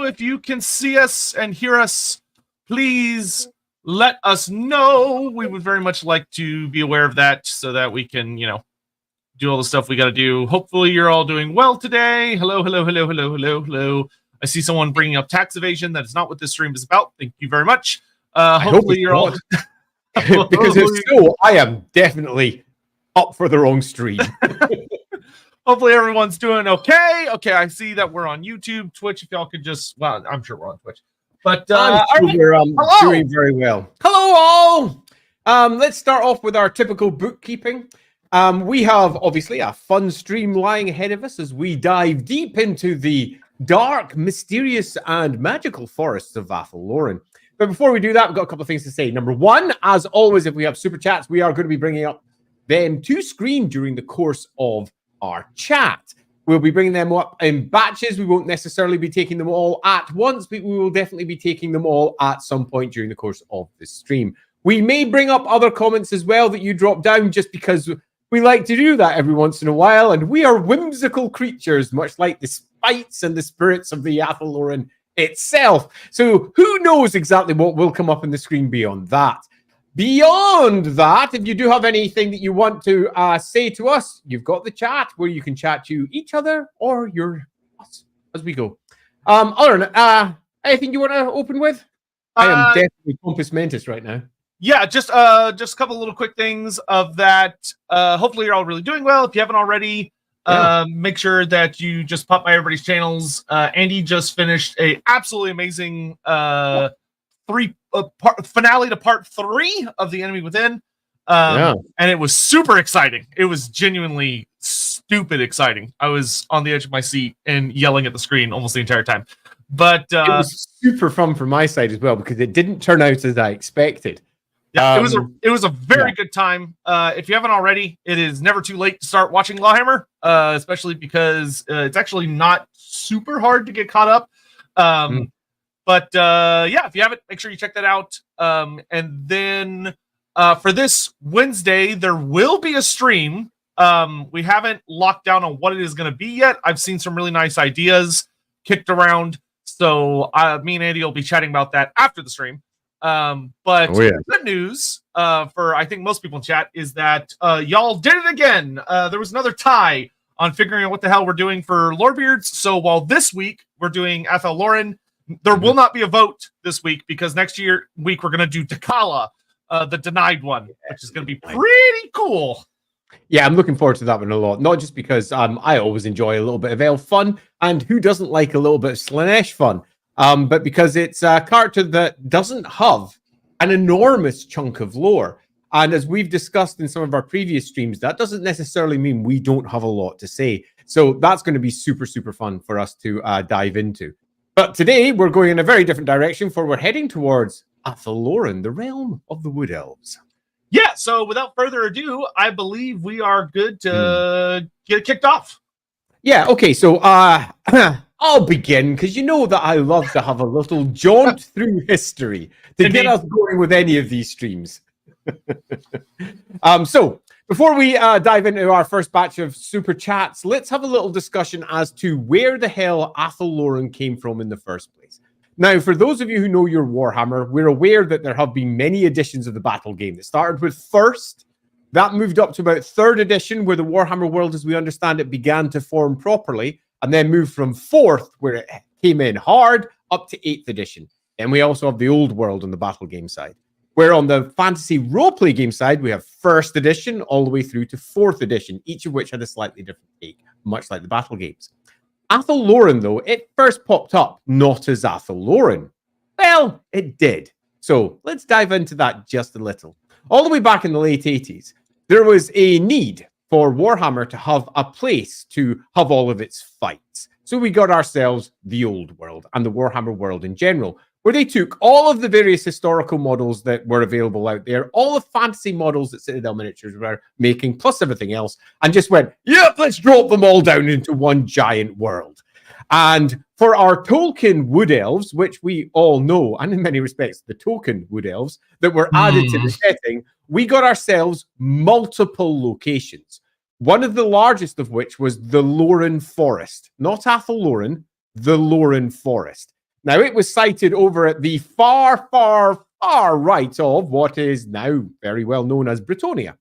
if you can see us and hear us, please let us know. We would very much like to be aware of that so that we can, do all the stuff we got to do. Hopefully you're all doing well today. Hello, hello, hello, hello, hello, hello. I see someone bringing up tax evasion. That is not what this stream is about. Thank you very much. Hopefully you're all... Because if so, I am definitely up for the wrong stream. Hopefully everyone's doing okay. Okay, I see that we're on YouTube, Twitch. If y'all could just... Well, I'm sure we're on Twitch. But we're doing very well. Hello, all. Let's start off with our typical bookkeeping. We have, obviously, a fun stream lying ahead of us as we dive deep into the dark, mysterious, and magical forests of Athel, Loren. But before we do that, we've got a couple of things to say. Number one, as always, if we have super chats, we are going to be bringing up them to screen during the course of our chat. We'll be bringing them up in batches. We won't necessarily be taking them all at once, but we will definitely be taking them all at some point during the course of the stream. We may bring up other comments as well that you drop down just because we like to do that every once in a while, and we are whimsical creatures, much like the spites and the spirits of the Athel Loren itself. So who knows exactly what will come up on the screen beyond that. Beyond that, if you do have anything that you want to say to us, you've got the chat where you can chat to each other or us as we go. Other than that, anything you want to open with? I am definitely Compass Mentis right now. Yeah, just a couple little quick things of that. Hopefully you're all really doing well. If you haven't already, make sure that you just pop by everybody's channels. Andy just finished a absolutely amazing finale to part 3 of The Enemy Within. And it was super exciting. It was genuinely stupid exciting. I was on the edge of my seat and yelling at the screen almost the entire time. But it was super fun from my side as well because it didn't turn out as I expected. Yeah, it was a very good time. If you haven't already, it is never too late to start watching Warhammer, especially because it's actually not super hard to get caught up. But yeah, if you haven't, make sure you check that out. And then for this Wednesday, there will be a stream. We haven't locked down on what it is going to be yet. I've seen some really nice ideas kicked around. So me and Andy will be chatting about that after the stream. But good news for I think most people in chat is that y'all did it again. There was another tie on figuring out what the hell we're doing for Lorebeards. So while this week we're doing Athel Loren, there will not be a vote this week because next week we're going to do Takala, the denied one, which is going to be pretty cool. Yeah, I'm looking forward to that one a lot. Not just because I always enjoy a little bit of elf fun, and who doesn't like a little bit of Slaanesh fun? But because it's a character that doesn't have an enormous chunk of lore. And as we've discussed in some of our previous streams, that doesn't necessarily mean we don't have a lot to say. So that's going to be super, super fun for us to dive into. But today we're going in a very different direction, for we're heading towards Athel Loren, the realm of the Wood Elves. Yeah, so without further ado, I believe we are good to get kicked off. Yeah, okay, so I'll begin, because you know that I love to have a little jaunt through history to get us going with any of these streams. So, before we dive into our first batch of super chats, let's have a little discussion as to where the hell Athel Loren came from in the first place. Now, for those of you who know your Warhammer, we're aware that there have been many editions of the battle game. That started with first, that moved up to about 3rd edition, where the Warhammer world, as we understand it, began to form properly, and then moved from 4th, where it came in hard, up to 8th edition. And we also have the old world on the battle game side. Where on the fantasy roleplay game side, we have 1st edition all the way through to 4th edition, each of which had a slightly different take, much like the battle games. Athel Loren, though, it first popped up not as Athel Loren. Well, it did. So let's dive into that just a little. All the way back in the late 80s, there was a need for Warhammer to have a place to have all of its fights. So we got ourselves the old world and the Warhammer world in general, where they took all of the various historical models that were available out there, all the fantasy models that Citadel Miniatures were making, plus everything else, and just went, yep, let's drop them all down into one giant world. And for our Tolkien Wood Elves, which we all know, and in many respects, the token Wood Elves that were added to the setting, we got ourselves multiple locations. One of the largest of which was the Loren Forest. Not Athel Loren, the Loren Forest. Now, it was sited over at the far, far, far right of what is now very well known as Britannia,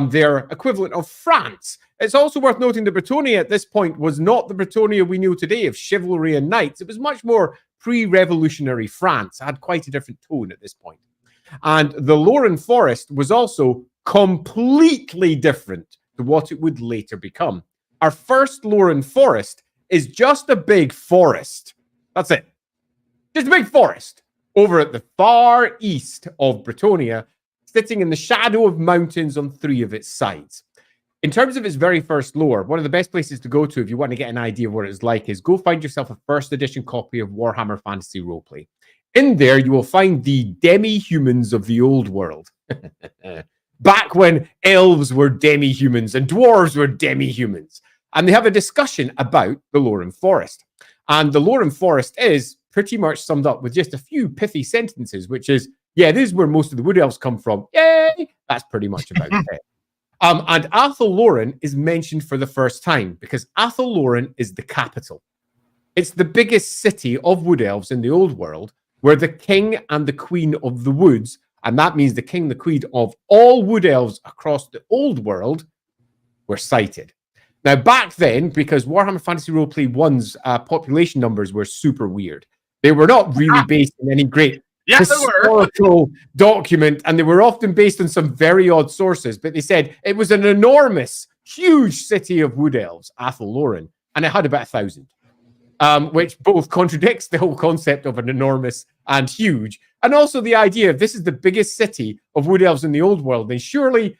their equivalent of France. It's also worth noting that Britannia at this point was not the Britannia we knew today of chivalry and knights. It was much more pre-revolutionary France. It had quite a different tone at this point. And the Loren Forest was also completely different to what it would later become. Our first Loren Forest is just a big forest. That's it. Just a big forest over at the far east of Britannia, sitting in the shadow of mountains on 3 of its sides. In terms of its very first lore, one of the best places to go to if you want to get an idea of what it's like is go find yourself a first edition copy of Warhammer Fantasy Roleplay. In there, you will find the demi-humans of the old world. Back when elves were demi-humans and dwarves were demi-humans. And they have a discussion about the Loren Forest. And the Loren Forest is pretty much summed up with just a few pithy sentences, which is, yeah, this is where most of the wood elves come from. Yay! That's pretty much about it. And Athel Loren is mentioned for the first time because Athel Loren is the capital. It's the biggest city of wood elves in the old world, where the king and the queen of the woods, and that means the king and the queen of all wood elves across the old world, were sited. Now, back then, because Warhammer Fantasy Roleplay 1's population numbers were super weird, they were not really based on any great historical document, and they were often based on some very odd sources, but they said it was an enormous, huge city of wood elves, Athel Loren, and it had about 1,000, which both contradicts the whole concept of an enormous and huge, and also the idea of this is the biggest city of wood elves in the old world, then surely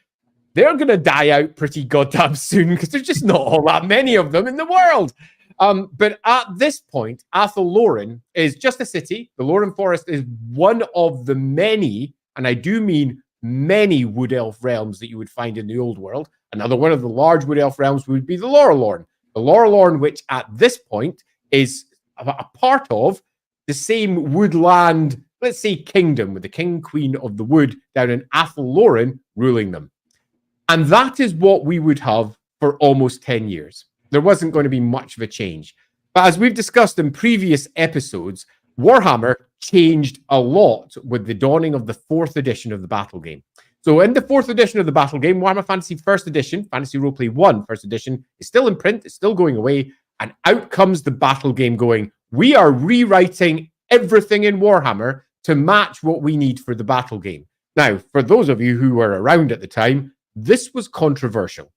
they're going to die out pretty goddamn soon because there's just not all that many of them in the world. But at this point, Athel Loren is just a city. The Loren Forest is one of the many, and I do mean many, wood elf realms that you would find in the old world. Another one of the large wood elf realms would be the Lorelorn. The Lorelorn, which at this point is a part of the same woodland, let's say, kingdom, with the king queen of the wood down in Athel Loren ruling them. And that is what we would have for almost 10 years. There wasn't going to be much of a change. But as we've discussed in previous episodes, Warhammer changed a lot with the dawning of the 4th edition of the battle game. So in the 4th edition of the battle game, Warhammer Fantasy 1st edition, Fantasy Roleplay 1 1st edition, is still in print, it's still going away, and out comes the battle game going, we are rewriting everything in Warhammer to match what we need for the battle game. Now, for those of you who were around at the time, this was controversial.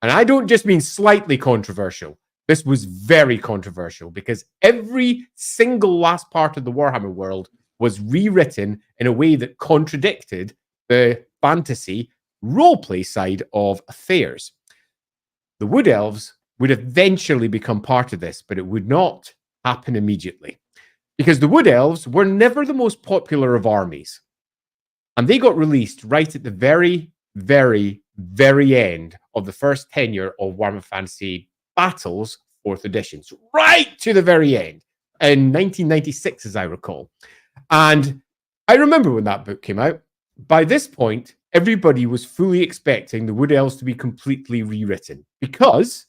And I don't just mean slightly controversial. This was very controversial because every single last part of the Warhammer world was rewritten in a way that contradicted the fantasy roleplay side of affairs. The Wood Elves would eventually become part of this, but it would not happen immediately because the Wood Elves were never the most popular of armies. And they got released right at the very, very, very end of the first tenure of Warhammer Fantasy Battles 4th edition. So right to the very end in 1996, as I recall. And I remember when that book came out. By this point, everybody was fully expecting the Wood Elves to be completely rewritten because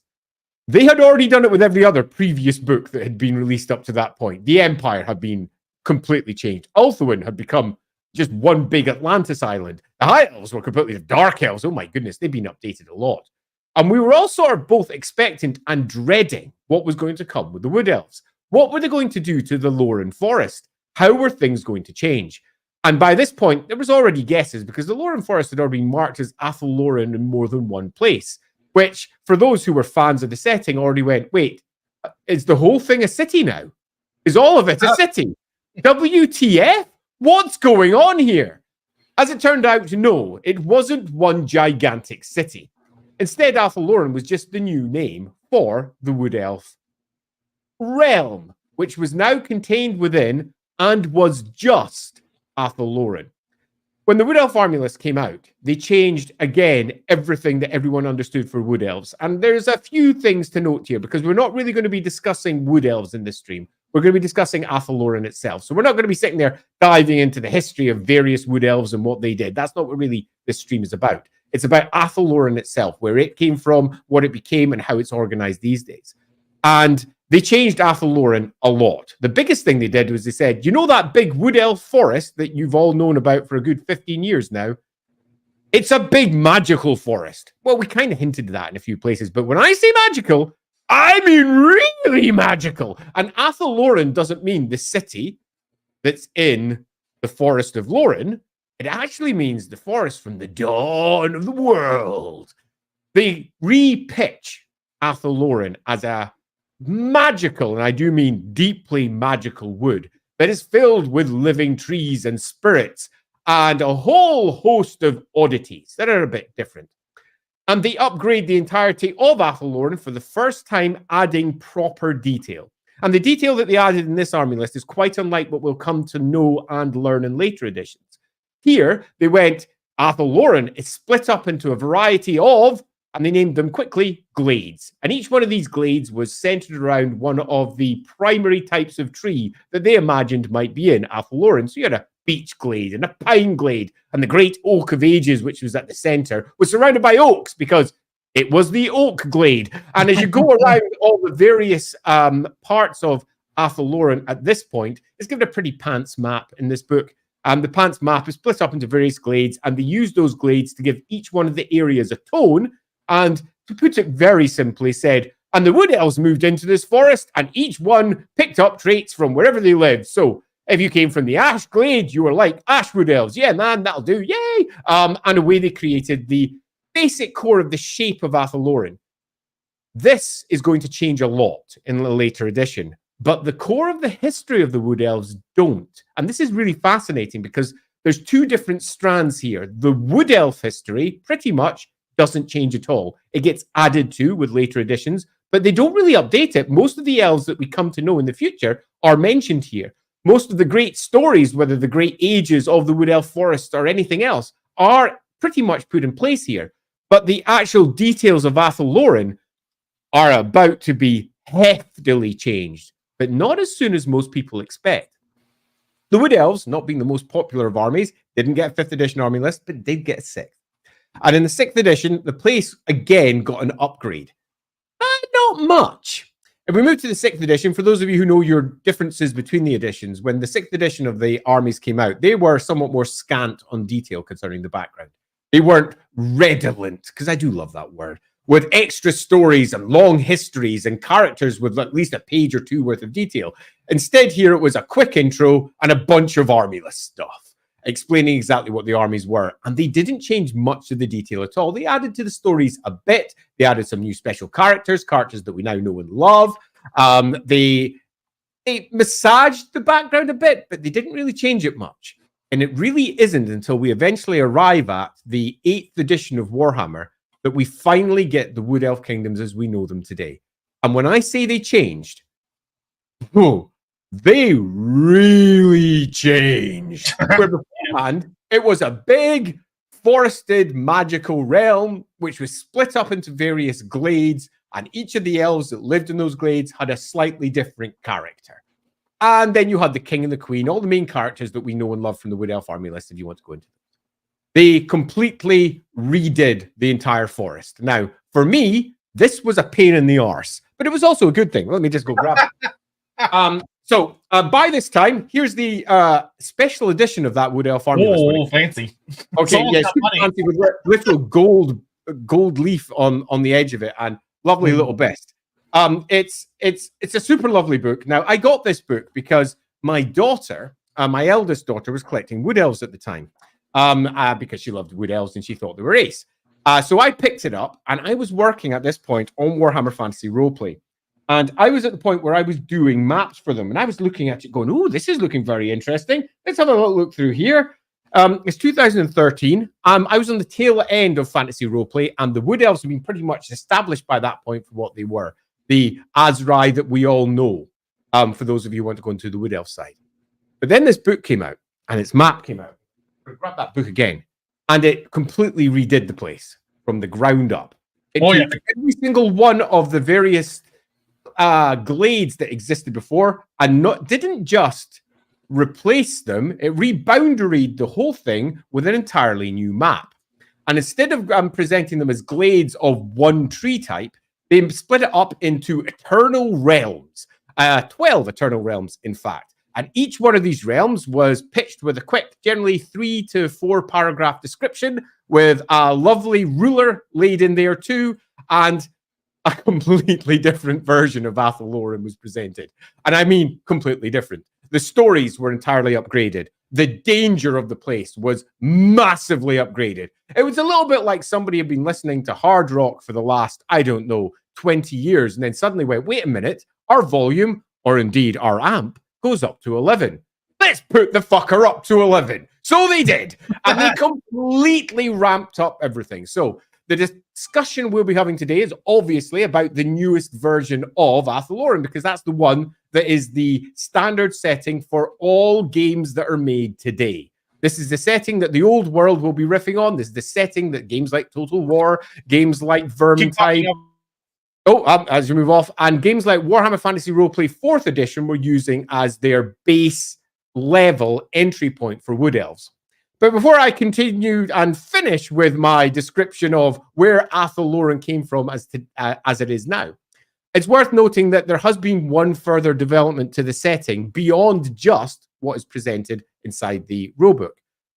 they had already done it with every other previous book that had been released up to that point. The Empire had been completely changed. Ulthuan had become just one big Atlantis island. The High Elves were completely Dark Elves. Oh my goodness, they've been updated a lot. And we were all sort of both expectant and dreading what was going to come with the Wood Elves. What were they going to do to the Loren Forest? How were things going to change? And by this point, there was already guesses because the Loren Forest had already been marked as Athel Loren in more than one place, which for those who were fans of the setting already went, wait, is the whole thing a city now? Is all of it a city? WTF? What's going on here? As it turned out, no, it wasn't one gigantic city. Instead, Athel Loren was just the new name for the Wood Elf realm, which was now contained within and was just Athel Loren. When the Wood Elf Army List came out, they changed again everything that everyone understood for Wood Elves. And there's a few things to note here because we're not really going to be discussing Wood Elves in this stream. We're going to be discussing Athel Loren itself. So we're not going to be sitting there diving into the history of various Wood Elves and what they did. That's not what really this stream is about. It's about Athel Loren itself, where it came from, what it became, and how it's organized these days. And they changed Athel Loren a lot. The biggest thing they did was they said, you know that big wood elf forest that you've all known about for a good 15 years now? It's a big magical forest. Well, we kind of hinted at that in a few places, but when I say magical, I mean really magical. And Athel Loren doesn't mean the city that's in the Forest of Loren. It actually means the forest from the dawn of the world. They re-pitch Athel Loren as a magical, and I do mean deeply magical wood that is filled with living trees and spirits and a whole host of oddities that are a bit different. And they upgrade the entirety of Athel Loren for the first time, adding proper detail. And the detail that they added in this army list is quite unlike what we'll come to know and learn in later editions. Here, they went, Athel Loren is split up into a variety of, and they named them quickly, glades. And each one of these glades was centered around one of the primary types of tree that they imagined might be in Athel Loren. So you had a beech glade and a pine glade, and the great oak of ages, which was at the center, was surrounded by oaks because it was the oak glade. And as you go around all the various parts of Athel Loren at this point, it's given a pretty pants map in this book. The pants map is split up into various glades, and they use those glades to give each one of the areas a tone. And to put it very simply, said, and the wood elves moved into this forest, and each one picked up traits from wherever they lived. So if you came from the Ash Glade, you were like, Ashwood elves, yeah, man, that'll do, yay! And away they created the basic core of the shape of Athel Loren. This is going to change a lot in a later edition, but the core of the history of the wood elves don't. And this is really fascinating because there's two different strands here. The wood elf history pretty much doesn't change at all. It gets added to with later editions, but they don't really update it. Most of the elves that we come to know in the future are mentioned here. Most of the great stories, whether the great ages of the wood elf forest or anything else, are pretty much put in place here. But the actual details of Athel Loren are about to be heftily changed, but not as soon as most people expect. The wood elves, not being the most popular of armies, didn't get a 5th edition army list, but did get a 6th. And in the 6th edition, the place again got an upgrade. Not much. If we move to the 6th edition, for those of you who know your differences between the editions, when the 6th edition of the armies came out, they were somewhat more scant on detail concerning the background. They weren't redolent, because I do love that word, with extra stories and long histories and characters with at least a page or two worth of detail. Instead, here it was a quick intro and a bunch of army list stuff, explaining exactly what the armies were. And they didn't change much of the detail at all. They added to the stories a bit. They added some new special characters that we now know and love. They massaged the background a bit, but they didn't really change it much. And it really isn't until we eventually arrive at the 8th edition of Warhammer that we finally get the Wood Elf Kingdoms as we know them today. And when I say they changed, they really changed. Where beforehand, it was a big, forested, magical realm, which was split up into various glades, and each of the elves that lived in those glades had a slightly different character. And then you had the king and the queen, all the main characters that we know and love from the Wood Elf army list, if you want to go into them. They completely redid the entire forest. Now, for me, this was a pain in the arse, but it was also a good thing. Let me just go grab it. So by this time, here's the special edition of that Wood Elf army list. Oh, fancy. Okay, yeah, super fancy with little gold leaf on the edge of it, and lovely little best. It's a super lovely book. Now, I got this book because my daughter, my eldest daughter, was collecting wood elves at the time, because she loved wood elves and she thought they were ace. So I picked it up, and I was working at this point on Warhammer Fantasy Roleplay. And I was at the point where I was doing maps for them, and I was looking at it going, oh, this is looking very interesting. Let's have a little look through here. It's 2013. I was on the tail end of Fantasy Roleplay, and the Wood Elves have been pretty much established by that point for what they were. The Azrai that we all know, for those of you who want to go into the Wood Elf side. But then this book came out, and its map came out. Grab that book again, and it completely redid the place from the ground up. It took every single one of the various glades that existed before and didn't just replace them, it reboundaried the whole thing with an entirely new map. And instead of presenting them as glades of one tree type, They split it up into eternal realms, 12 eternal realms, in fact. And each one of these realms was pitched with a quick, generally 3 to 4 paragraph description with a lovely ruler laid in there too. And a completely different version of Athel Loren was presented. And I mean completely different. The stories were entirely upgraded. The danger of the place was massively upgraded. It was a little bit like somebody had been listening to hard rock for the last, I don't know, 20 years, and then suddenly went, wait a minute, our volume, or indeed our amp, goes up to 11. Let's put the fucker up to 11. So they did. And they completely ramped up everything. So the discussion we'll be having today is obviously about the newest version of Athel Loren, because that's the one that is the standard setting for all games that are made today. This is the setting that the old world will be riffing on. This is the setting that games like Total War, games like Vermintide, as you move off, and games like Warhammer Fantasy Roleplay 4th Edition were using as their base level entry point for Wood Elves. But before I continue and finish with my description of where Athel Loren came from as it is now, it's worth noting that there has been one further development to the setting beyond just what is presented inside the rulebook.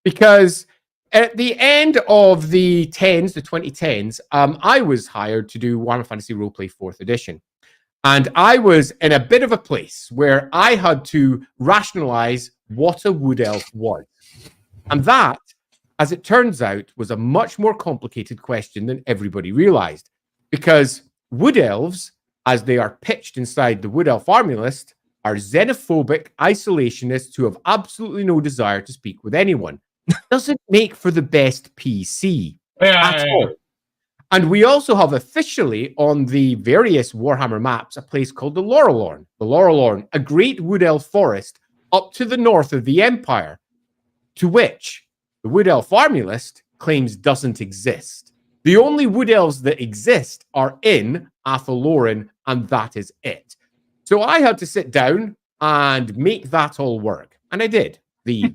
Because at the end of the 2010s, I was hired to do Warhammer Fantasy Roleplay 4th Edition. And I was in a bit of a place where I had to rationalize what a Wood Elf was. And that, as it turns out, was a much more complicated question than everybody realized. Because Wood Elves, as they are pitched inside the Wood Elf Army list, are xenophobic isolationists who have absolutely no desire to speak with anyone. Doesn't make for the best PC at all. And we also have officially on the various Warhammer maps a place called the Lorelorn. The Lorelorn, a great Wood Elf forest up to the north of the Empire, to which the Wood Elf Army list claims doesn't exist. The only Wood Elves that exist are in Athel Loren, and that is it. So I had to sit down and make that all work. And I did. The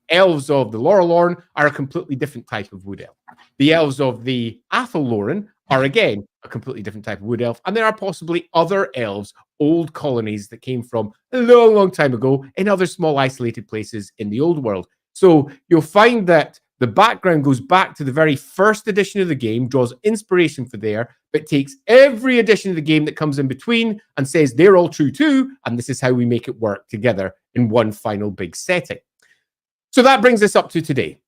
elves of the Lorelorn are a completely different type of Wood Elf. The elves of the Athel Loren are, again, a completely different type of Wood Elf. And there are possibly other elves, old colonies that came from a long, long time ago in other small isolated places in the old world. So you'll find that the background goes back to the very first edition of the game, draws inspiration for there, but takes every edition of the game that comes in between and says they're all true too, and this is how we make it work together in one final big setting. So that brings us up to today.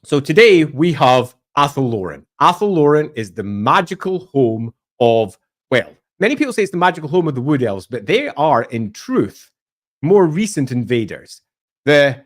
So today we have Athel Loren. Athel Loren is the magical home of, well, many people say it's the magical home of the Wood Elves, but they are, in truth, more recent invaders. The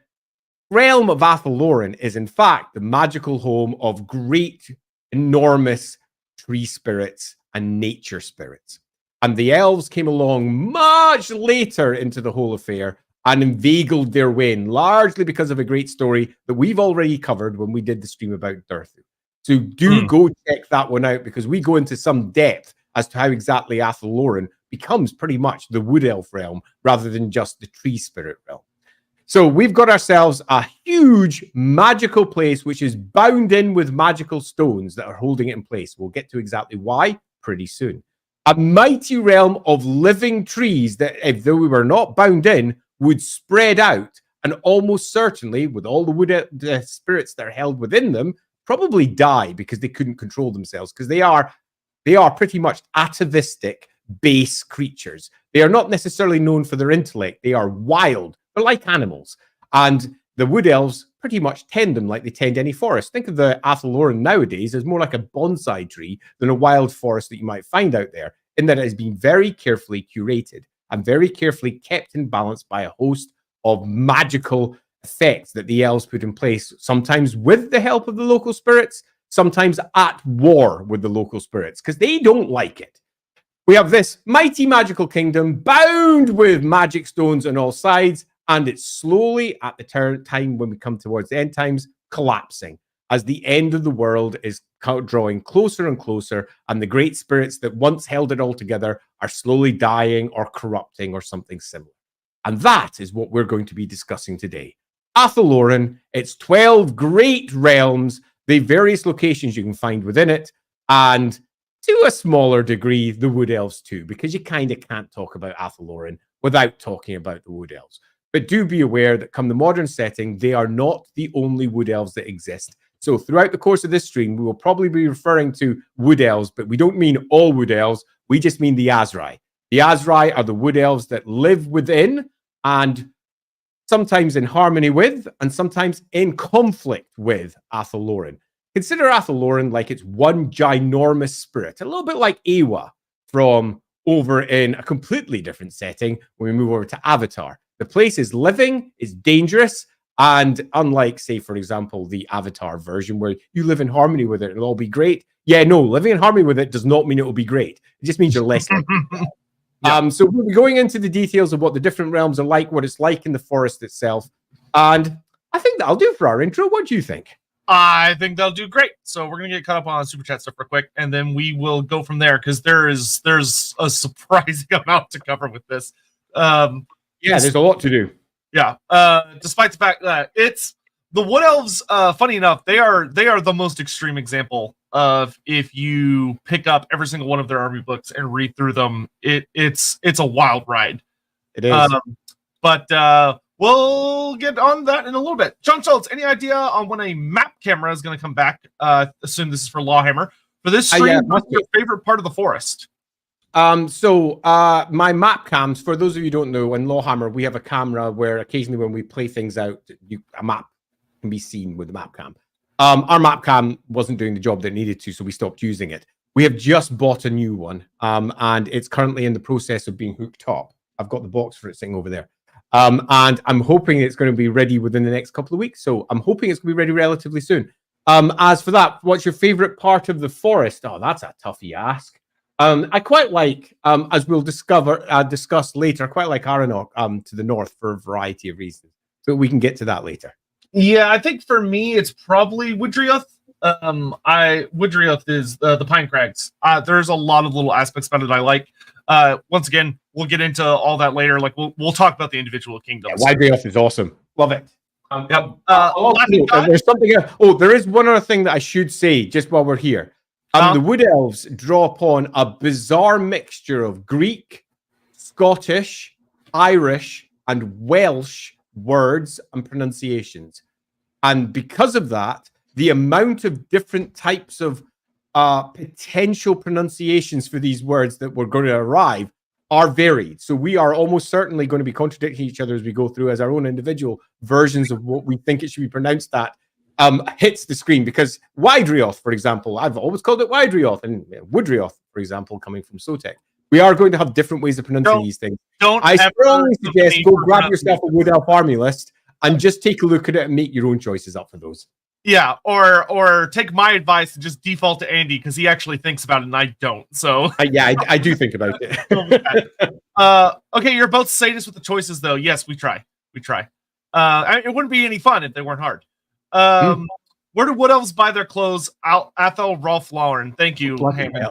realm of Athel Loren is, in fact, the magical home of great, enormous tree spirits and nature spirits. And the elves came along much later into the whole affair and inveigled their way in, largely because of a great story that we've already covered when we did the stream about Durthu. So do go check that one out, because we go into some depth as to how exactly Athel Loren becomes pretty much the Wood Elf realm rather than just the tree spirit realm. So we've got ourselves a huge magical place which is bound in with magical stones that are holding it in place. We'll get to exactly why pretty soon. A mighty realm of living trees that, if though we were not bound in, would spread out and almost certainly, with all the wood spirits that are held within them, probably die because they couldn't control themselves, because they are pretty much atavistic base creatures. They are not necessarily known for their intellect. They are wild. They're like animals. And the Wood Elves pretty much tend them like they tend any forest. Think of the Athel Loren nowadays as more like a bonsai tree than a wild forest that you might find out there, in that it has been very carefully curated and very carefully kept in balance by a host of magical effects that the elves put in place, sometimes with the help of the local spirits, sometimes at war with the local spirits, because they don't like it. We have this mighty magical kingdom bound with magic stones on all sides, and it's slowly, at the time when we come towards the end times, collapsing as the end of the world is drawing closer and closer, and the great spirits that once held it all together are slowly dying or corrupting or something similar. And that is what we're going to be discussing today. Athel Loren, its 12 great realms, the various locations you can find within it, and to a smaller degree, the Wood Elves too, because you kind of can't talk about Athel Loren without talking about the Wood Elves. But do be aware that come the modern setting, they are not the only Wood Elves that exist. So throughout the course of this stream, we will probably be referring to Wood Elves, but we don't mean all Wood Elves. We just mean the Azrai. The Azrai are the Wood Elves that live within and sometimes in harmony with and sometimes in conflict with Athel Loren. Consider Athel Loren like it's one ginormous spirit, a little bit like Ewa from over in a completely different setting when we move over to Avatar. The place is living, it's dangerous, and unlike, say, for example, the Avatar version where you live in harmony with it, it'll all be great. Yeah, no, living in harmony with it does not mean it will be great. It just means you're less likely. Yeah. So we'll be going into the details of what the different realms are like, what it's like in the forest itself. And I think that'll do for our intro. What do you think? I think they'll do great. So we're going to get caught up on Super Chat stuff real quick, and then we will go from there because there's a surprising amount to cover with this. Yeah, there's a lot to do. Yeah. Despite the fact that it's the Wood Elves, funny enough, they are the most extreme example of if you pick up every single one of their army books and read through them, it's a wild ride. It is. But we'll get on that in a little bit. John Schultz, any idea on when a map camera is going to come back? Assume this is for Lawhammer. For this stream, what's your favorite part of the forest? My map cams, for those of you who don't know, in Lawhammer, we have a camera where occasionally when we play things out, a map can be seen with the map cam. Our map cam wasn't doing the job that it needed to, so we stopped using it. We have just bought a new one, and it's currently in the process of being hooked up. I've got the box for it sitting over there. And I'm hoping it's going to be ready within the next couple of weeks. So I'm hoping it's going to be ready relatively soon. As for that, what's your favorite part of the forest? Oh, that's a toughie ask. I quite like, as we'll discuss later, I quite like Aranok to the north for a variety of reasons. But we can get to that later. Yeah, I think for me, it's probably Woodrioth. Woodrioth is the Pine Crags. There's a lot of little aspects about it I like. Once again, we'll get into all that later. Like we'll talk about the individual kingdoms. Yeah, Woodrioth is awesome. Love it. Yep. There's something else. Oh, there is one other thing that I should say just while we're here. The Wood Elves draw upon a bizarre mixture of Greek, Scottish, Irish, and Welsh words and pronunciations. And because of that, the amount of different types of potential pronunciations for these words that were going to arrive are varied. So we are almost certainly going to be contradicting each other as we go through as our own individual versions of what we think it should be pronounced that hits the screen. Because Widrioth, for example, I've always called it Widrioth, and Woodrioth, for example, coming from Sotek. We are going to have different ways of pronouncing these things. I strongly suggest go grab yourself a Wood Elf army list and just take a look at it and make your own choices up for those. Yeah, or take my advice and just default to Andy because he actually thinks about it and I don't. So yeah, I do think about it. Okay, you're both sadists with the choices, though. Yes, we try. It wouldn't be any fun if they weren't hard. Where do Wood Elves buy their clothes? Athel, Rolf, Loren. Thank you, Hammond.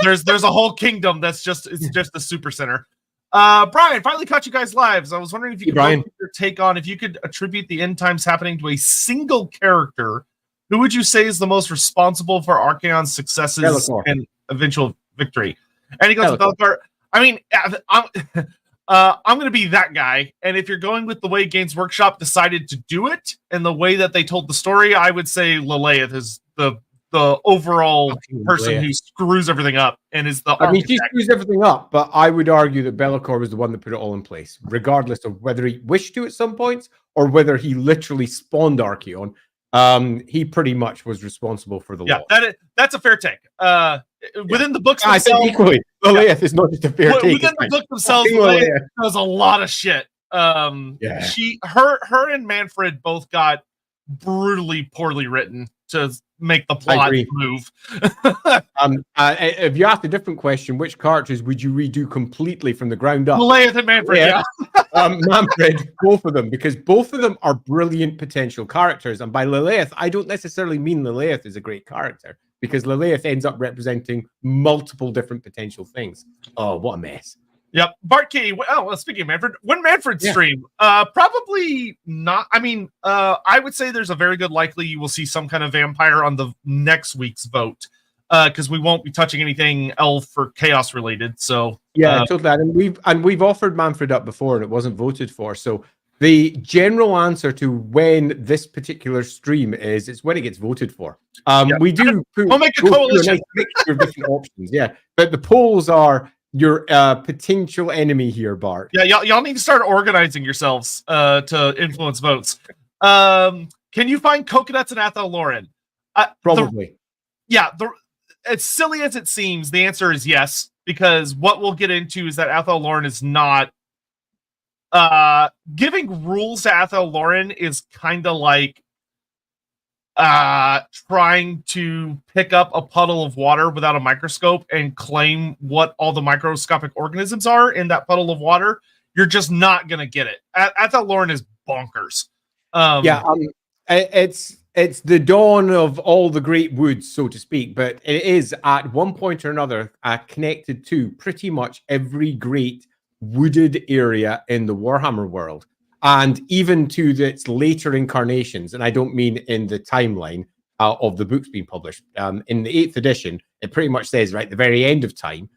There's a whole kingdom that's just the super center. Brian, finally caught you guys live. I was wondering if you could put your take on if you could attribute the end times happening to a single character, who would you say is the most responsible for Archaon's successes Be'lakor. and eventual victory? And he goes with Be'lakor. I mean, I'm going to be that guy. And if you're going with the way Games Workshop decided to do it and the way that they told the story, I would say Leleath is the overall person who screws everything up and is the architect. She screws everything up, but I would argue that Be'lakor was the one that put it all in place, regardless of whether he wished to at some points or whether he literally spawned Archaon. He pretty much was responsible for the law. That's a fair take. Within the books themselves, I think equally, Leleath is not just a fair take. Within the book themselves, Leleath does a lot of shit. Her and Manfred both got brutally poorly written to make the plot move. If you asked a different question, which characters would you redo completely from the ground up? Leleath and Manfred, Manfred, both of them, because both of them are brilliant potential characters. And by Leleath, I don't necessarily mean Leleath is a great character, because Leleath ends up representing multiple different potential things. Oh, what a mess. Yep. Bartkey. Oh, well, speaking of Manfred, when Manfred stream, probably not. I mean, I would say there's a very good likely you will see some kind of vampire on the next week's vote, because we won't be touching anything elf or chaos related. So yeah, totally. And we've offered Manfred up before, and it wasn't voted for. So the general answer to when this particular stream is, it's when it gets voted for. We do. We'll make a coalition. A nice mixture of different options. Yeah, but the polls are your potential enemy here, Bart. Yeah, y'all need to start organizing yourselves to influence votes. Can you find coconuts in Athel, Loren? Probably. As silly as it seems, the answer is yes, because what we'll get into is that Athel Loren is not giving rules to Athel Loren is kind of like trying to pick up a puddle of water without a microscope and claim what all the microscopic organisms are in that puddle of water. You're just not gonna get it. Athel Loren is bonkers. It's the dawn of all the great woods, so to speak, but it is at one point or another connected to pretty much every great wooded area in the Warhammer world, and even to its later incarnations. And I don't mean in the timeline of the books being published. In the 8th edition, it pretty much says right at the very end of time,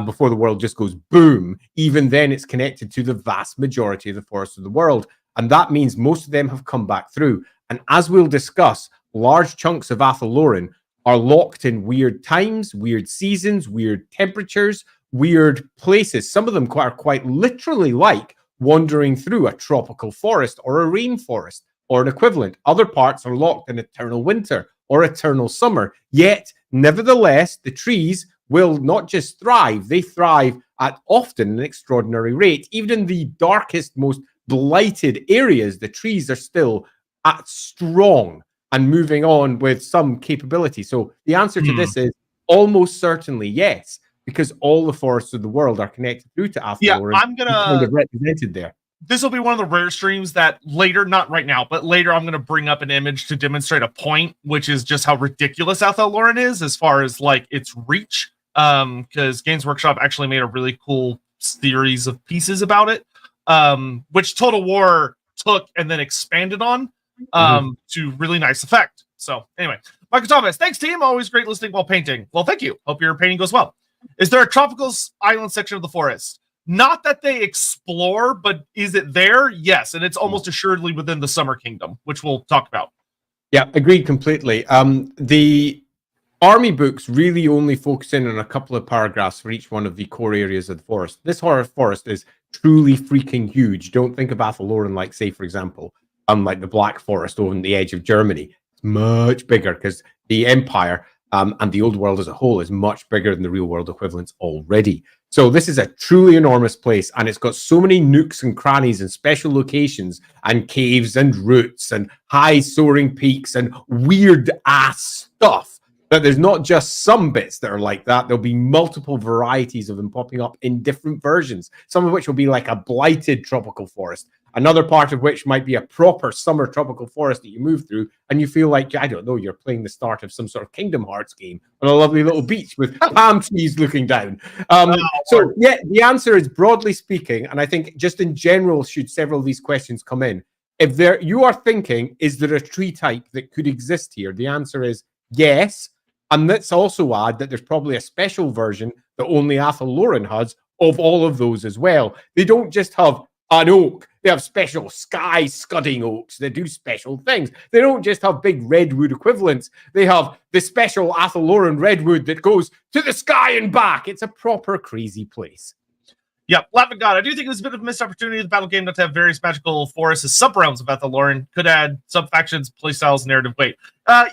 before the world just goes boom. Even then, it's connected to the vast majority of the forests of the world, and that means most of them have come back through. And as we'll discuss, large chunks of Athel Loren are locked in weird times, weird seasons, weird temperatures, weird places. Some of them are quite literally like wandering through a tropical forest or a rainforest or an equivalent. Other parts are locked in eternal winter or eternal summer. Yet, nevertheless, the trees will not just thrive, they thrive at often an extraordinary rate. Even in the darkest, most blighted areas, the trees are still strong and moving on with some capability. So the answer to this is almost certainly yes, because all the forests of the world are connected through to Athel. Yeah, I'm gonna kind of represented there. This will be one of the rare streams that later, not right now, but later I'm going to bring up an image to demonstrate a point, which is just how ridiculous Athel Loren is as far as like its reach. Because Games Workshop actually made a really cool series of pieces about it, which Total War took and then expanded on to really nice effect. So anyway, Michael Thomas, thanks team. Always great listening while painting. Well, thank you. Hope your painting goes well. Is there a tropical island section of the forest? Not that they explore, but is it there? Yes, and it's almost assuredly within the Summer Kingdom, which we'll talk about. Yeah, agreed completely. The army books really only focus in on a couple of paragraphs for each one of the core areas of the forest. This horror forest is truly freaking huge. Don't think of Athel Loren like, say, for example, like the Black Forest over on the edge of Germany. It's much bigger because the Empire and the old world as a whole is much bigger than the real world equivalents already. So this is a truly enormous place, and it's got so many nooks and crannies and special locations and caves and roots and high soaring peaks and weird ass stuff that there's not just some bits that are like that. There'll be multiple varieties of them popping up in different versions, some of which will be like a blighted tropical forest, another part of which might be a proper summer tropical forest that you move through and you feel like, I don't know, you're playing the start of some sort of Kingdom Hearts game on a lovely little beach with palm trees looking down. So yeah, the answer is broadly speaking, and I think just in general, should several of these questions come in, if you are thinking, is there a tree type that could exist here? The answer is yes. And let's also add that there's probably a special version that only Athel Loren has of all of those as well. They don't just have an oak. They have special sky scudding oaks that do special things. They don't just have big redwood equivalents. They have the special Athel Loren redwood that goes to the sky and back. It's a proper crazy place. Yep, laughing God. I do think it was a bit of a missed opportunity of the battle game not to have various magical forests as sub-realms of Athel Loren. Could add sub-factions, playstyles, narrative weight.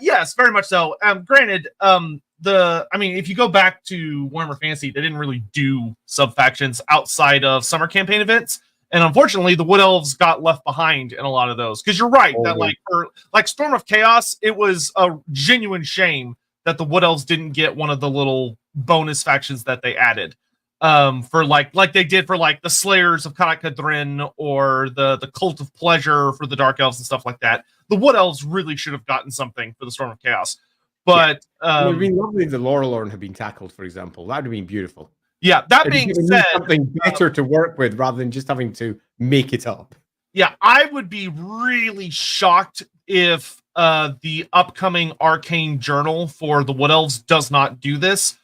Yes, very much so. Granted, if you go back to Warhammer Fantasy, they didn't really do sub-factions outside of summer campaign events. And unfortunately, the Wood Elves got left behind in a lot of those. Because you're right, that for Storm of Chaos, it was a genuine shame that the Wood Elves didn't get one of the little bonus factions that they added. For like they did for like the Slayers of Kanak Kadrin or the Cult of Pleasure for the Dark Elves and stuff like that. The Wood Elves really should have gotten something for the Storm of Chaos. But it would have been lovely if the Laurel Lorn had been tackled, for example. That would have been beautiful. Yeah, that They're being giving you said, something better to work with rather than just having to make it up. yeah, I would be really shocked if the upcoming Arcane Journal for the Wood Elves does not do this,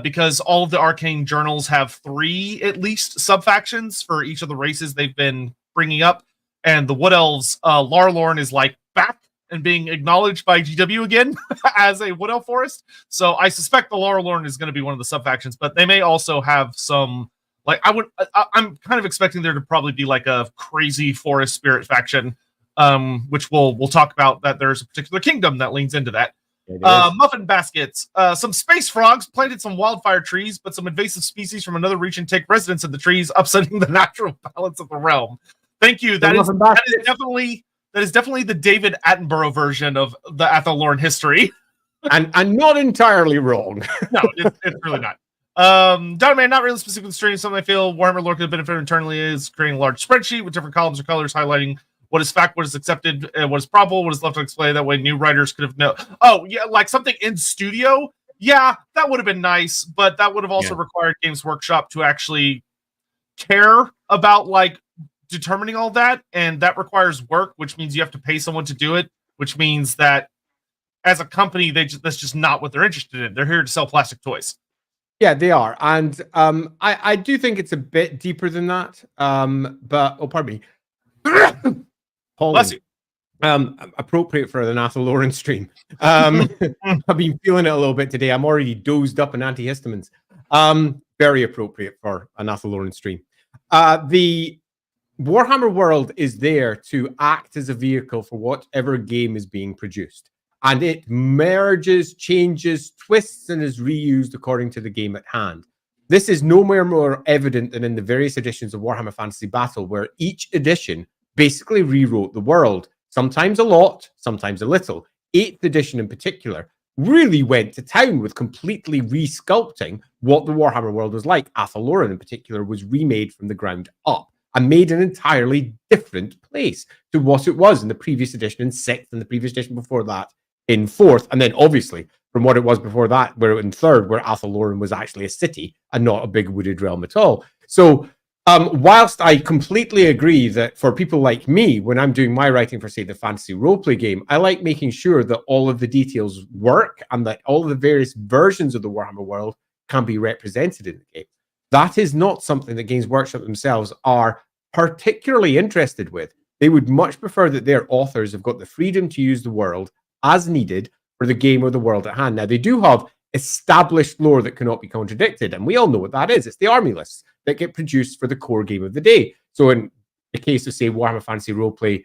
because all of the Arcane Journals have 3 at least sub-factions for each of the races they've been bringing up, and the Wood Elves, Loren is like back and being acknowledged by GW again as a Wood Elf forest. So I suspect the Loren is going to be one of the sub-factions, but they may also have some. Like I'm kind of expecting there to probably be like a crazy forest spirit faction, which we'll talk about. That there's a particular kingdom that leans into that. Muffin baskets, some space frogs planted some wildfire trees, but some invasive species from another region take residence in the trees, upsetting the natural balance of the realm. Thank you. That is definitely the David Attenborough version of the Athel Loren history, and not entirely wrong. No, it's really not. Donovan, not really specific to the stream. Something I feel Warhammer Lore could benefit internally is creating a large spreadsheet with different columns or colors highlighting what is fact, what is accepted, what is probable, what is left to explain. That way, new writers could have known. Oh, yeah, like something in studio. Yeah, that would have been nice, but that would have also required Games Workshop to actually care about like determining all that, and that requires work, which means you have to pay someone to do it, which means that as a company, that's just not what they're interested in. They're here to sell plastic toys. Yeah, they are. And I do think it's a bit deeper than that. But, oh, pardon me. Bless you. Appropriate for an Athel Loren stream. I've been feeling it a little bit today. I'm already dozed up in antihistamines. Very appropriate for an Athel Loren stream. The Warhammer world is there to act as a vehicle for whatever game is being produced. And it merges, changes, twists, and is reused according to the game at hand. This is nowhere more evident than in the various editions of Warhammer Fantasy Battle, where each edition basically rewrote the world. Sometimes a lot, sometimes a little. 8th edition in particular really went to town with completely resculpting what the Warhammer world was like. Athel Loren in particular was remade from the ground up and made an entirely different place to what it was in the previous edition in 6th and the previous edition before that in 4th, and then obviously from what it was before that, where in 3rd, where Athel Loren was actually a city and not a big wooded realm at all. So whilst I completely agree that for people like me, when I'm doing my writing for, say, the fantasy roleplay game, I like making sure that all of the details work and that all of the various versions of the Warhammer world can be represented in the game. That is not something that Games Workshop themselves are particularly interested with. They would much prefer that their authors have got the freedom to use the world as needed for the game or the world at hand. Now, they do have established lore that cannot be contradicted, and we all know what that is. It's the army lists that get produced for the core game of the day. So in the case of, say, Warhammer Fantasy Roleplay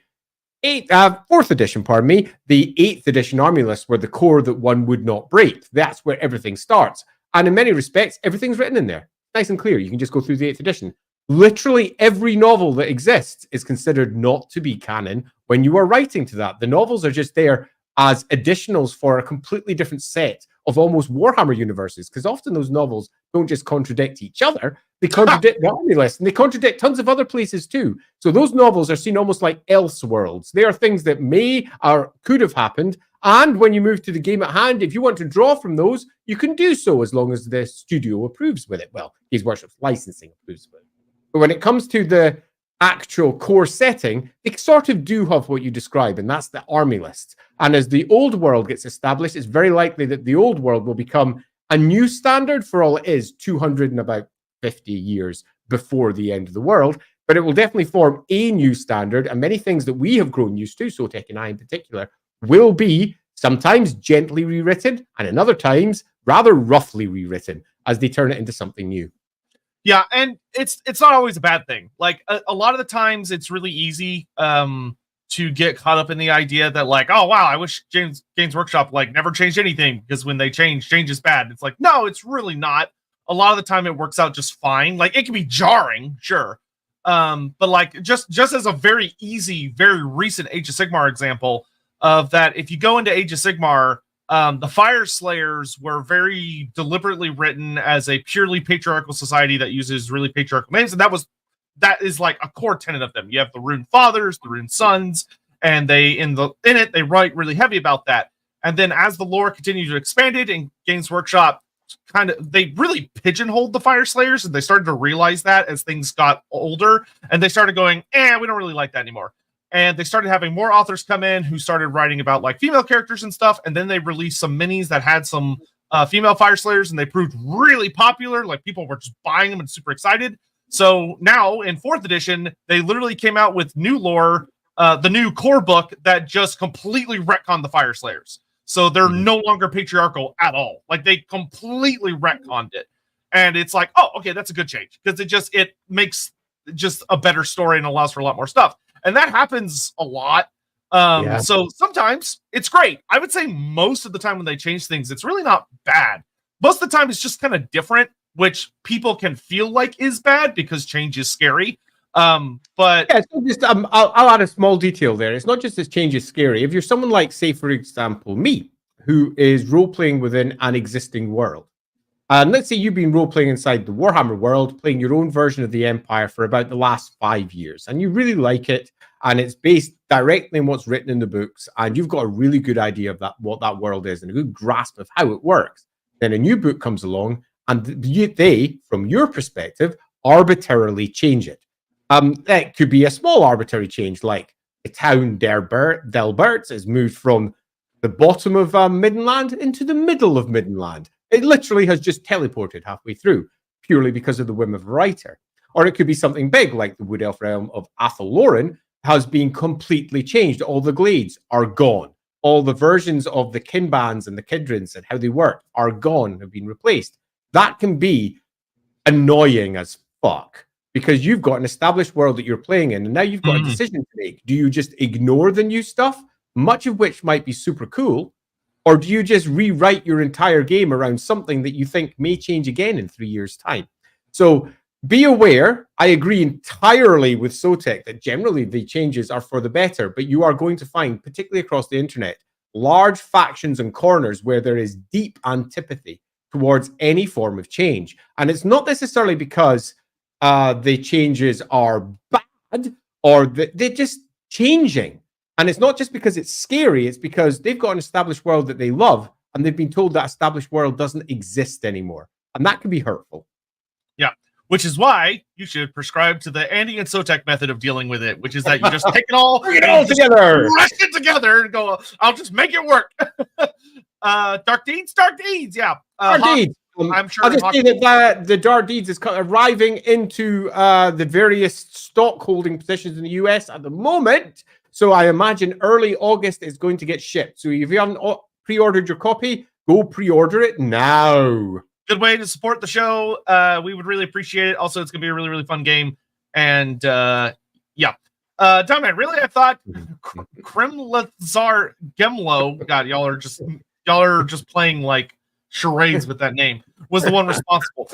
4th edition, pardon me, the 8th edition army lists were the core that one would not break. That's where everything starts. And in many respects, everything's written in there. Nice and clear. You can just go through the 8th edition. Literally every novel that exists is considered not to be canon when you are writing to that. The novels are just there as additionals for a completely different set of almost Warhammer universes, because often those novels don't just contradict each other, they contradict the army list, and they contradict tons of other places too. So those novels are seen almost like else worlds. They are things that may or could have happened, and when you move to the game at hand, if you want to draw from those, you can do so as long as the studio approves with it. Well, Games Workshop's licensing approves with it. But when it comes to the actual core setting, they sort of do have what you describe, and that's the army list. And as the old world gets established, it's very likely that the old world will become a new standard for all it is 250 years before the end of the world. But it will definitely form a new standard, and many things that we have grown used to, Sotek and I in particular, will be sometimes gently rewritten, and in other times rather roughly rewritten as they turn it into something new. Yeah, and it's not always a bad thing. Like a lot of the times, it's really easy to get caught up in the idea that like, oh wow, I wish Games Workshop like never changed anything because when they change is bad. It's like, no, it's really not. A lot of the time, it works out just fine. Like it can be jarring, sure, but like just as a very easy, very recent Age of Sigmar example of that, if you go into Age of Sigmar. The Fire Slayers were very deliberately written as a purely patriarchal society that uses really patriarchal names, and that is like a core tenet of them. You have the Rune Fathers, the Rune Sons, and they in it they write really heavy about that. And then as the lore continued to expand it, and Games Workshop they really pigeonholed the Fire Slayers, and they started to realize that as things got older, and they started going, we don't really like that anymore. And they started having more authors come in who started writing about like female characters and stuff. And then they released some minis that had some female Fire Slayers, and they proved really popular. Like people were just buying them and super excited. So now in 4th edition, they literally came out with new lore, the new core book that just completely retconned the Fire Slayers. So they're no longer patriarchal at all. Like they completely retconned it. And it's like, oh, okay, that's a good change, because it makes just a better story and allows for a lot more stuff. And that happens a lot. So sometimes it's great. I would say most of the time when they change things, it's really not bad. Most of the time it's just kind of different, which people can feel like is bad because change is scary. But yeah, so just I'll add a small detail there. It's not just this change is scary. If you're someone like, say, for example, me, who is role-playing within an existing world, and let's say you've been role-playing inside the Warhammer world, playing your own version of the Empire for about the last 5 years, and you really like it, and it's based directly on what's written in the books, and you've got a really good idea of what that world is and a good grasp of how it works. Then a new book comes along, and they, from your perspective, arbitrarily change it. That could be a small arbitrary change, like the town Delberts is moved from the bottom of Middenland into the middle of Middenland. It literally has just teleported halfway through, purely because of the whim of a writer. Or it could be something big, like the Wood Elf realm of Athel Loren has been completely changed. All the glades are gone. All the versions of the Kinbans and the Kidrins and how they work are gone, have been replaced. That can be annoying as fuck, because you've got an established world that you're playing in, and now you've got a decision to make. Do you just ignore the new stuff, much of which might be super cool, or do you just rewrite your entire game around something that you think may change again in 3 years' time? So be aware. I agree entirely with Sotek that generally the changes are for the better, but you are going to find, particularly across the internet, large factions and corners where there is deep antipathy towards any form of change. And it's not necessarily because the changes are bad or they're just changing. And it's not just because it's scary, it's because they've got an established world that they love, and they've been told that established world doesn't exist anymore. And that can be hurtful. Yeah, which is why you should prescribe to the Andy and Sotek method of dealing with it, which is that you just take it all, bring it all together, rush it together, and go, I'll just make it work. Dark Deeds, yeah. Dark Deeds. I'm sure I'll just say that the Dark Deeds is arriving into the various stock holding positions in the US at the moment. So I imagine early August is going to get shipped. So if you haven't pre-ordered your copy, go pre-order it now. Good way to support the show. We would really appreciate it. Also, it's going to be a really, really fun game. And yeah. Tom, really, I thought Kremlazar Gemlo, God, y'all are just playing like charades with that name, was the one responsible.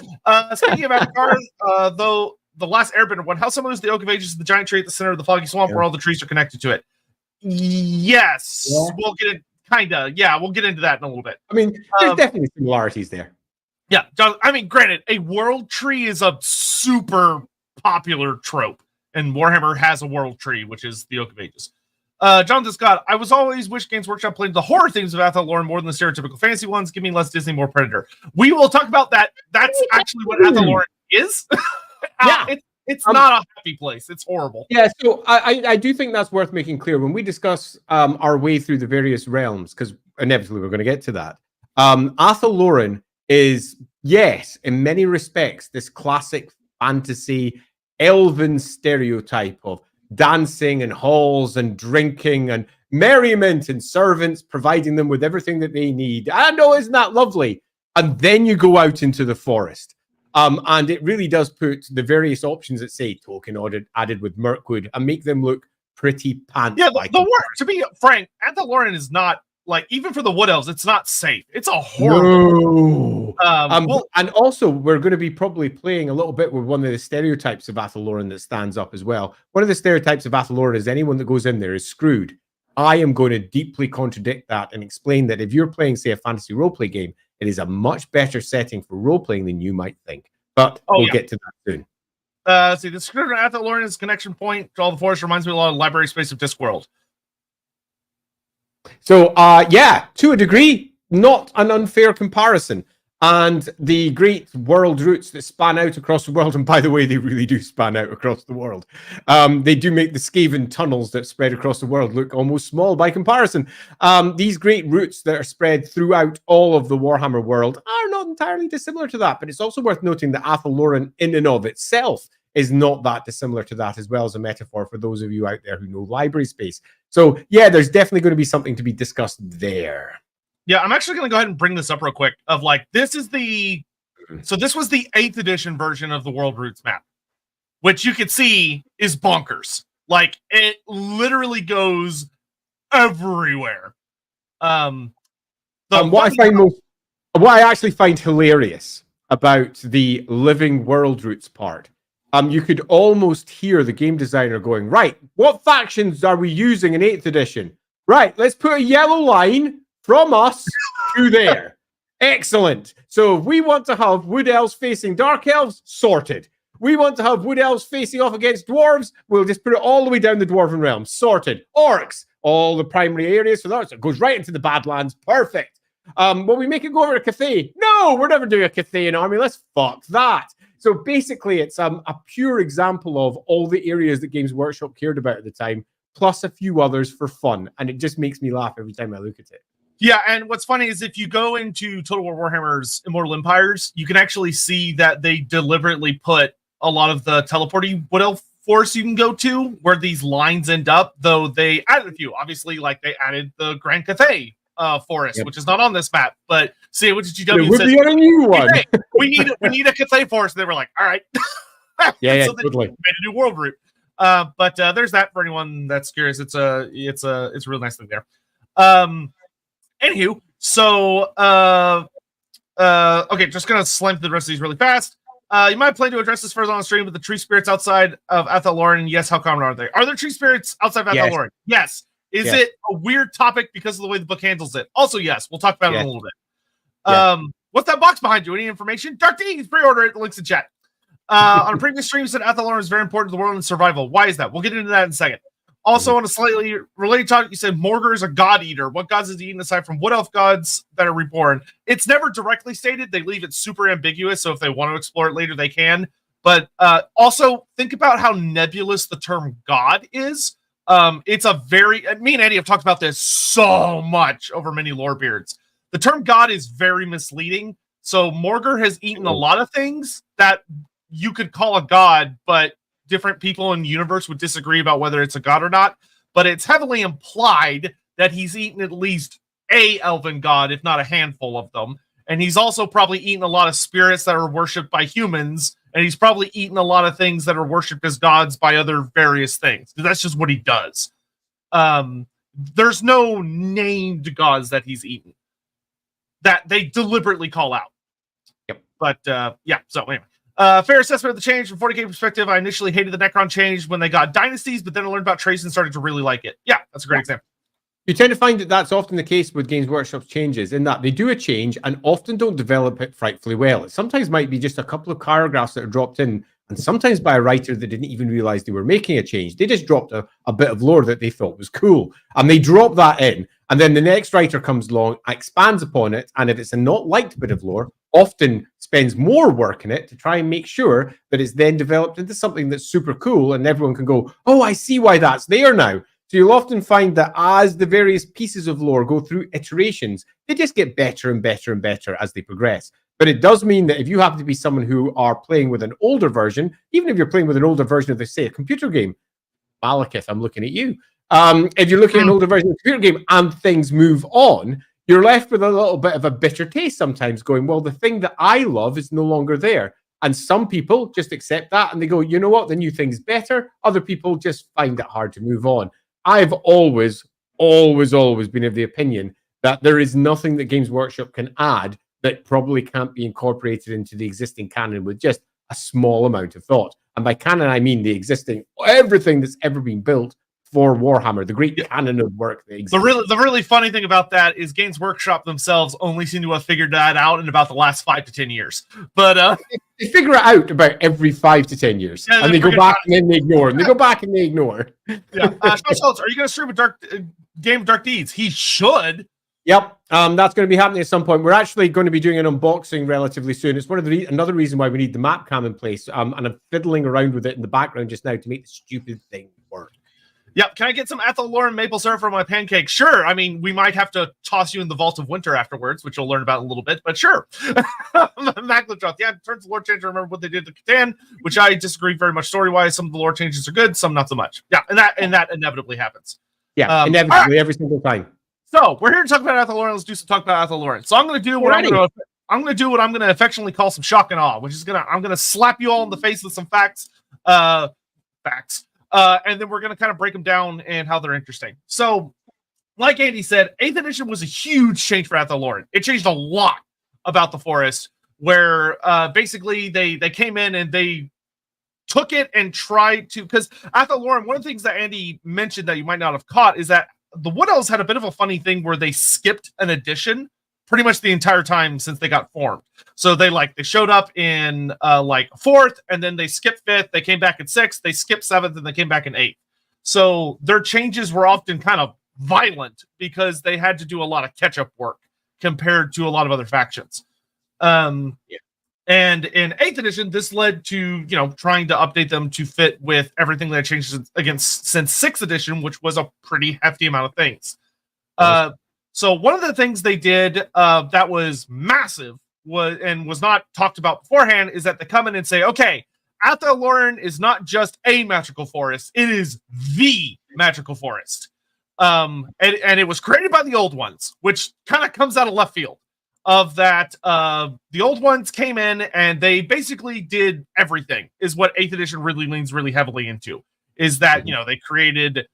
Speaking of Avatar, though, the last Airbender one, how similar is the Oak of Ages to the giant tree at the center of the foggy swamp where all the trees are connected to it? Yes. Yeah. We'll get it. Kinda. Yeah, we'll get into that in a little bit. I mean, there's definitely similarities there. Yeah. John, I mean, granted, a world tree is a super popular trope, and Warhammer has a world tree, which is the Oak of Ages. Jonathan Scott, I was always wish Games Workshop played the horror themes of Athel Loren more than the stereotypical fantasy ones. Give me less Disney, more Predator. We will talk about that. That's actually what Athel Loren is. Yeah, it's not a happy place. It's horrible. Yeah, so I do think that's worth making clear when we discuss our way through the various realms, because inevitably we're going to get to that. Athel Loren is, yes, in many respects, this classic fantasy elven stereotype of dancing and halls and drinking and merriment and servants providing them with everything that they need. I know, isn't that lovely? And then you go out into the forest. And it really does put the various options that say token added with Mirkwood and make them look pretty pants. Yeah, the word, to be frank, Athel Loren is not, like, even for the Wood Elves, it's not safe. It's a horrible. No. And also, we're going to be probably playing a little bit with one of the stereotypes of Athel Loren that stands up as well. One of the stereotypes of Athel Loren is anyone that goes in there is screwed. I am going to deeply contradict that and explain that if you're playing, say, a fantasy roleplay game, it is a much better setting for role-playing than you might think. But we'll get to that soon. See, the description of Athel Loren's connection point to all the forest reminds me a lot of library space of Discworld. So, yeah, to a degree, not an unfair comparison. and the great world routes that span out across the world. And by the way, they really do span out across the world. They do make the Skaven tunnels that spread across the world look almost small by comparison. These great routes that are spread throughout all of the Warhammer world are not entirely dissimilar to that, but it's also worth noting that Athel Loren in and of itself is not that dissimilar to that, as well as a metaphor for those of you out there who know library space. So yeah, there's definitely going to be something to be discussed there. Yeah, I'm actually going to go ahead and bring this up real quick. Of like, this was the 8th edition version of the World Routes map, which you could see is bonkers. Like, it literally goes everywhere. What I actually find hilarious about the living world routes part, you could almost hear the game designer going, right, what factions are we using in 8th edition? Right, let's put a yellow line from us to there. Excellent. So if we want to have wood elves facing dark elves, sorted. We want to have wood elves facing off against dwarves, we'll just put it all the way down the dwarven realm, sorted. Orcs, all the primary areas, so that goes right into the Badlands, perfect. Will we make it go over to Cathay? No, we're never doing a Cathayan army, let's fuck that. So basically, it's a pure example of all the areas that Games Workshop cared about at the time, plus a few others for fun. And it just makes me laugh every time I look at it. Yeah, and what's funny is if you go into Total War Warhammer's Immortal Empires, you can actually see that they deliberately put a lot of the teleporting Wood Elf force you can go to where these lines end up, though they added a few. Obviously, like they added the Grand Cathay forest, which is not on this map, but see, what did GW says? Be on a new one. Hey, we need a Cathay forest. And they were like, all right. Yeah, so totally. They made a new world route. But there's that for anyone that's curious. It's a real nice thing there. Anywho, so okay, just gonna slam through the rest of these really fast. You might plan to address this further on the stream, but the tree spirits outside of Athel Loren, yes, how common are they? Are there tree spirits outside of Athel Loren? Yes. Is it a weird topic because of the way the book handles it? Also, yes. We'll talk about it in a little bit. What's that box behind you? Any information? Dark Deeds, pre-order it. The link's in chat. On a previous stream, said Athel Loren is very important to the world and survival. Why is that? We'll get into that in a second. Also, on a slightly related topic, you said Morgr is a god eater. What gods is he eating aside from wood elf gods that are reborn? It's never directly stated. They leave it super ambiguous, so if they want to explore it later, they can. But also, think about how nebulous the term god is. It's a very... Me and Eddie have talked about this so much over many Lorebeards. The term god is very misleading. So Morgr has eaten a lot of things that you could call a god, but different people in the universe would disagree about whether it's a god or not, but it's heavily implied that he's eaten at least a elven god, if not a handful of them. And he's also probably eaten a lot of spirits that are worshipped by humans, and he's probably eaten a lot of things that are worshipped as gods by other various things. That's just what he does. There's no named gods that he's eaten that they deliberately call out. Yep. But yeah, so anyway. Fair assessment of the change from 40k perspective. I initially hated the Necron change when they got dynasties, but then I learned about trace and started to really like it. Yeah, that's a great example. You tend to find that that's often the case with Games Workshop's changes, in that they do a change and often don't develop it frightfully well. It sometimes might be just a couple of paragraphs that are dropped in, and sometimes by a writer that didn't even realize they were making a change. They just dropped a bit of lore that they thought was cool, and they drop that in, and then the next writer comes along, expands upon it, and if it's a not liked bit of lore, often spends more work in it to try and make sure that it's then developed into something that's super cool, and everyone can go, oh, I see why that's there now. So you'll often find that as the various pieces of lore go through iterations, they just get better and better and better as they progress. But it does mean that if you happen to be someone who are playing with an older version, even if you're playing with an older version of, say, a computer game, Malekith, I'm looking at you. If you're looking at an older version of a computer game and things move on, you're left with a little bit of a bitter taste sometimes, going, well, the thing that I love is no longer there. And some people just accept that and they go, you know what, the new thing's better. Other people just find it hard to move on. I've always been of the opinion that there is nothing that Games Workshop can add that probably can't be incorporated into the existing canon with just a small amount of thought. And by canon, I mean the existing, everything that's ever been built for Warhammer, the great canon of work that exists. The really funny thing about that is Games Workshop themselves only seem to have figured that out in about the last 5 to 10 years. But they figure it out about every 5 to 10 years, and they go back and then they ignore, and they go back and they ignore. Yeah, are you going to stream a game of Dark Deeds? He should. Yep, that's going to be happening at some point. We're actually going to be doing an unboxing relatively soon. It's one of the another reason why we need the map cam in place. And I'm fiddling around with it in the background just now to make the stupid thing work. Yep. Can I get some Athel Loren maple syrup for my pancake? Sure. I mean, we might have to toss you in the Vault of Winter afterwards, which you'll learn about in a little bit, but sure. Macletroth, yeah, turns the lore change to remember what they did to Catan, which I disagree very much story-wise. Some of the lore changes are good, some not so much. Yeah, and that inevitably happens. Yeah, inevitably, every single time. So we're here to talk about Athel Loren. Let's do some talk about Athel Loren. So I'm going to do what I'm going to affectionately call some shock and awe, which is I'm going to slap you all in the face with some facts, and then we're going to kind of break them down and how they're interesting. So, like Andy said, 8th edition was a huge change for Athel Loren. It changed a lot about the forest, where basically they came in and they took it and tried to, because Athel Loren, one of the things that Andy mentioned that you might not have caught is that the Wood Elves had a bit of a funny thing where they skipped an edition pretty much the entire time since they got formed. So they showed up in 4th, and then they skipped 5th, they came back in 6th, they skipped 7th, and they came back in 8th. So their changes were often kind of violent because they had to do a lot of catch-up work compared to a lot of other factions. And in 8th edition, this led to, trying to update them to fit with everything that changed since 6th edition, which was a pretty hefty amount of things. So one of the things they did that was massive was not talked about beforehand is that they come in and say, okay, Athel Loren is not just a magical forest, it is the magical forest. And it was created by the Old Ones, which kind of comes out of left field. Of that, the Old Ones came in and they basically did everything, is what 8th edition really leans really heavily into. Is that, they created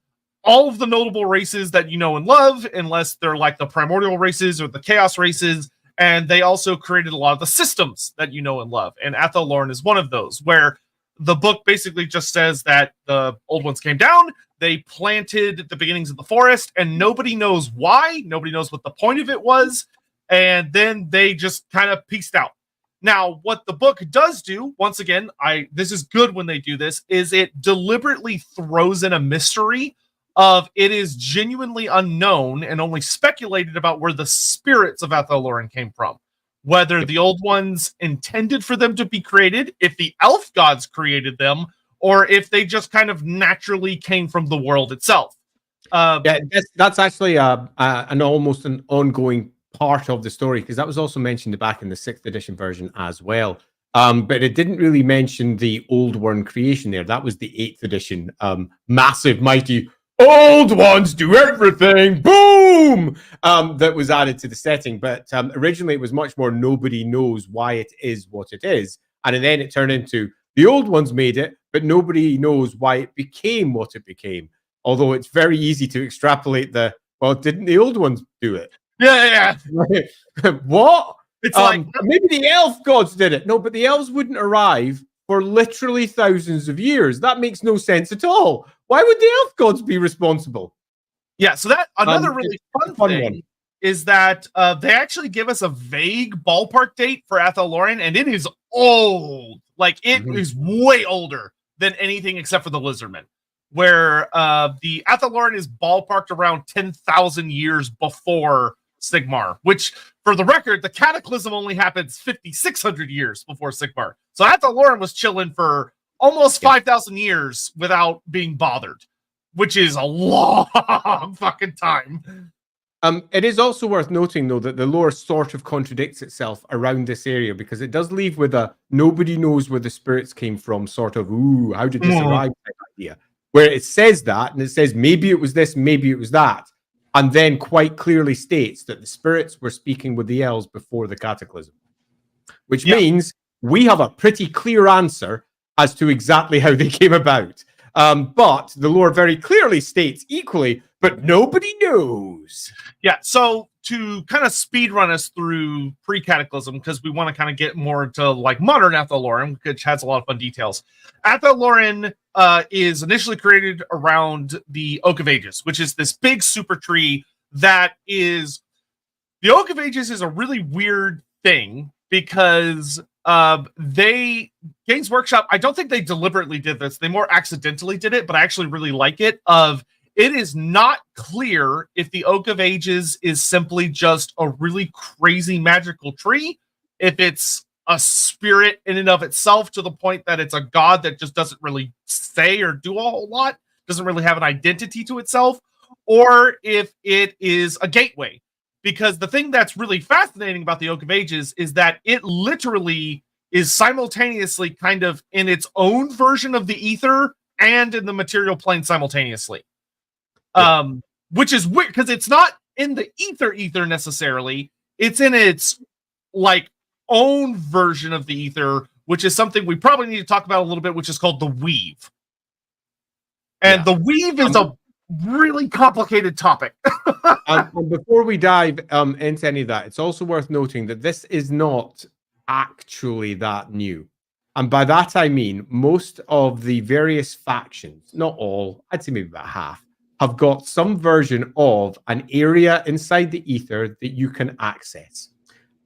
all of the notable races that you know and love, unless they're like the primordial races or the chaos races, and they also created a lot of the systems that you know and love. And Athel Loren is one of those, where the book basically just says that the Old Ones came down, they planted the beginnings of the forest, and nobody knows why, nobody knows what the point of it was. And then they just kind of peaced out. Now, what the book does do, once again, this is good when they do this, is it deliberately throws in a mystery of it is genuinely unknown and only speculated about where the spirits of Athel Loren came from. Whether the Old Ones intended for them to be created, if the elf gods created them, or if they just kind of naturally came from the world itself. That's actually almost an ongoing part of the story, because that was also mentioned back in the 6th edition version as well. But it didn't really mention the Old One creation there. That was the 8th edition massive, mighty Old Ones do everything, boom! That was added to the setting. But originally it was much more nobody knows why it is what it is. And then it turned into the Old Ones made it, but nobody knows why it became what it became. Although it's very easy to extrapolate didn't the Old Ones do it? Yeah. What? It's like maybe the elf gods did it. No, but the elves wouldn't arrive for literally thousands of years. That makes no sense at all. Why would the elf gods be responsible? Yeah, so that another really fun thing is that they actually give us a vague ballpark date for Athel Loren, and it is old. Like it is way older than anything except for the Lizardmen. Where the Athel Loren is ballparked around 10,000 years before Sigmar, which, for the record, the Cataclysm only happens 5,600 years before Sigmar. So Athel Loren was chilling for almost 5,000 years without being bothered, which is a long fucking time. It is also worth noting, though, that the lore sort of contradicts itself around this area, because it does leave with a nobody knows where the spirits came from, sort of, ooh, how did this arrive type idea. Where it says that, and it says maybe it was this, maybe it was that, and then quite clearly states that the spirits were speaking with the elves before the Cataclysm, which means we have a pretty clear answer as to exactly how they came about. But the lore very clearly states equally, but nobody knows. Yeah, so to kind of speed run us through pre-Cataclysm, because we want to kind of get more into like modern Athel Loren, which has a lot of fun details. Athel Loren is initially created around the Oak of Ages, which is this big super tree that is... The Oak of Ages is a really weird thing because Games Workshop, I don't think they deliberately did this. They more accidentally did it, but I actually really like it. it is not clear if the Oak of Ages is simply just a really crazy magical tree, if it's a spirit in and of itself to the point that it's a god that just doesn't really say or do a whole lot, doesn't really have an identity to itself, or if it is a gateway. Because the thing that's really fascinating about the Oak of Ages is that it literally is simultaneously kind of in its own version of the ether and in the material plane simultaneously. Which is weird because it's not in the ether necessarily. It's in its like own version of the ether, which is something we probably need to talk about a little bit, which is called the weave. And the weave is a really complicated topic. And before we dive into any of that, it's also worth noting that this is not actually that new. And by that I mean most of the various factions, not all, I'd say maybe about half, have got some version of an area inside the ether that you can access.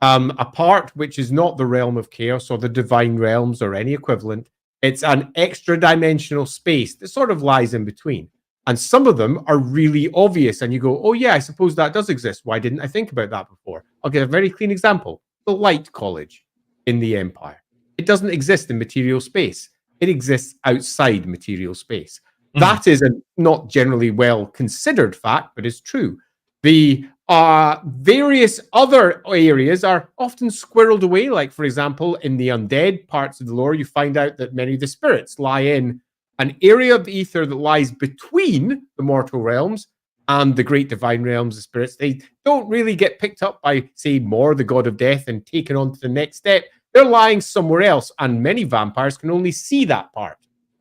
A part which is not the realm of chaos or the divine realms or any equivalent. It's an extra dimensional space that sort of lies in between. And some of them are really obvious. And you go, oh yeah, I suppose that does exist. Why didn't I think about that before? I'll give a very clean example. The Light College in the Empire. It doesn't exist in material space. It exists outside material space. That is a not generally well considered fact, but is true. The various other areas are often squirreled away. Like, for example, in the undead parts of the lore, you find out that many of the spirits lie in an area of the ether that lies between the mortal realms and the great divine realms of spirits. They don't really get picked up by, say, Mor, the god of death, and taken on to the next step. They're lying somewhere else, and many vampires can only see that part.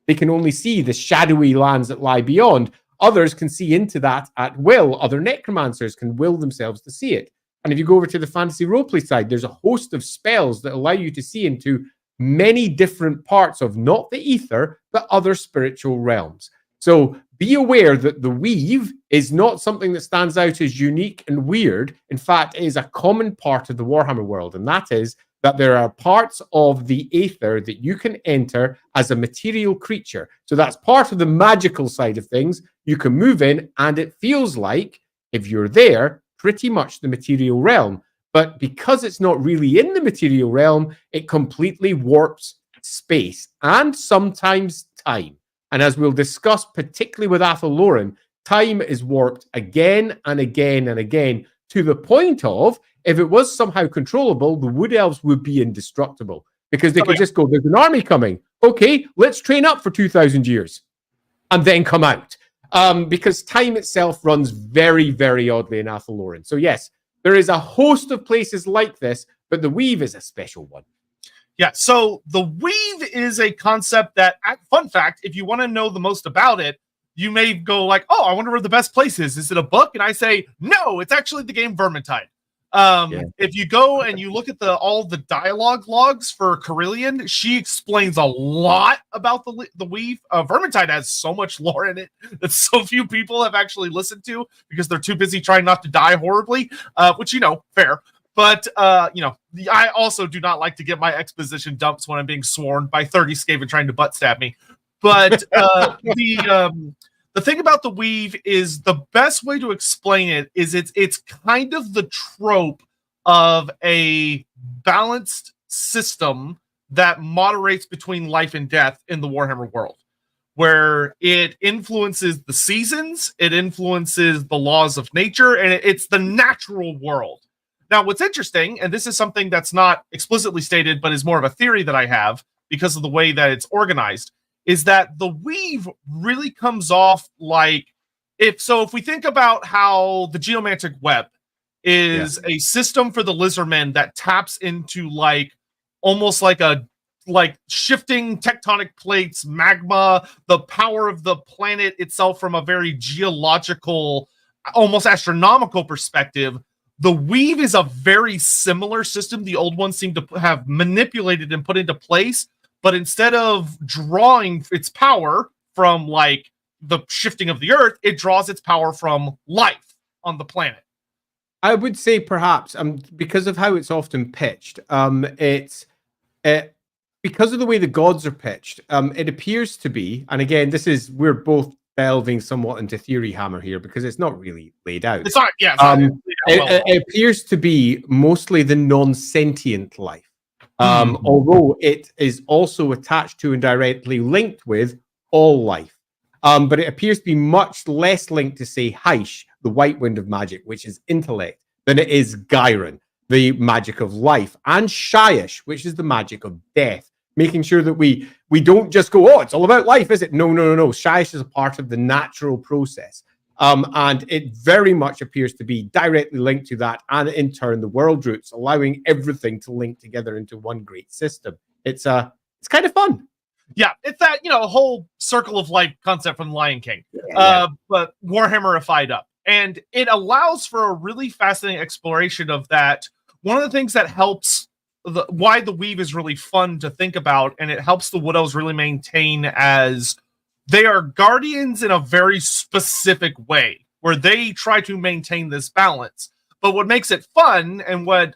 They can only see the shadowy lands that lie beyond. Others can see into that at will. Other necromancers can will themselves to see it. And if you go over to the fantasy roleplay side, there's a host of spells that allow you to see into many different parts of not the ether, but other spiritual realms. So be aware that the weave is not something that stands out as unique and weird. In fact, it is a common part of the Warhammer world, and that is that there are parts of the aether that you can enter as a material creature. So that's part of the magical side of things. You can move in, and it feels like, if you're there, pretty much the material realm. But because it's not really in the material realm, it completely warps space and sometimes time. And as we'll discuss, particularly with Athel Loren, time is warped again and again and again, to the point of, if it was somehow controllable, the Wood Elves would be indestructible because they could just go, there's an army coming. Okay, let's train up for 2,000 years and then come out. Because time itself runs very, very oddly in Athel Loren. So yes, there is a host of places like this, but the weave is a special one. Yeah, so the weave is a concept that, fun fact, if you want to know the most about it, you may go like, oh, I wonder where the best place is. Is it a book? And I say, no, it's actually the game Vermintide. If you go and you look at all the dialogue logs for Carillion, she explains a lot about the weave. Vermintide has so much lore in it that so few people have actually listened to because they're too busy trying not to die horribly, which, fair. But, I also do not like to get my exposition dumps when I'm being sworn by 30 Skaven trying to butt stab me. But the thing about the weave is the best way to explain it is it's kind of the trope of a balanced system that moderates between life and death in the Warhammer world, where it influences the seasons, it influences the laws of nature, and it's the natural world. Now, what's interesting, and this is something that's not explicitly stated, but is more of a theory that I have because of the way that it's organized, is that the weave really comes off like, if we think about how the geomantic web is a system for the lizardmen that taps into almost like shifting tectonic plates, magma, the power of the planet itself from a very geological, almost astronomical perspective. The weave is a very similar system the old ones seem to have manipulated and put into place, but instead of drawing its power from the shifting of the earth, it draws its power from life on the planet. I would say perhaps because of how it's often pitched, because of the way the gods are pitched, it appears to be, and again, we're both delving somewhat into theory hammer here because it's not really laid out. It's not, yeah. It's not it appears to be mostly the non-sentient life, although it is also attached to and directly linked with all life. But it appears to be much less linked to, say, Heish, the white wind of magic, which is intellect, than it is Gyron, the magic of life, and Shyish, which is the magic of death. Making sure that we don't just go, oh, it's all about life, is it? No. Shyish is a part of the natural process. And it very much appears to be directly linked to that, and in turn, the world roots, allowing everything to link together into one great system. It's kind of fun. Yeah, it's that, whole circle of life concept from Lion King, but Warhammerified up. And it allows for a really fascinating exploration of that. One of the things that helps why the weave is really fun to think about, and it helps the Wood Elves really maintain as they are guardians in a very specific way, where they try to maintain this balance. But what makes it fun, and what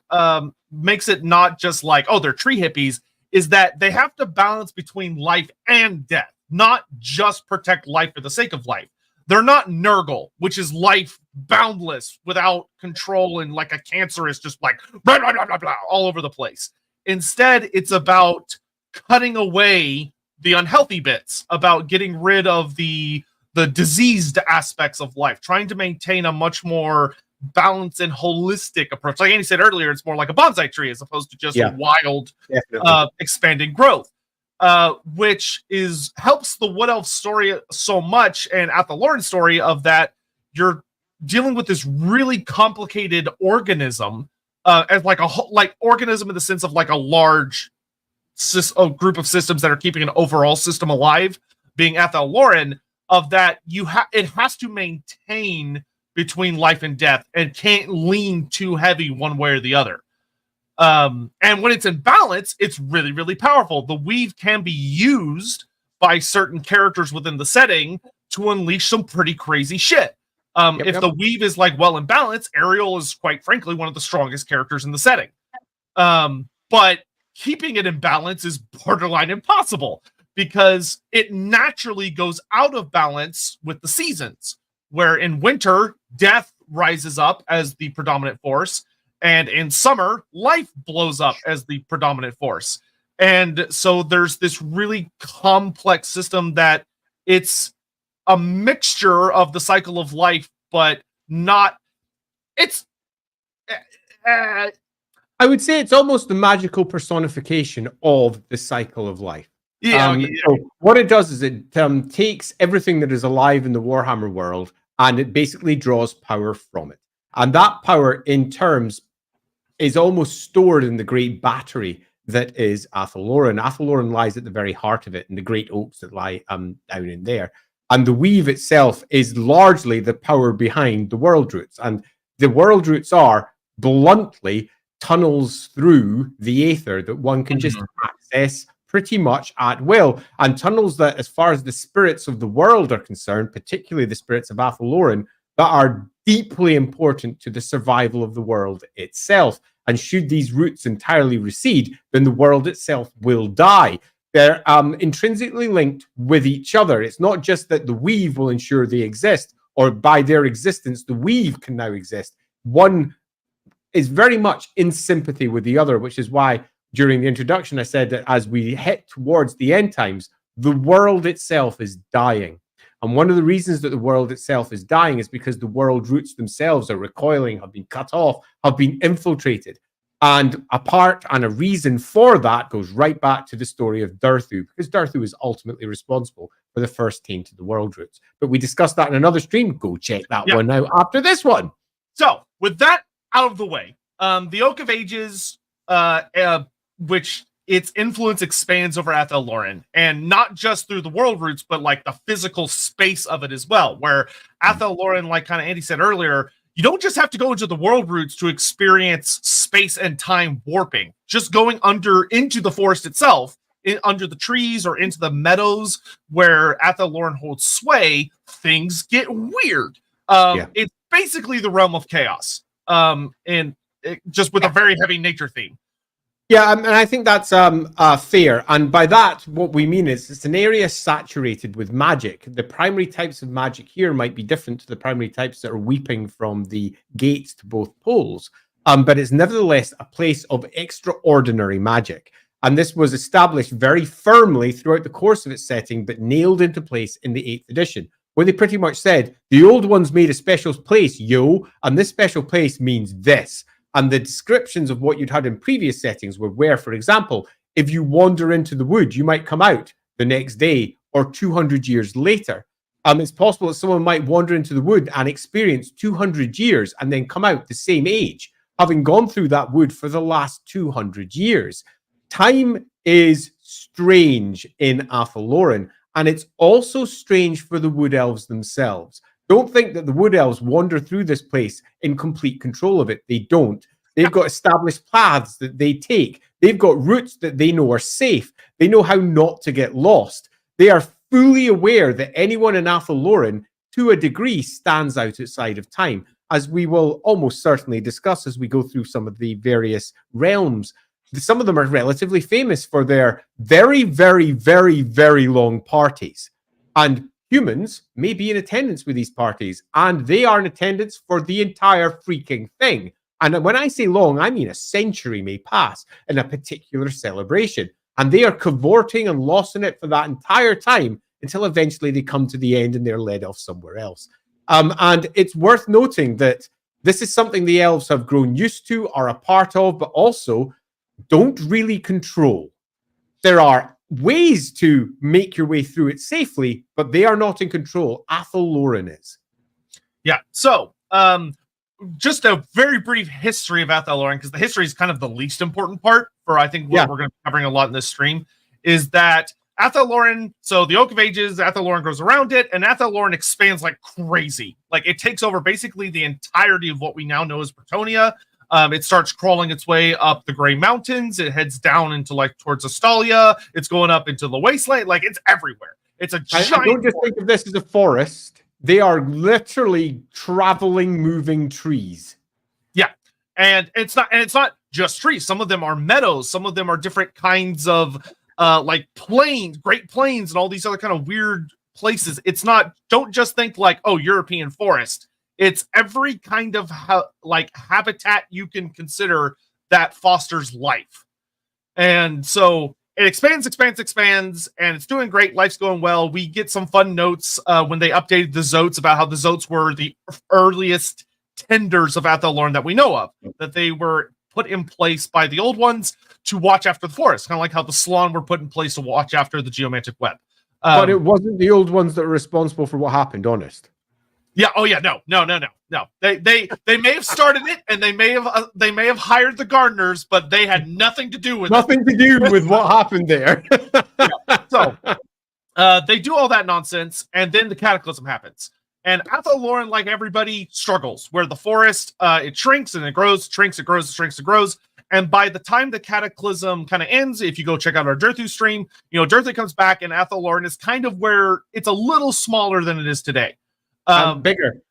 makes it not just like, oh, they're tree hippies, is that they have to balance between life and death, not just protect life for the sake of life. They're not Nurgle, which is life boundless without control and like a cancerous, just like blah, blah, blah, blah, blah, all over the place. Instead, it's about cutting away the unhealthy bits, about getting rid of the diseased aspects of life, trying to maintain a much more balanced and holistic approach. Like Andy said earlier, it's more like a bonsai tree as opposed to just a wild, expanding growth. Which helps the Wood Elf story so much, and Athel Loren's story of that you're dealing with this really complicated organism, as like organism in the sense of like a large group of systems that are keeping an overall system alive, being Athel Loren, of that it has to maintain between life and death and can't lean too heavy one way or the other. And when it's in balance, it's really, really powerful. The weave can be used by certain characters within the setting to unleash some pretty crazy shit. If the weave is like well in balance, Ariel is quite frankly one of the strongest characters in the setting. But keeping it in balance is borderline impossible because it naturally goes out of balance with the seasons, where in winter, death rises up as the predominant force. And in summer, life blows up as the predominant force. And so there's this really complex system that it's a mixture of the cycle of life, but not... I would say it's almost the magical personification of the cycle of life. So what it does is it takes everything that is alive in the Warhammer world, and it basically draws power from it. And that power, in terms, is almost stored in the great battery that is Athel Loren. Athel Loren lies at the very heart of it, in the great oaks that lie down in there. And the weave itself is largely the power behind the world roots. And the world roots are, bluntly, tunnels through the aether that one can just access pretty much at will. And tunnels that, as far as the spirits of the world are concerned, particularly the spirits of Athel Loren, that are deeply important to the survival of the world itself. And should these roots entirely recede, then the world itself will die. They're intrinsically linked with each other. It's not just that the weave will ensure they exist, or by their existence, the weave can now exist. One is very much in sympathy with the other, which is why during the introduction I said that as we head towards the end times, the world itself is dying. And one of the reasons that the world itself is dying is because the world roots themselves are recoiling, have been cut off, have been infiltrated. And a part and a reason for that goes right back to the story of Durthu, because Durthu is ultimately responsible for the first taint to the world roots. But we discussed that in another stream. Go check that one out after this one. So, with that out of the way, the Oak of Ages, which its influence expands over Athel Loren, and not just through the world roots, but like the physical space of it as well, where Athel Loren, like kind of Andy said earlier, you don't just have to go into the world roots to experience space and time warping. Just going into the forest itself, under the trees or into the meadows where Athel Loren holds sway, things get weird. It's basically the realm of chaos, just with a very heavy nature theme. Yeah, and I think that's fair. And by that, what we mean is it's an area saturated with magic. The primary types of magic here might be different to the primary types that are weeping from the gates to both poles. But it's nevertheless a place of extraordinary magic. And this was established very firmly throughout the course of its setting, but nailed into place in the 8th edition, where they pretty much said, the old ones made a special place, yo, and this special place means this. And the descriptions of what you'd had in previous settings were where, for example, if you wander into the wood, you might come out the next day or 200 years later. It's possible that someone might wander into the wood and experience 200 years and then come out the same age, having gone through that wood for the last 200 years. Time is strange in Athel Loren, and it's also strange for the Wood Elves themselves. Don't think that the Wood Elves wander through this place in complete control of it. They don't. They've got established paths that they take. They've got routes that they know are safe. They know how not to get lost. They are fully aware that anyone in Athel Loren, to a degree, stands outside of time, as we will almost certainly discuss as we go through some of the various realms. Some of them are relatively famous for their very, very, very, very long parties. And humans may be in attendance with these parties, and they are in attendance for the entire freaking thing. And when I say long, I mean a century may pass in a particular celebration. And they are cavorting and lost in it for that entire time until eventually they come to the end and they're led off somewhere else. And it's worth noting that this is something the elves have grown used to, are a part of, but also don't really control. There are ways to make your way through it safely, but they are not in control. Athel Loren is. Yeah. So, just a very brief history of Athel Loren, because the history is kind of the least important part for, I think, what we're going to be covering a lot in this stream, is that Athel Loren, so the Oak of Ages, Athel Loren goes around it, and Athel Loren expands like crazy. Like, it takes over basically the entirety of what we now know as Bretonnia. It starts crawling its way up the Grey Mountains. It heads down into like towards Astalia. It's going up into the wasteland. Like, it's everywhere. It's a giant. I don't just think of this as a forest. They are literally traveling, moving trees. Yeah, and it's not just trees. Some of them are meadows. Some of them are different kinds of like plains, Great Plains, and all these other kind of weird places. It's not. Don't just think like, oh, European forest. It's every kind of like habitat you can consider that fosters life. And so it expands, and it's doing great. Life's going well. We get some fun notes when they updated the Zotes about how the Zotes were the earliest tenders of Athel Loren that we know of, that they were put in place by the old ones to watch after the forest, kind of like how the Slann were put in place to watch after the geomantic web. But it wasn't the old ones that were responsible for what happened, honest. Yeah. Oh, yeah. No. They may have started it, and they may have hired the gardeners, but they had nothing to do with what happened there. Yeah. So they do all that nonsense, and then the cataclysm happens. And Athel Loren, like everybody, struggles. Where the forest it shrinks and it grows, shrinks, it grows, shrinks, it grows. And by the time the cataclysm kind of ends, if you go check out our Durthu stream, Durthu comes back, and Athel Loren is kind of where it's a little smaller than it is today. Bigger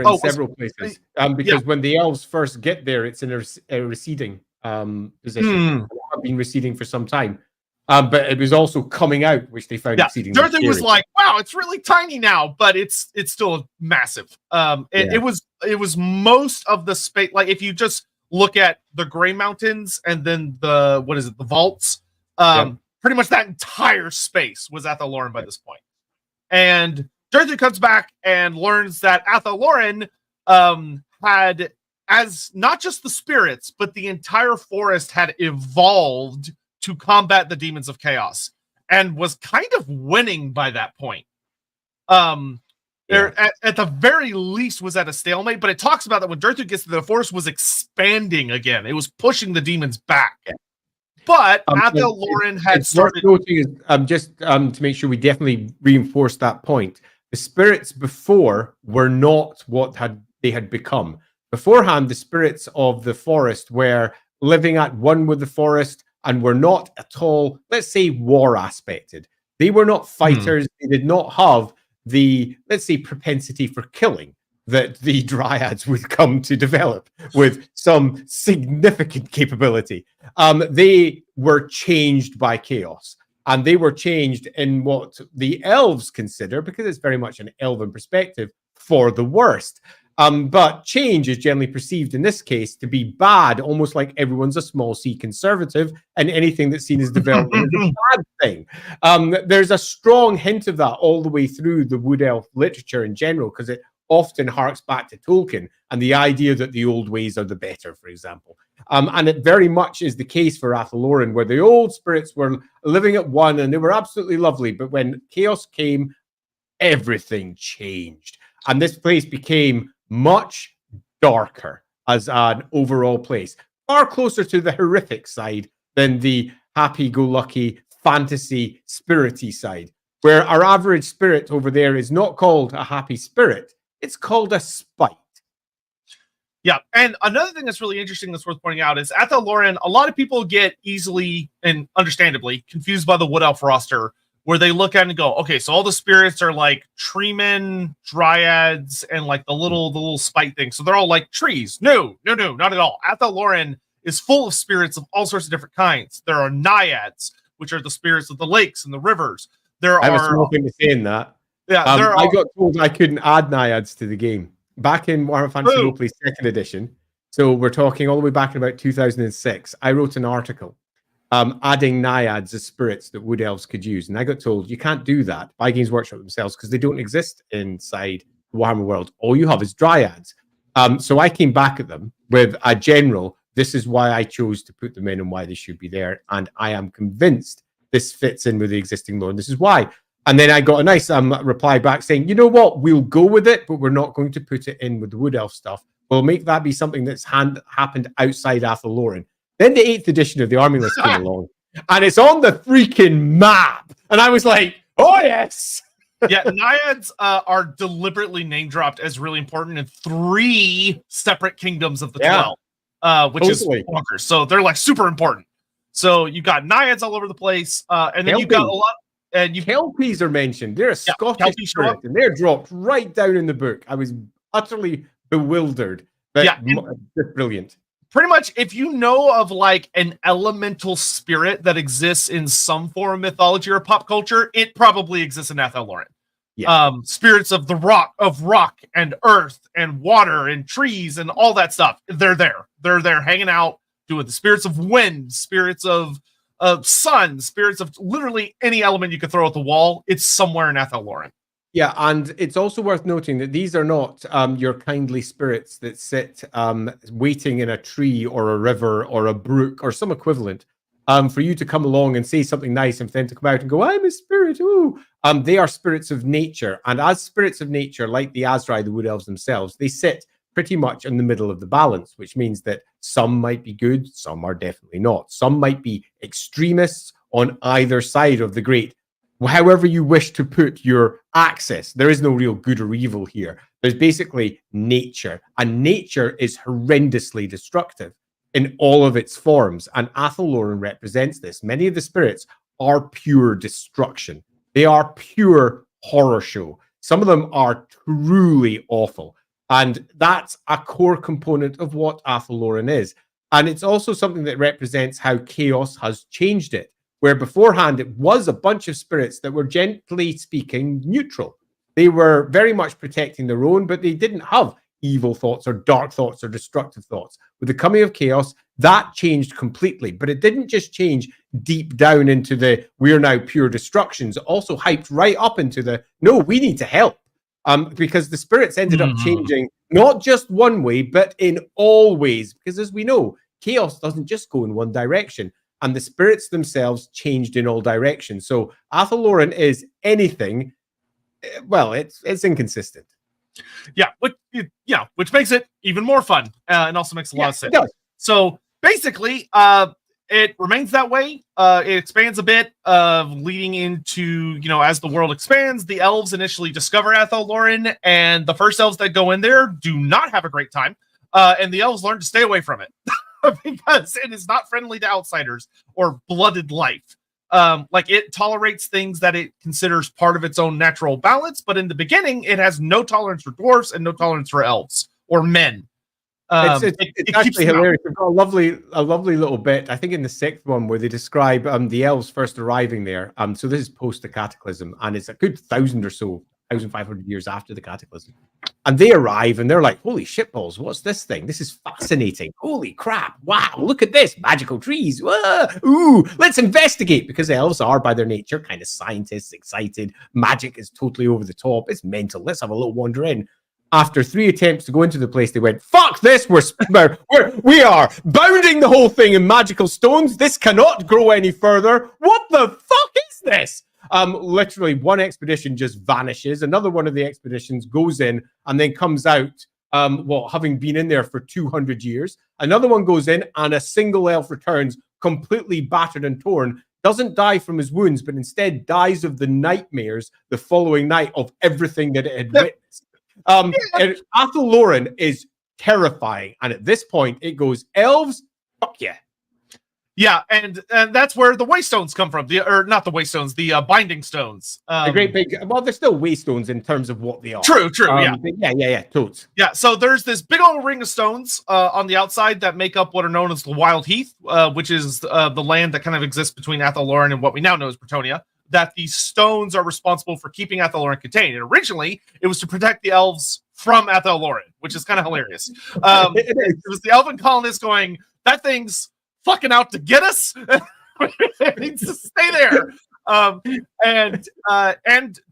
in several places. Because when the elves first get there, it's in a receding position. It's been receding for some time. But it was also coming out, which they found receding. Durthu was like, wow, it's really tiny now, but it's still massive. It was most of the space. Like, if you just look at the Grey Mountains and then the vaults, pretty much that entire space was Athel Loren by this point. And Durthu comes back and learns that Athel Loren had, as not just the spirits, but the entire forest had evolved to combat the demons of chaos, and was kind of winning by that point. There, at the very least, was at a stalemate. But it talks about that when Durthu gets to the forest, was expanding again. It was pushing the demons back. Yeah. But Athel Loren had started. Noting is, just to make sure we definitely reinforce that point. The spirits before were not what they had become. Beforehand, the spirits of the forest were living at one with the forest and were not at all, let's say, war aspected. They were not fighters. They did not have the, let's say, propensity for killing. that the Dryads would come to develop with some significant capability. They were changed by chaos, and they were changed in what the elves consider, because it's very much an elven perspective, for the worst. But change is generally perceived in this case to be bad, almost like everyone's a small c conservative, and anything that's seen as development is a bad thing. There's a strong hint of that all the way through the Wood Elf literature in general, because it often harks back to Tolkien and the idea that the old ways are the better, for example. And it very much is the case for Athel Loren, where the old spirits were living at one and they were absolutely lovely. But when chaos came, everything changed. And this place became much darker as an overall place, far closer to the horrific side than the happy-go-lucky, fantasy, spirity side, where our average spirit over there is not called a happy spirit. It's called a spite. Yeah, and another thing that's really interesting that's worth pointing out is Athel Loren, a lot of people get easily and understandably confused by the Wood Elf roster, where they look at it and go, okay, so all the spirits are like treemen, dryads, and like the little spite thing. So they're all like trees. No, not at all. Athel Loren is full of spirits of all sorts of different kinds. There are naiads, which are the spirits of the lakes and the rivers. I was hoping to say in that. Yeah, I got told I couldn't add naiads to the game back in Warhammer Fantasy Roleplay 2nd edition. So we're talking all the way back in about 2006. I wrote an article adding naiads as spirits that Wood Elves could use, and I got told you can't do that by Games Workshop themselves because they don't exist inside the Warhammer world. All you have is dryads. So I came back at them with a general. This is why I chose to put them in and why they should be there, and I am convinced this fits in with the existing lore, and this is why. And then I got a nice reply back saying, you know what, we'll go with it, but we're not going to put it in with the Wood Elf stuff. We'll make that be something that's happened outside Athel Loren. Then the 8th edition of the army list came along, and it's on the freaking map. And I was like, oh, yes. Yeah, naiads are deliberately name dropped as really important in 3 separate kingdoms of the 12, which is bonkers. So they're like super important. So you got naiads all over the place, and then you got a lot. And Kelpies are mentioned. They're a Scottish spirit, and they're dropped right down in the book. I was utterly bewildered. But brilliant. Pretty much, if you know of like an elemental spirit that exists in some form of mythology or pop culture, it probably exists in Athel Loren. Yeah. Spirits of the rock and earth and water and trees and all that stuff. They're there. They're there hanging out, doing the spirits of wind, spirits of sun, spirits of literally any element you could throw at the wall. It's somewhere in Athel Loren. Yeah, and it's also worth noting that these are not your kindly spirits that sit waiting in a tree or a river or a brook or some equivalent for you to come along and say something nice and for them to come out and go, I'm a spirit, ooh. They are spirits of nature. And as spirits of nature, like the Azrai, the Wood Elves themselves, they sit pretty much in the middle of the balance, which means that some might be good, some are definitely not. Some might be extremists on either side of the great. However you wish to put your axis, there is no real good or evil here. There's basically nature, and nature is horrendously destructive in all of its forms, and Athel Loren represents this. Many of the spirits are pure destruction. They are pure horror show. Some of them are truly awful, and that's a core component of what Athel Loren is. And it's also something that represents how chaos has changed it, where beforehand it was a bunch of spirits that were, gently speaking, neutral. They were very much protecting their own, but they didn't have evil thoughts or dark thoughts or destructive thoughts. With the coming of chaos, that changed completely. But it didn't just change deep down into the we're now pure destructions. It also hyped right up into the no, we need to help. Because the spirits ended up changing not just one way, but in all ways. Because as we know, chaos doesn't just go in one direction. And the spirits themselves changed in all directions. So Athel Loren is anything. Well, it's inconsistent. Yeah, which makes it even more fun, and also makes a lot of sense. So basically, it remains that way. It expands a bit, leading into, as the world expands, the elves initially discover Athel Loren, and the first elves that go in there do not have a great time, and the elves learn to stay away from it because it is not friendly to outsiders or blooded life. Like it tolerates things that it considers part of its own natural balance, but in the beginning, it has no tolerance for dwarves and no tolerance for elves or men. It's actually hilarious. We've got a lovely little bit, I think in the 6th one, where they describe the elves first arriving there. So this is post the Cataclysm, and it's a good 1,000 or so, 1,500 years after the Cataclysm. And they arrive and they're like, holy shitballs, what's this thing? This is fascinating. Holy crap. Wow, look at this. Magical trees. Whoa. Ooh, let's investigate. Because elves are, by their nature, kind of scientists, excited. Magic is totally over the top. It's mental. Let's have a little wander in. After 3 attempts to go into the place, they went, fuck this. We are bounding the whole thing in magical stones. This cannot grow any further. What the fuck is this? Literally one expedition just vanishes. Another one of the expeditions goes in and then comes out, having been in there for 200 years. Another one goes in and a single elf returns completely battered and torn, doesn't die from his wounds, but instead dies of the nightmares the following night of everything that it had witnessed. And Athel Loren is terrifying. And at this point, it goes, elves, fuck yeah. Yeah, and that's where the waystones come from. Not the waystones, the binding stones. The great big, well, they're still waystones in terms of what they are. True, yeah, totes. Yeah, so there's this big old ring of stones on the outside that make up what are known as the Wild Heath, which is the land that kind of exists between Athel Loren and what we now know as Bretonnia. That these stones are responsible for keeping Athel Loren contained. And originally, it was to protect the elves from Athel Loren, which is kind of hilarious. It was the elven colonists going, that thing's fucking out to get us. It needs to stay there. And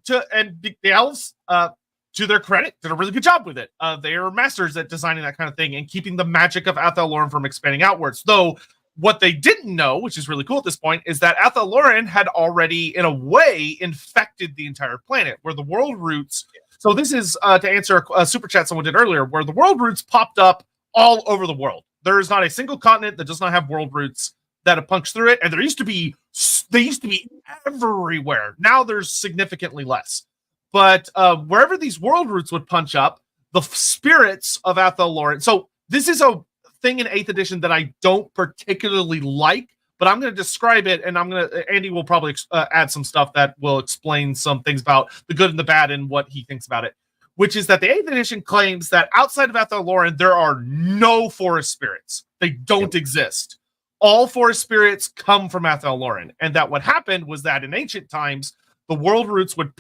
the elves, to their credit, did a really good job with it. They are masters at designing that kind of thing and keeping the magic of Athel Loren from expanding outwards. Though what they didn't know, which is really cool at this point, is that Athel Loren had already, in a way, infected the entire planet, where the world roots. So this is to answer a super chat someone did earlier, where the world roots popped up all over the world. There is not a single continent that does not have world roots that have punched through it, and they used to be everywhere. Now there's significantly less. But wherever these world roots would punch up, the spirits of Athel Loren. So this is a thing in 8th edition that I don't particularly like, but I'm going to describe it, and Andy will probably add some stuff that will explain some things about the good and the bad and what he thinks about it. Which is that the 8th edition claims that outside of Athel Loren, there are no forest spirits. They don't exist. All forest spirits come from Athel Loren. And that what happened was that in ancient times, the world roots would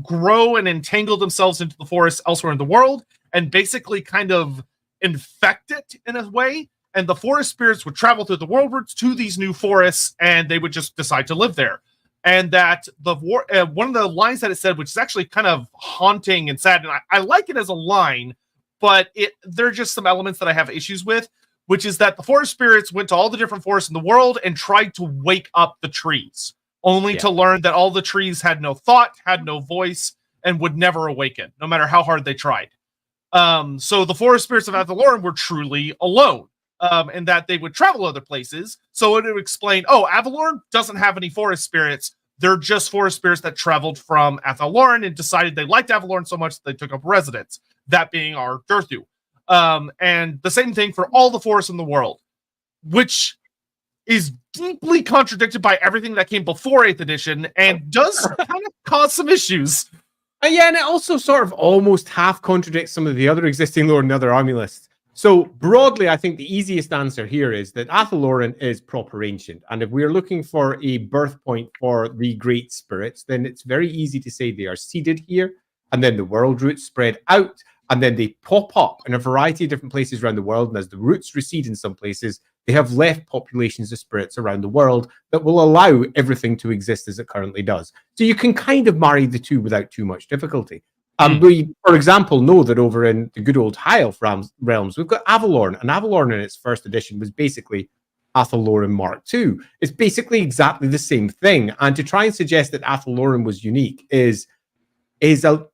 grow and entangle themselves into the forest elsewhere in the world and basically kind of infect it in a way. And the forest spirits would travel through the world roots to these new forests, and they would just decide to live there. And that one of the lines that it said, which is actually kind of haunting and sad, and I like it as a line, but there are just some elements that I have issues with, which is that the forest spirits went to all the different forests in the world and tried to wake up the trees, only to learn that all the trees had no thought, had no voice, and would never awaken, no matter how hard they tried. So the forest spirits of Athel Loren were truly alone. And that they would travel other places. So it would explain, Athel Loren doesn't have any forest spirits. They're just forest spirits that traveled from Athel Loren and decided they liked Athel Loren so much that they took up residence, that being our Durthu. And the same thing for all the forests in the world, which is deeply contradicted by everything that came before 8th edition and does kind of cause some issues. Yeah, and it also sort of almost half contradicts some of the other existing lore and other army lists. So broadly, I think the easiest answer here is that Athel Loren is proper ancient. And if we're looking for a birth point for the great spirits, then it's very easy to say they are seeded here. And then the world roots spread out. And then they pop up in a variety of different places around the world. And as the roots recede in some places, they have left populations of spirits around the world that will allow everything to exist as it currently does. So you can kind of marry the two without too much difficulty. We, for example, know that over in the good old High Elf realms, we've got Avalorn, and Avalorn in its first edition was basically Athel Loren Mark II. It's basically exactly the same thing. And to try and suggest that Athel Loren was unique is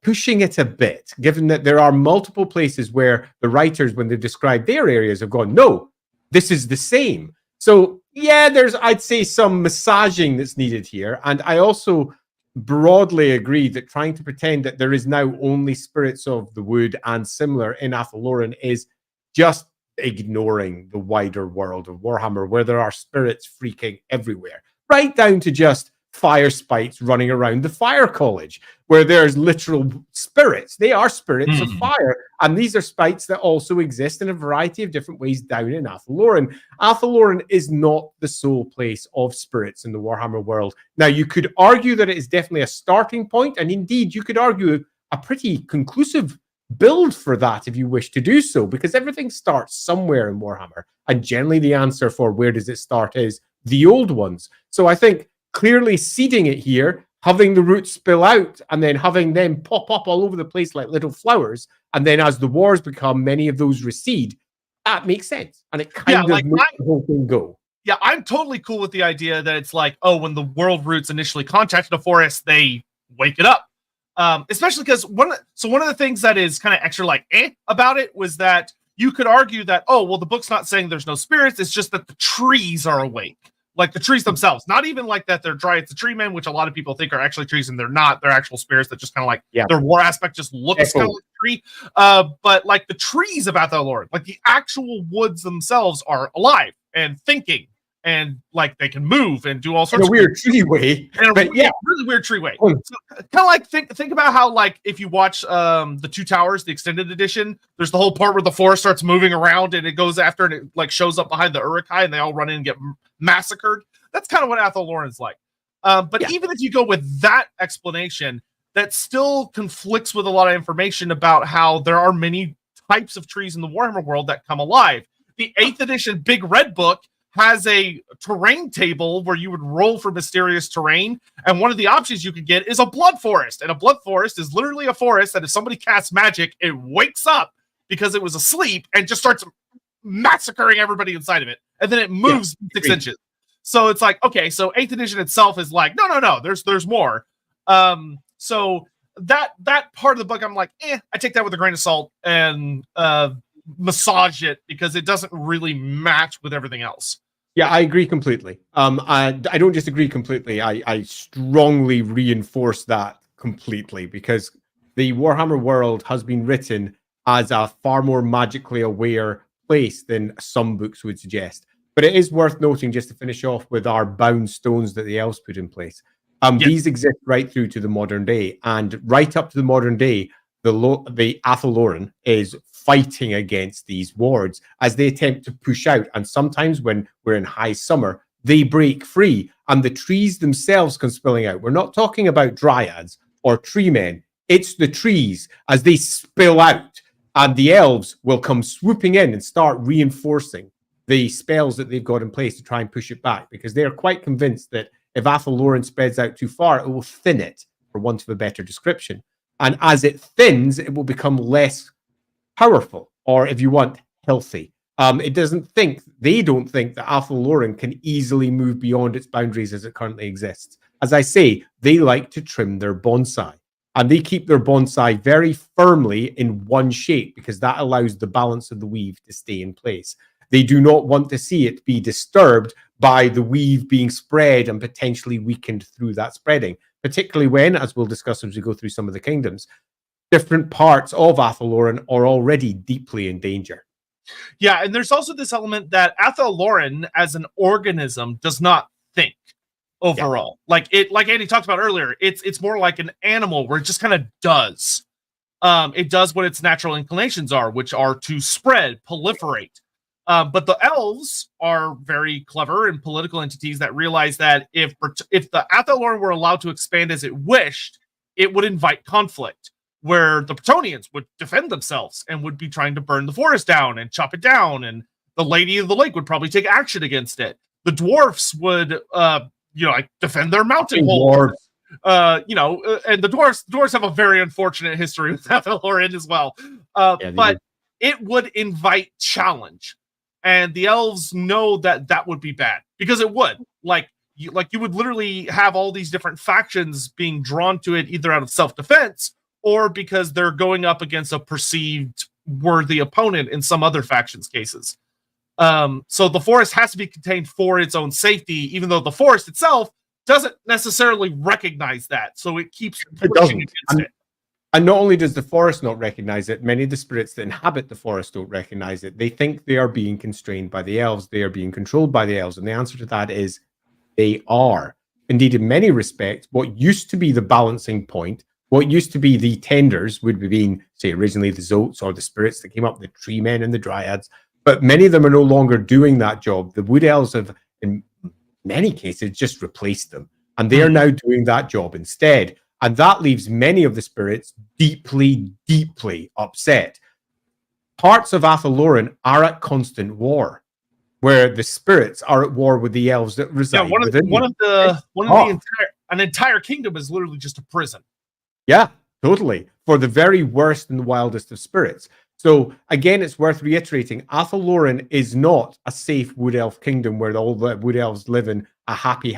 pushing it a bit, given that there are multiple places where the writers, when they've described their areas, have gone, no, this is the same. So, yeah, there's, I'd say, some massaging that's needed here. And I also broadly agree that trying to pretend that there is now only spirits of the wood and similar in Athel Loren is just ignoring the wider world of Warhammer, where there are spirits freaking everywhere. right down to just fire spites running around the fire college, where there's literal spirits. They are spirits of fire, and these are spites that also exist in a variety of different ways down in Athel Loren. Athel Loren is not the sole place of spirits in the Warhammer world. Now, you could argue that it is definitely a starting point, and indeed, you could argue a pretty conclusive build for that if you wish to do so, because everything starts somewhere in Warhammer, and generally the answer for where does it start is the old ones. So I think clearly seeding it here, having the roots spill out, and then having them pop up all over the place like little flowers, and then as the wars become, many of those recede, that makes sense. And it kind of makes the whole thing go. Yeah, I'm totally cool with the idea that it's like, oh, when the world roots initially contacted a forest, they wake it up. Especially because one of the things that is kind of extra like about it was that you could argue that, oh, well, the book's not saying there's no spirits, it's just that the trees are awake. Like the trees themselves, not even like that they're dry. It's a tree men, which a lot of people think are actually trees, and they're not. They're actual spirits that just kind of like their war aspect just looks kind of like a tree. But like the trees of Athel Loren, like the actual woods themselves are alive and thinking, and like they can move and do all sorts of weird tree way. In a really weird tree way. So, kind of like think about how like if you watch the Two Towers, the extended edition, there's the whole part where the forest starts moving around and it goes after and it like shows up behind the Uruk-hai and they all run in and get massacred. That's kind of what Athel Loren's like. But even if you go with that explanation, that still conflicts with a lot of information about how there are many types of trees in the Warhammer world that come alive. The 8th edition Big Red Book has a terrain table where you would roll for mysterious terrain, and one of the options you could get is a blood forest. And a blood forest is literally a forest that if somebody casts magic, it wakes up because it was asleep and just starts massacring everybody inside of it, and then it moves 6 inches. So it's like, okay, so 8th edition itself is like, no, there's more. So that part of the book, I'm like, I take that with a grain of salt and massage it because it doesn't really match with everything else. Yeah, I agree completely. I don't disagree completely. I strongly reinforce that completely because the Warhammer world has been written as a far more magically aware place than some books would suggest. But it is worth noting, just to finish off with our bound stones that the elves put in place. These exist right through to the modern day, and right up to the modern day, the Athel Loren is fighting against these wards as they attempt to push out. And sometimes when we're in high summer, they break free and the trees themselves come spilling out. We're not talking about dryads or tree men. It's the trees as they spill out, and the elves will come swooping in and start reinforcing the spells that they've got in place to try and push it back, because they're quite convinced that if Athel Loren spreads out too far, it will thin it, for want of a better description. And as it thins, it will become less powerful, or if you want, healthy. They don't think that Athel Loren can easily move beyond its boundaries as it currently exists. As I say, they like to trim their bonsai, and they keep their bonsai very firmly in one shape because that allows the balance of the weave to stay in place. They do not want to see it be disturbed by the weave being spread and potentially weakened through that spreading, particularly when, as we'll discuss as we go through some of the kingdoms, different parts of Athel Loren are already deeply in danger. Yeah, and there's also this element that Athel Loren as an organism does not think overall. Like Andy talked about earlier, it's more like an animal where it just kind of does. It does what its natural inclinations are, which are to spread, proliferate. But the elves are very clever and political entities that realize that if the Athel Loren were allowed to expand as it wished, it would invite conflict, where the Bretonnians would defend themselves and would be trying to burn the forest down and chop it down, and the Lady of the Lake would probably take action against it. The dwarfs would, like defend their mountain holes. And the dwarves have a very unfortunate history with Athel Loren as well. But it would invite challenge. And the elves know that would be bad because it would. You would literally have all these different factions being drawn to it either out of self-defense or because they're going up against a perceived worthy opponent in some other faction's cases. So the forest has to be contained for its own safety, even though the forest itself doesn't necessarily recognize that. So it keeps pushing against it. And not only does the forest not recognize it, many of the spirits that inhabit the forest don't recognize it. They think they are being constrained by the elves. They are being controlled by the elves. And the answer to that is They are. Indeed, in many respects, what used to be the balancing point, what used to be the tenders would be being, say, originally the Zotes or the spirits that came up, the tree men and the dryads, but many of them are no longer doing that job. The wood elves have, in many cases, just replaced them, and they are now doing that job instead. And that leaves many of the spirits deeply, deeply upset. Parts of Athel Loren are at constant war, where the spirits are at war with the elves that reside within an entire kingdom is literally just a prison. Yeah, totally. For the very worst and the wildest of spirits. So again, it's worth reiterating, Athel Loren is not a safe wood elf kingdom where all the wood elves live in a happy,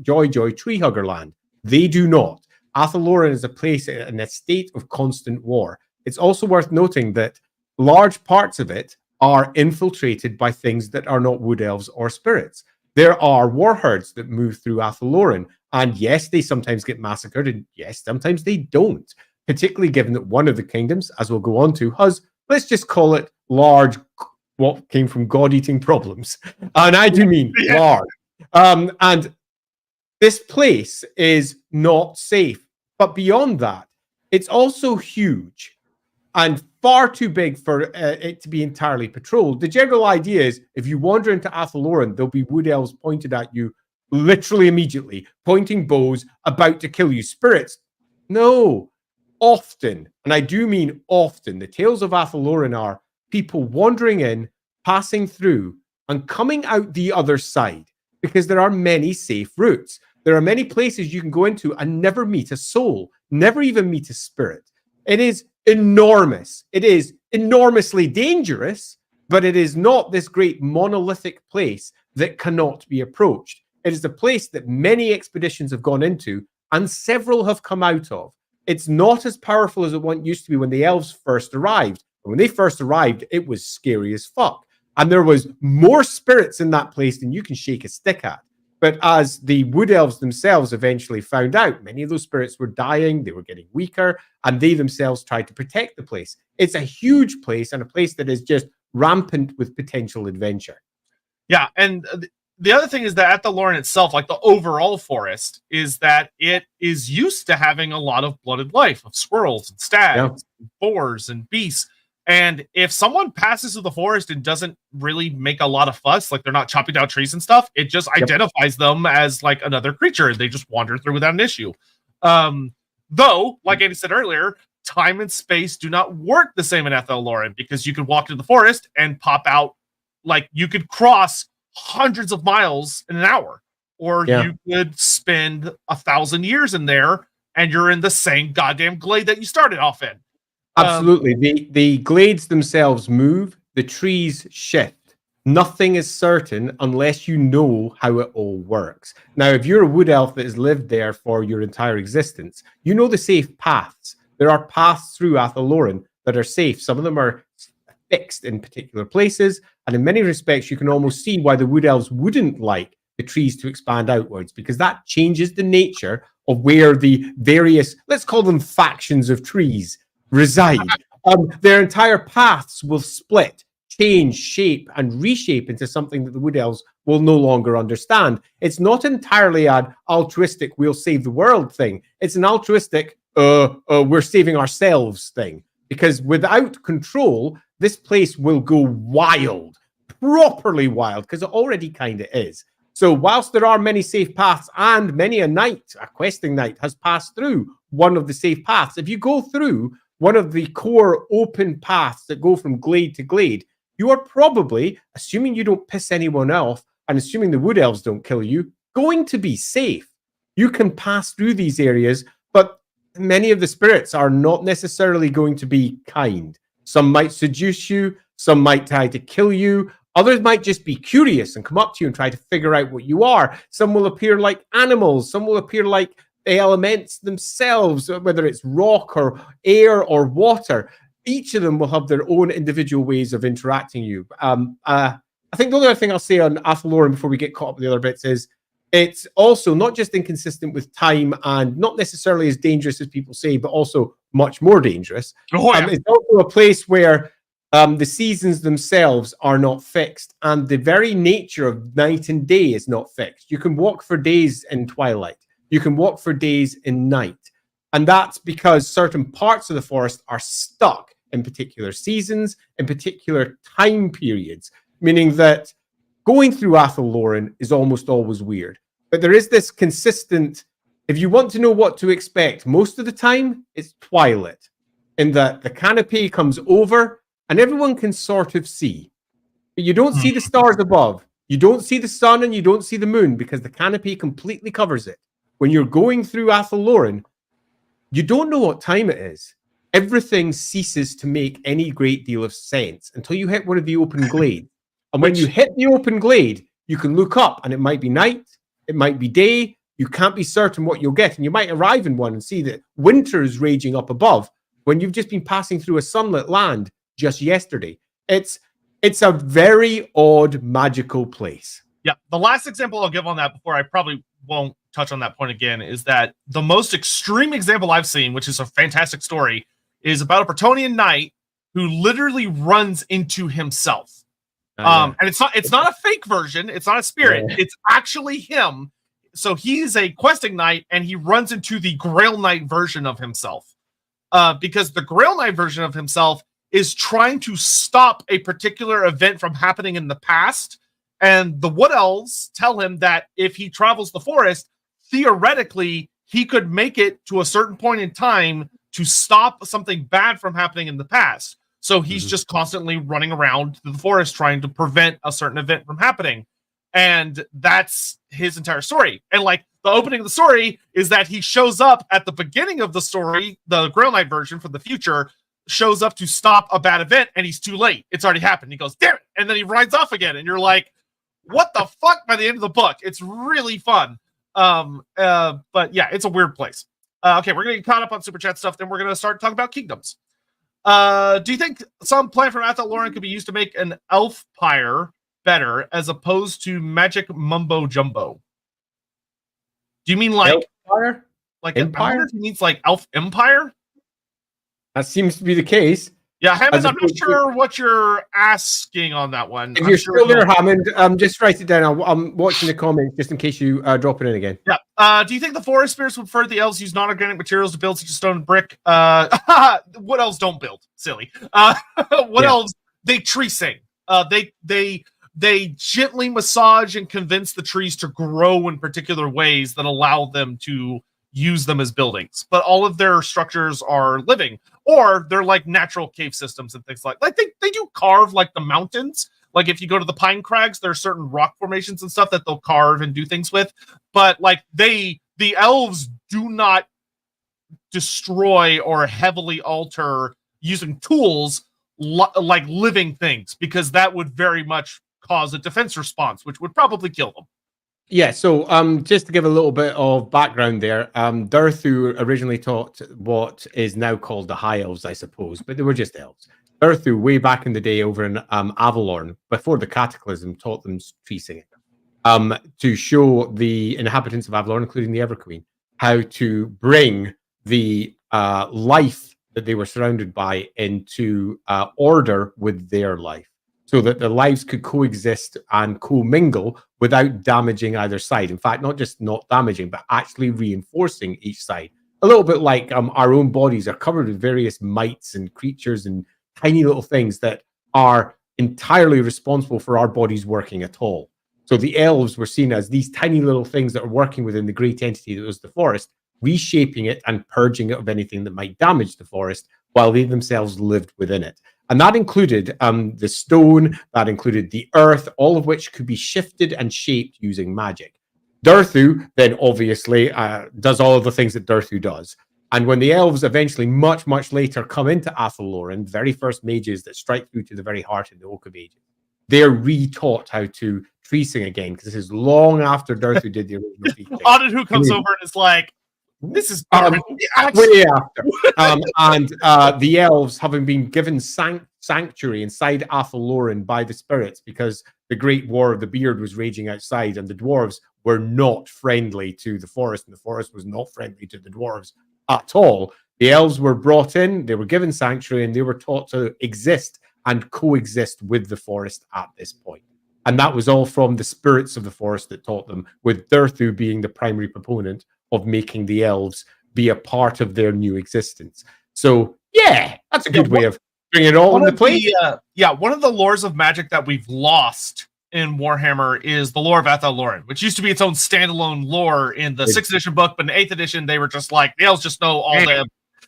joy tree hugger land. They do not. Athel Loren is a place in a state of constant war. It's also worth noting that large parts of it are infiltrated by things that are not wood elves or spirits. There are war herds that move through Athel Loren, and yes, they sometimes get massacred, and yes, sometimes they don't, particularly given that one of the kingdoms, as we'll go on to, has, let's just call it large, what came from God-eating problems. And I do mean large. And this place is not safe. But beyond that, it's also huge and far too big for it to be entirely patrolled. The general idea is if you wander into Athel Loren, there'll be wood elves pointed at you literally immediately, pointing bows, about to kill you. Spirits, no. Often, and I do mean often, the tales of Athel Loren are people wandering in, passing through, and coming out the other side, because there are many safe routes. There are many places you can go into and never meet a soul, never even meet a spirit. It is enormous. It is enormously dangerous, but it is not this great monolithic place that cannot be approached. It is a place that many expeditions have gone into and several have come out of. It's not as powerful as it once used to be when the elves first arrived. When they first arrived, it was scary as fuck. And there was more spirits in that place than you can shake a stick at. But as the wood elves themselves eventually found out, many of those spirits were dying, they were getting weaker, and they themselves tried to protect the place. It's a huge place and a place that is just rampant with potential adventure. Yeah, and the other thing is that at the Loren itself, like the overall forest, is that it is used to having a lot of blooded life of squirrels and stags, and boars and beasts. And if someone passes through the forest and doesn't really make a lot of fuss, like they're not chopping down trees and stuff, it just identifies them as like another creature, and they just wander through without an issue. Though, like Andy said earlier, time and space do not work the same in Athel Loren, because you could walk into the forest and pop out, like you could cross hundreds of miles in an hour, or you could spend 1,000 years in there and you're in the same goddamn glade that you started off in. Absolutely. The glades themselves move, the trees shift. Nothing is certain unless you know how it all works. Now, if you're a wood elf that has lived there for your entire existence, you know the safe paths. There are paths through Athel Loren that are safe. Some of them are fixed in particular places, and in many respects, you can almost see why the wood elves wouldn't like the trees to expand outwards, because that changes the nature of where the various, let's call them factions of trees, reside. Their entire paths will split, change, shape, and reshape into something that the wood elves will no longer understand. It's not entirely an altruistic, we'll save the world thing. It's an altruistic, we're saving ourselves thing. Because without control, this place will go wild, properly wild, because it already kind of is. So whilst there are many safe paths, and many a knight, a questing knight, has passed through one of the safe paths, if you go through one of the core open paths that go from glade to glade, you are probably, assuming you don't piss anyone off, and assuming the wood elves don't kill you, going to be safe. You can pass through these areas, but many of the spirits are not necessarily going to be kind. Some might seduce you, some might try to kill you, others might just be curious and come up to you and try to figure out what you are. Some will appear like animals, some will appear like the elements themselves, whether it's rock or air or water. Each of them will have their own individual ways of interacting you. I think the other thing I'll say on Athel Loren before we get caught up with the other bits is it's also not just inconsistent with time and not necessarily as dangerous as people say, but also much more dangerous. It's also a place where The seasons themselves are not fixed, and the very nature of night and day is not fixed. You can walk for days in twilight. You can walk for days in night. And that's because certain parts of the forest are stuck in particular seasons, in particular time periods, meaning that going through Athel Loren is almost always weird. But there is this consistent, if you want to know what to expect, most of the time it's twilight, in that the canopy comes over and everyone can sort of see. But you don't see the stars above. You don't see the sun and you don't see the moon because the canopy completely covers it. When you're going through Athel Loren, you don't know what time it is. Everything ceases to make any great deal of sense until you hit one of the open glades. And when you hit the open glade, you can look up and it might be night, it might be day. You can't be certain what you'll get. And you might arrive in one and see that winter is raging up above when you've just been passing through a sunlit land just yesterday. It's a very odd, magical place. Yeah. The last example I'll give on that before I probably won't touch on that point again is that the most extreme example I've seen, which is a fantastic story, is about a Bretonnian knight who literally runs into himself. And it's not a fake version. It's not a spirit. Yeah. It's actually him. So he's a questing knight and he runs into the Grail Knight version of himself. Because the Grail Knight version of himself is trying to stop a particular event from happening in the past. And the Wood Elves tell him that if he travels the forest, theoretically, he could make it to a certain point in time to stop something bad from happening in the past. So he's just constantly running around the forest trying to prevent a certain event from happening. And that's his entire story. And like the opening of the story is that he shows up at the beginning of the story, the Grail Knight version from the future, shows up to stop a bad event and he's too late. It's already happened. He goes, damn it. And then he rides off again. And you're like, what the fuck by the end of the book? It's really fun. But yeah, it's a weird place. Okay, we're going to get caught up on Super Chat stuff. Then we're going to start talking about kingdoms. Do you think some plan from Athel Loren could be used to make an elf pyre better as opposed to magic mumbo jumbo? Do you mean like empire? Like empire? He means like elf empire? That seems to be the case. Yeah, Hammond, I'm not sure what you're asking on that one. If you're still there, Hammond, just write it down. I'm watching the comments just in case you drop it in again. Yeah. Do you think the forest spirits would prefer the elves use non-organic materials to build such a stone and brick? What elves don't build? Silly. What elves? They tree sing. They gently massage and convince the trees to grow in particular ways that allow them to use them as buildings. But all of their structures are living, or they're like natural cave systems and things like they do carve like the mountains. Like if you go to the Pine Crags, there are certain rock formations and stuff that they'll carve and do things with. But like the elves do not destroy or heavily alter using tools like living things, because that would very much cause a defense response, which would probably kill them. Yeah, so just to give a little bit of background there, Durthu originally taught what is now called the High Elves, I suppose, but they were just elves. Durthu, way back in the day over in Avalorn, before the Cataclysm, taught them tree singing to show the inhabitants of Avalorn, including the Everqueen, how to bring the life that they were surrounded by into order with their life, so that the lives could coexist and commingle without damaging either side. In fact, not just not damaging, but actually reinforcing each side. A little bit like our own bodies are covered with various mites and creatures and tiny little things that are entirely responsible for our bodies working at all. So the elves were seen as these tiny little things that are working within the great entity that was the forest, reshaping it and purging it of anything that might damage the forest, while they themselves lived within it. And that included the stone, that included the earth, all of which could be shifted and shaped using magic. Durthu then obviously does all of the things that Durthu does. And when the elves eventually, much, much later, come into Athel Loren, very first mages that strike through to the very heart of the Oak of Ages, they're re-taught how to tree sing again, because this is long after Durthu did the original tree sing. Audit who comes over and is like, this is way after. And the elves, having been given sanctuary inside Athel Loren by the spirits, because the Great War of the Beard was raging outside, and the dwarves were not friendly to the forest, and the forest was not friendly to the dwarves at all. The elves were brought in, they were given sanctuary, and they were taught to exist and coexist with the forest at this point. And that was all from the spirits of the forest that taught them, with Durthu being the primary proponent of making the elves be a part of their new existence. So, yeah, that's a good way of bringing it all into place. One of the lores of magic that we've lost in Warhammer is the lore of Athel Loren, which used to be its own standalone lore in the 6th edition book, but in 8th edition, they were just like, the elves just know all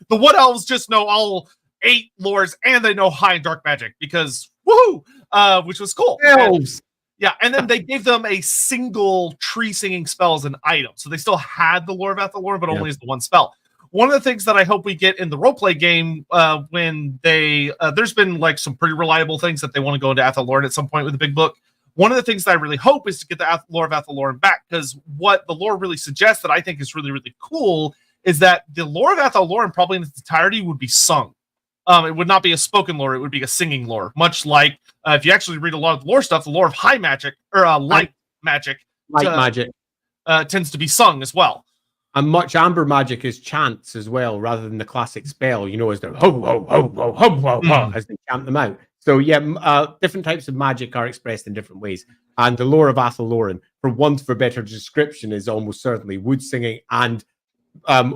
the Wood Elves just know all 8 lores, and they know high and dark magic, because woohoo! Which was cool. Elves! And then they gave them a single tree singing spell as an item. So they still had the lore of Athel Loren, but only as the one spell. One of the things that I hope we get in the roleplay game, when they there's been like some pretty reliable things that they want to go into Athel Loren at some point with the big book. One of the things that I really hope is to get the lore of Athel Loren back, because what the lore really suggests that I think is really, really cool is that the lore of Athel Loren probably in its entirety would be sung. It would not be a spoken lore, it would be a singing lore. Much like if you actually read a lot of the lore stuff, the lore of high magic, or light magic tends to be sung as well. And much amber magic is chants as well, rather than the classic spell, as they're ho, ho, ho, ho, ho, ho, ho, as they chant them out. So different types of magic are expressed in different ways. And the lore of Athel Loren, for want of a better description, is almost certainly wood singing and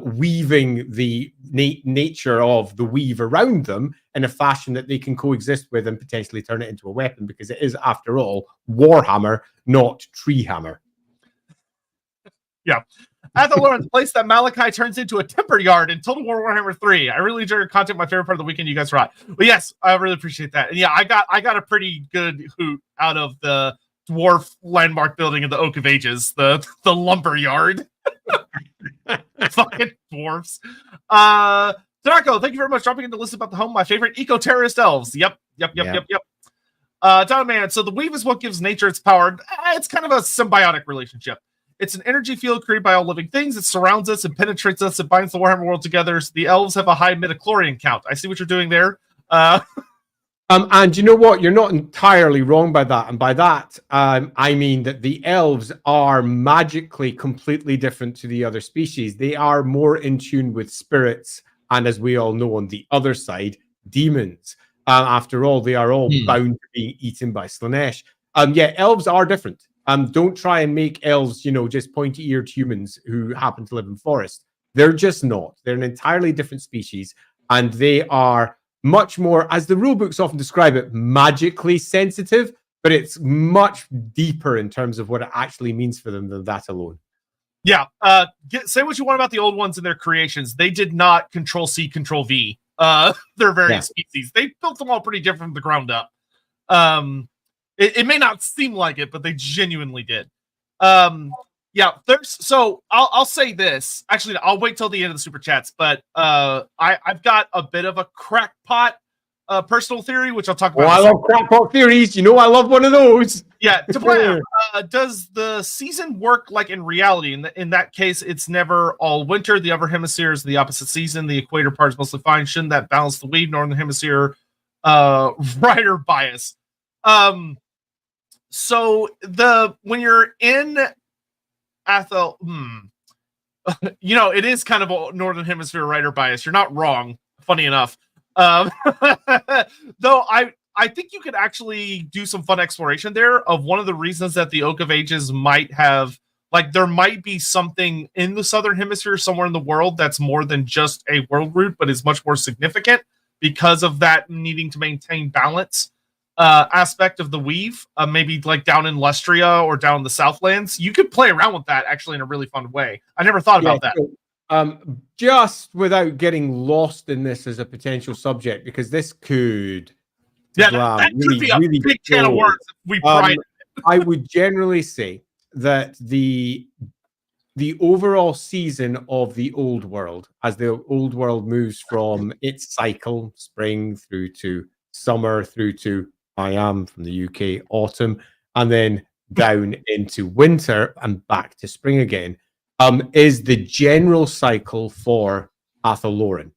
weaving the nature of the weave around them in a fashion that they can coexist with and potentially turn it into a weapon, because it is, after all, Warhammer, not Treehammer. Yeah. Athel Loren, the place that Malachi turns into a timber yard in Total War Warhammer 3. I really enjoy your content. My favorite part of the weekend you guys brought. But yes, I really appreciate that. And yeah, I got a pretty good hoot out of the dwarf landmark building in the Oak of Ages, the lumber yard. Fucking dwarfs. Darko, thank you very much for dropping in to listen about the home of my favorite eco-terrorist elves. Yep. Man, so the weave is what gives nature its power. It's kind of a symbiotic relationship. It's an energy field created by all living things. It surrounds us and penetrates us. It binds the Warhammer world together. So the elves have a high midichlorian count. I see what you're doing there. And you know what? You're not entirely wrong by that. And by that, I mean that the elves are magically completely different to the other species. They are more in tune with spirits. And as we all know, on the other side, demons. After all, they are all bound to being eaten by Slanesh. Elves are different. Don't try and make elves, just pointy-eared humans who happen to live in forests. They're just not. They're an entirely different species. And they are much more, as the rulebooks often describe it, magically sensitive, but it's much deeper in terms of what it actually means for them than that alone. Yeah. Say what you want about the old ones and their creations. They did not Control-C, Control-V. Their various species. They built them all pretty different from the ground up. It may not seem like it, but they genuinely did. So I'll say this. Actually, I'll wait till the end of the super chats, but I've got a bit of a crackpot personal theory, which I'll talk about. Oh, I love crackpot theories. I love one of those. Yeah. To play, does the season work like in reality? In that case, it's never all winter. The upper hemisphere is the opposite season. The equator part is mostly fine. Shouldn't that balance the weave? Northern hemisphere, rider bias. So when you're in Athel, it is kind of a northern hemisphere writer bias. You're not wrong, funny enough. Though I think you could actually do some fun exploration there of one of the reasons that the Oak of Ages might have, like, there might be something in the southern hemisphere somewhere in the world that's more than just a world route, but is much more significant because of that needing to maintain balance aspect of the weave, maybe like down in Lustria or down in the Southlands. You could play around with that actually in a really fun way. I never thought about that. Just without getting lost in this as a potential subject, because this could that could be a really big can of worms if we pride. I would generally say that the overall season of the old world, as the old world moves from its cycle, spring through to summer, through to, I am from the UK, autumn, and then down into winter and back to spring again, is the general cycle for Athel Loren.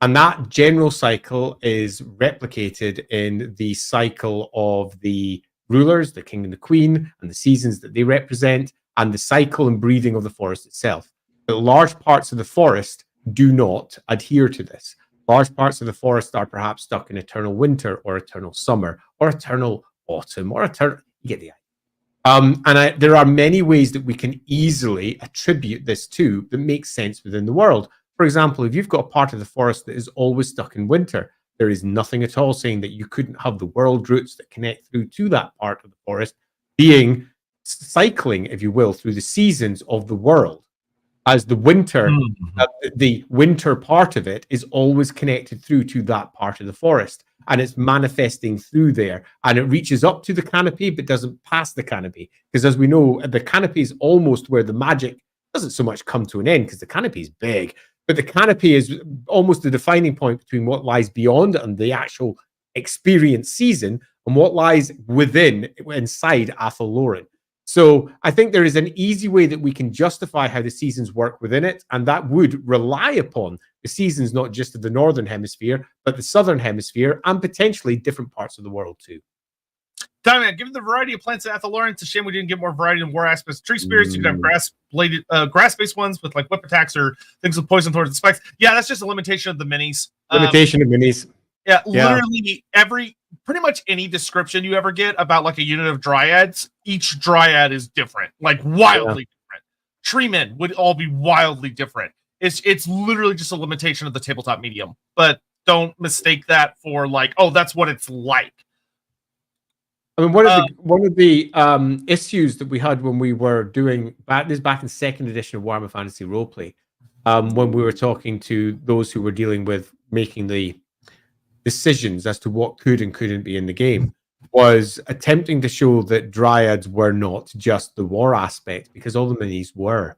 And that general cycle is replicated in the cycle of the rulers, the king and the queen, and the seasons that they represent, and the cycle and breathing of the forest itself. But large parts of the forest do not adhere to this. Large parts of the forest are perhaps stuck in eternal winter or eternal summer or eternal autumn or eternal. You get the idea. There are many ways that we can easily attribute this to that makes sense within the world. For example, if you've got a part of the forest that is always stuck in winter, there is nothing at all saying that you couldn't have the world routes that connect through to that part of the forest being cycling, if you will, through the seasons of the world. As the winter, the winter part of it is always connected through to that part of the forest. And it's manifesting through there. And it reaches up to the canopy, but doesn't pass the canopy. Because as we know, the canopy is almost where the magic doesn't so much come to an end, because the canopy is big. But the canopy is almost the defining point between what lies beyond and the actual experience season and what lies within, inside Athel Loren. So I think there is an easy way that we can justify how the seasons work within it, and that would rely upon the seasons not just of the Northern Hemisphere, but the Southern Hemisphere, and potentially different parts of the world too. Diamond, given the variety of plants in Athel Loren, it's a shame we didn't get more variety in war aspects. Tree spirits, you could have grass-based ones with like whip attacks or things with poison towards the spikes. Yeah, that's just a limitation of the minis. Limitation of minis. Yeah, literally pretty much any description you ever get about like a unit of dryads, each dryad is different, like wildly different. Tree men would all be wildly different. It's literally just a limitation of the tabletop medium, but don't mistake that for like, oh, that's what it's like. I mean, one of the issues that we had when we were doing back in second edition of Warhammer Fantasy Roleplay, when we were talking to those who were dealing with making the decisions as to what could and couldn't be in the game, was attempting to show that dryads were not just the war aspect, because all the minis were,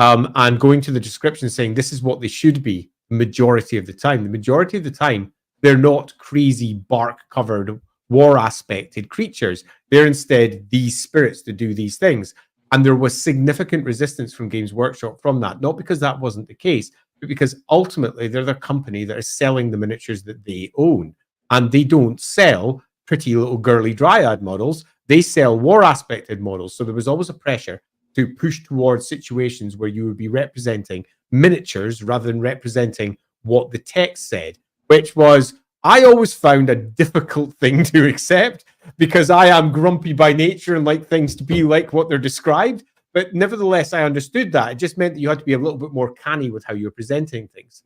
and going to the description saying this is what they should be majority of the time. The majority of the time, they're not crazy bark covered war aspected creatures. They're instead these spirits that do these things. And there was significant resistance from Games Workshop from that, not because that wasn't the case, but because ultimately they're the company that is selling the miniatures that they own. And they don't sell pretty little girly dryad models. They sell war aspected models. So there was always a pressure to push towards situations where you would be representing miniatures rather than representing what the text said, which was, I always found a difficult thing to accept because I am grumpy by nature and like things to be like what they're described. But nevertheless, I understood that. It just meant that you had to be a little bit more canny with how you're presenting things.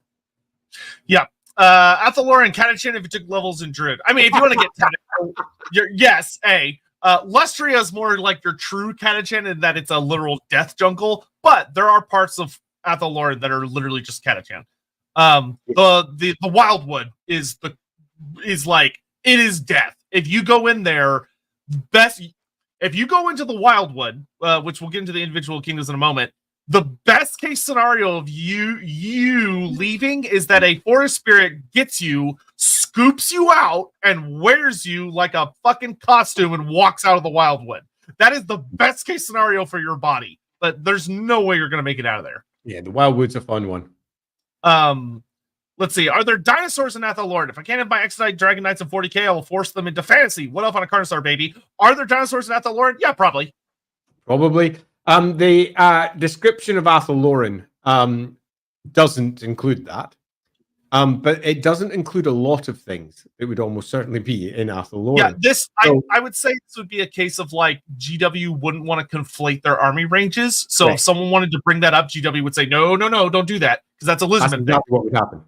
Yeah. Athel Loren, Catachan if you took levels in Druid. I mean, if you want to get technical, yes, Lustria is more like your true Catachan in that it's a literal death jungle, but there are parts of Athel Loren that are literally just Catachan. The Wildwood is like it is death. If you go in there, if you go into the Wildwood, which we'll get into the individual kingdoms in a moment, the best case scenario of you leaving is that a forest spirit gets you, scoops you out, and wears you like a fucking costume and walks out of the Wildwood. That is the best case scenario for your body, but there's no way you're going to make it out of there. Yeah, the Wildwood's a fun one. Let's see. Are there dinosaurs in Athel Loren? If I can't have my X-Knight Dragon Knights in 40k, I will force them into fantasy. What up on a Carnosaur, baby? Are there dinosaurs in Athel Loren? Yeah, probably. Probably. The description of Athel Loren doesn't include that. But it doesn't include a lot of things that would almost certainly be in Athel Loren. Yeah, I would say this would be a case of like GW wouldn't want to conflate their army ranges. So if someone wanted to bring that up, GW would say, no, don't do that, because that's a lizardman. That's exactly what would happen.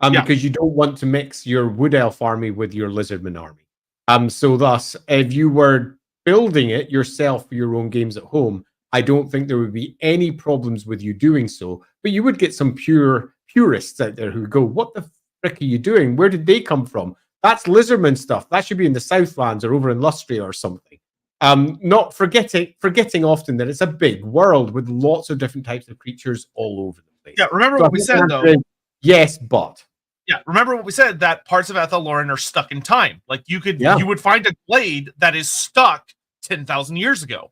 Because you don't want to mix your Wood Elf army with your Lizardman army. So thus, if you were building it yourself for your own games at home, I don't think there would be any problems with you doing so. But you would get some purists out there who go, what the frick are you doing? Where did they come from? That's Lizardman stuff. That should be in the Southlands or over in Lustria or something. Not forgetting often that it's a big world with lots of different types of creatures all over the place. Yeah, remember what we said, though. Yes, but. Yeah, remember what we said, that parts of Athel Loren are stuck in time. Like you would find a glade that is stuck 10,000 years ago.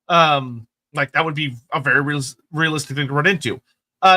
Like that would be a very realistic thing to run into.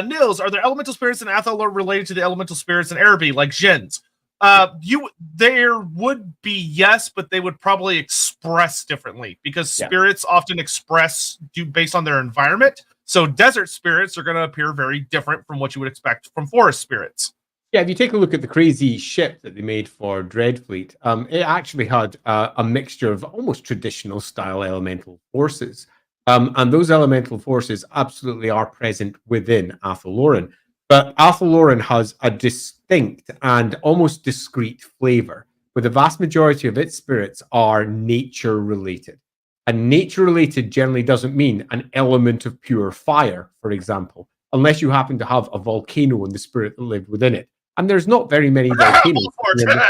Nils, are there elemental spirits in Athel Loren related to the elemental spirits in Araby, like Jins? There would be, yes, but they would probably express differently because spirits often express based on their environment. So desert spirits are going to appear very different from what you would expect from forest spirits. Yeah, if you take a look at the crazy ship that they made for Dreadfleet, it actually had a mixture of almost traditional style elemental forces. And those elemental forces absolutely are present within Athel Loren. But Athel Loren has a distinct and almost discrete flavor, where the vast majority of its spirits are nature related. And nature related generally doesn't mean an element of pure fire, for example, unless you happen to have a volcano and the spirit that lived within it. And there's not very many volcanoes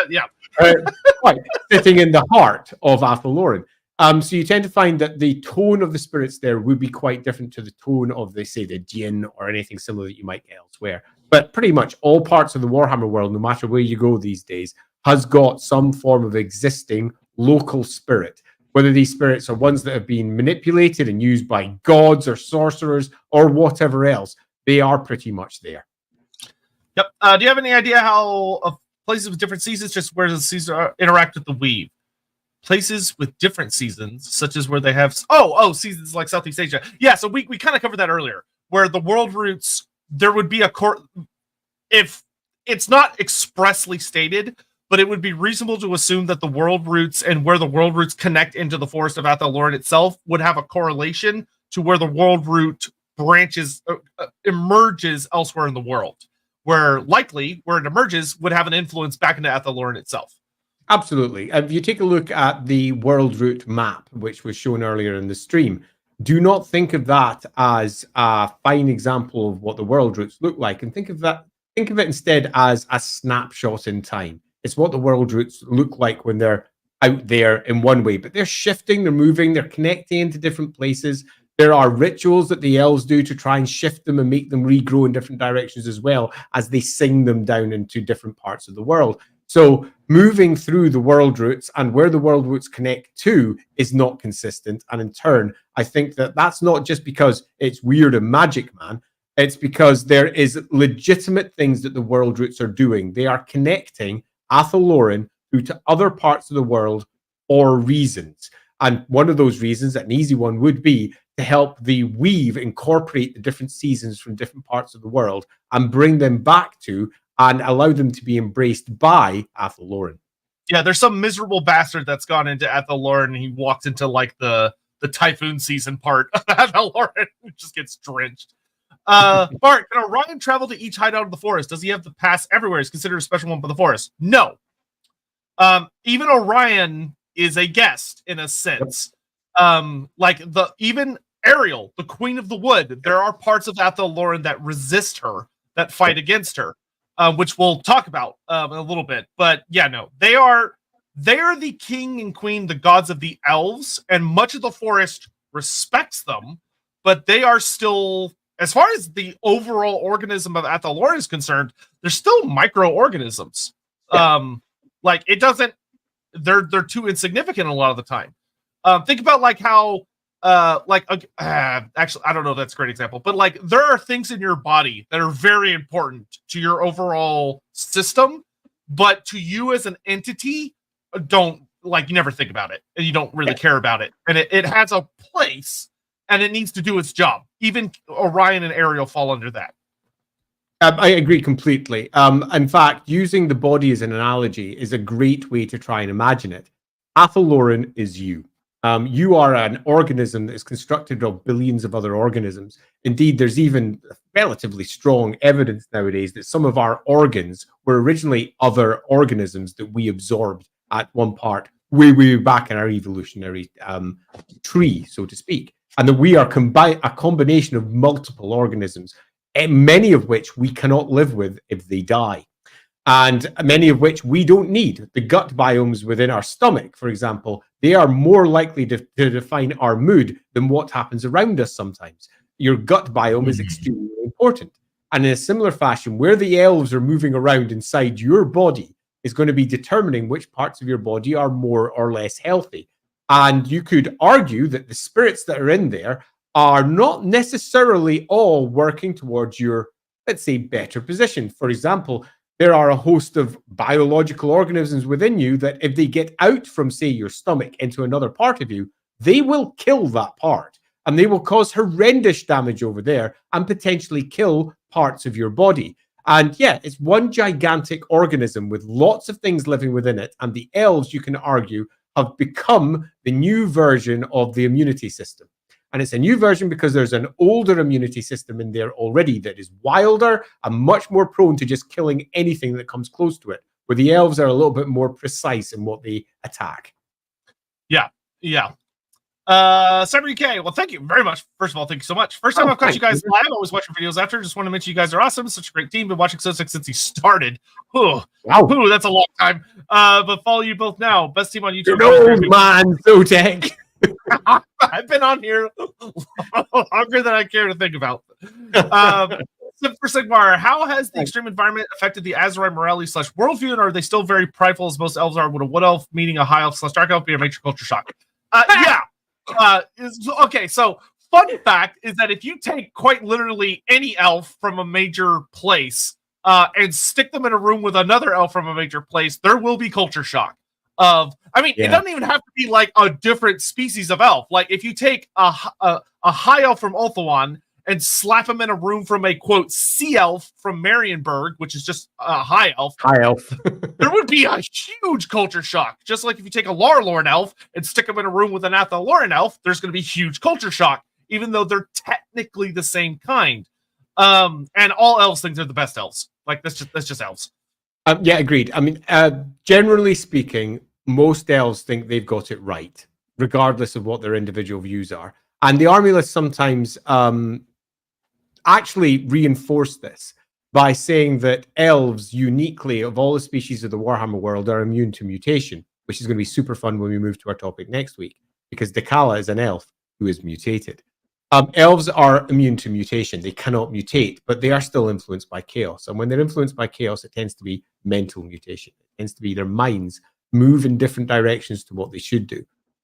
Yeah. right, sitting in the heart of Athel Loren. So you tend to find that the tone of the spirits there would be quite different to the tone of, say, the Djinn or anything similar that you might get elsewhere. But pretty much all parts of the Warhammer world, no matter where you go these days, has got some form of existing local spirit. Whether these spirits are ones that have been manipulated and used by gods or sorcerers or whatever else, they are pretty much there. Yep. Do you have any idea how places with different seasons, just where the seasons interact with the weave? Places with different seasons, such as where they have seasons like Southeast Asia. Yeah, so we kind of covered that earlier, where the world roots, there would be a if it's not expressly stated, but it would be reasonable to assume that the world roots and where the world roots connect into the Forest of Athel Loren itself would have a correlation to where the world root branches emerges elsewhere in the world, where likely where it emerges would have an influence back into Athel Loren itself. Absolutely. If you take a look at the world route map, which was shown earlier in the stream, do not think of that as a fine example of what the world routes look like, and think of it instead as a snapshot in time. It's what the world routes look like when they're out there in one way, but they're shifting, they're moving, they're connecting into different places. There are rituals that the elves do to try and shift them and make them regrow in different directions, as well as they sing them down into different parts of the world. So moving through the world routes and where the world routes connect to is not consistent. And in turn, I think that that's not just because it's weird and magic, man. It's because there is legitimate things that the world routes are doing. They are connecting Athel Loren through to other parts of the world for reasons. And one of those reasons, an easy one, would be to help the weave incorporate the different seasons from different parts of the world and bring them back to and allow them to be embraced by Athel Loren. Yeah, there's some miserable bastard that's gone into Athel Loren and he walks into like the typhoon season part of Athel Loren and just gets drenched. Bart, can Orion travel to each hideout of the forest? Does he have to pass everywhere? Is considered a special one for the forest? No. Even Orion is a guest in a sense. Like even Ariel, the Queen of the Wood, there are parts of Athel Loren that resist her, that fight against her. Which we'll talk about in a little bit. But yeah, no, they are the king and queen, the gods of the elves, and much of the forest respects them, but they are still, as far as the overall organism of Athel Loren is concerned, they're still microorganisms. Yeah. Like it doesn't, they're too insignificant a lot of the time. Think about like how actually, I don't know if that's a great example, but like there are things in your body that are very important to your overall system, but to you as an entity, don't like, you never think about it and you don't really care about it. And it has a place and it needs to do its job. Even Orion and Ariel fall under that. I agree completely. In fact, using the body as an analogy is a great way to try and imagine it. Athel Loren is you. You are an organism that is constructed of billions of other organisms. Indeed, there's even relatively strong evidence nowadays that some of our organs were originally other organisms that we absorbed at one part, way back in our evolutionary tree, so to speak. And that we are a combination of multiple organisms, many of which we cannot live with if they die. And many of which we don't need. The gut biomes within our stomach, for example, they are more likely to define our mood than what happens around us sometimes. Your gut biome is extremely important. And in a similar fashion, where the elves are moving around inside your body is going to be determining which parts of your body are more or less healthy. And you could argue that the spirits that are in there are not necessarily all working towards your, let's say, better position. For example, there are a host of biological organisms within you that if they get out from, say, your stomach into another part of you, they will kill that part and they will cause horrendous damage over there and potentially kill parts of your body. And yeah, it's one gigantic organism with lots of things living within it. And the elves, you can argue, have become the new version of the immunity system. And it's a new version because there's an older immunity system in there already that is wilder and much more prone to just killing anything that comes close to it, where the elves are a little bit more precise in what they attack. Yeah. Cyber UK, well, thank you very much. First of all, thank you so much. First time I've caught you guys live. I always watch your videos after. Just want to mention you guys are awesome. Such a great team. Been watching Sotek since he started. Wow. That's a long time. But follow you both now. Best team on YouTube. Man, Sotek. I've been on here longer than I care to think about. For Sigmar, how has the extreme environment affected the Azrai morality / worldview, and are they still very prideful as most elves are? Would a wood elf meeting a high elf / dark elf be a major culture shock? Okay, so fun fact is that if you take quite literally any elf from a major place and stick them in a room with another elf from a major place, there will be culture shock. It doesn't even have to be like a different species of elf. Like if you take a high elf from Ulthuan and slap him in a room from a quote sea elf from Marienburg, which is just a high elf. There would be a huge culture shock. Just like if you take a Loren elf and stick him in a room with an Athel Loren elf, there's going to be huge culture shock, even though they're technically the same kind. And all elves think they're the best elves. Like that's just elves. Yeah, agreed. I mean, generally speaking, most elves think they've got it right, regardless of what their individual views are. And the army lists sometimes actually reinforce this by saying that elves uniquely of all the species of the Warhammer world are immune to mutation, which is going to be super fun when we move to our topic next week, because Dekala is an elf who is mutated. Elves are immune to mutation. They cannot mutate, but they are still influenced by chaos. And when they're influenced by chaos, it tends to be mental mutation. It tends to be their minds move in different directions to what they should do.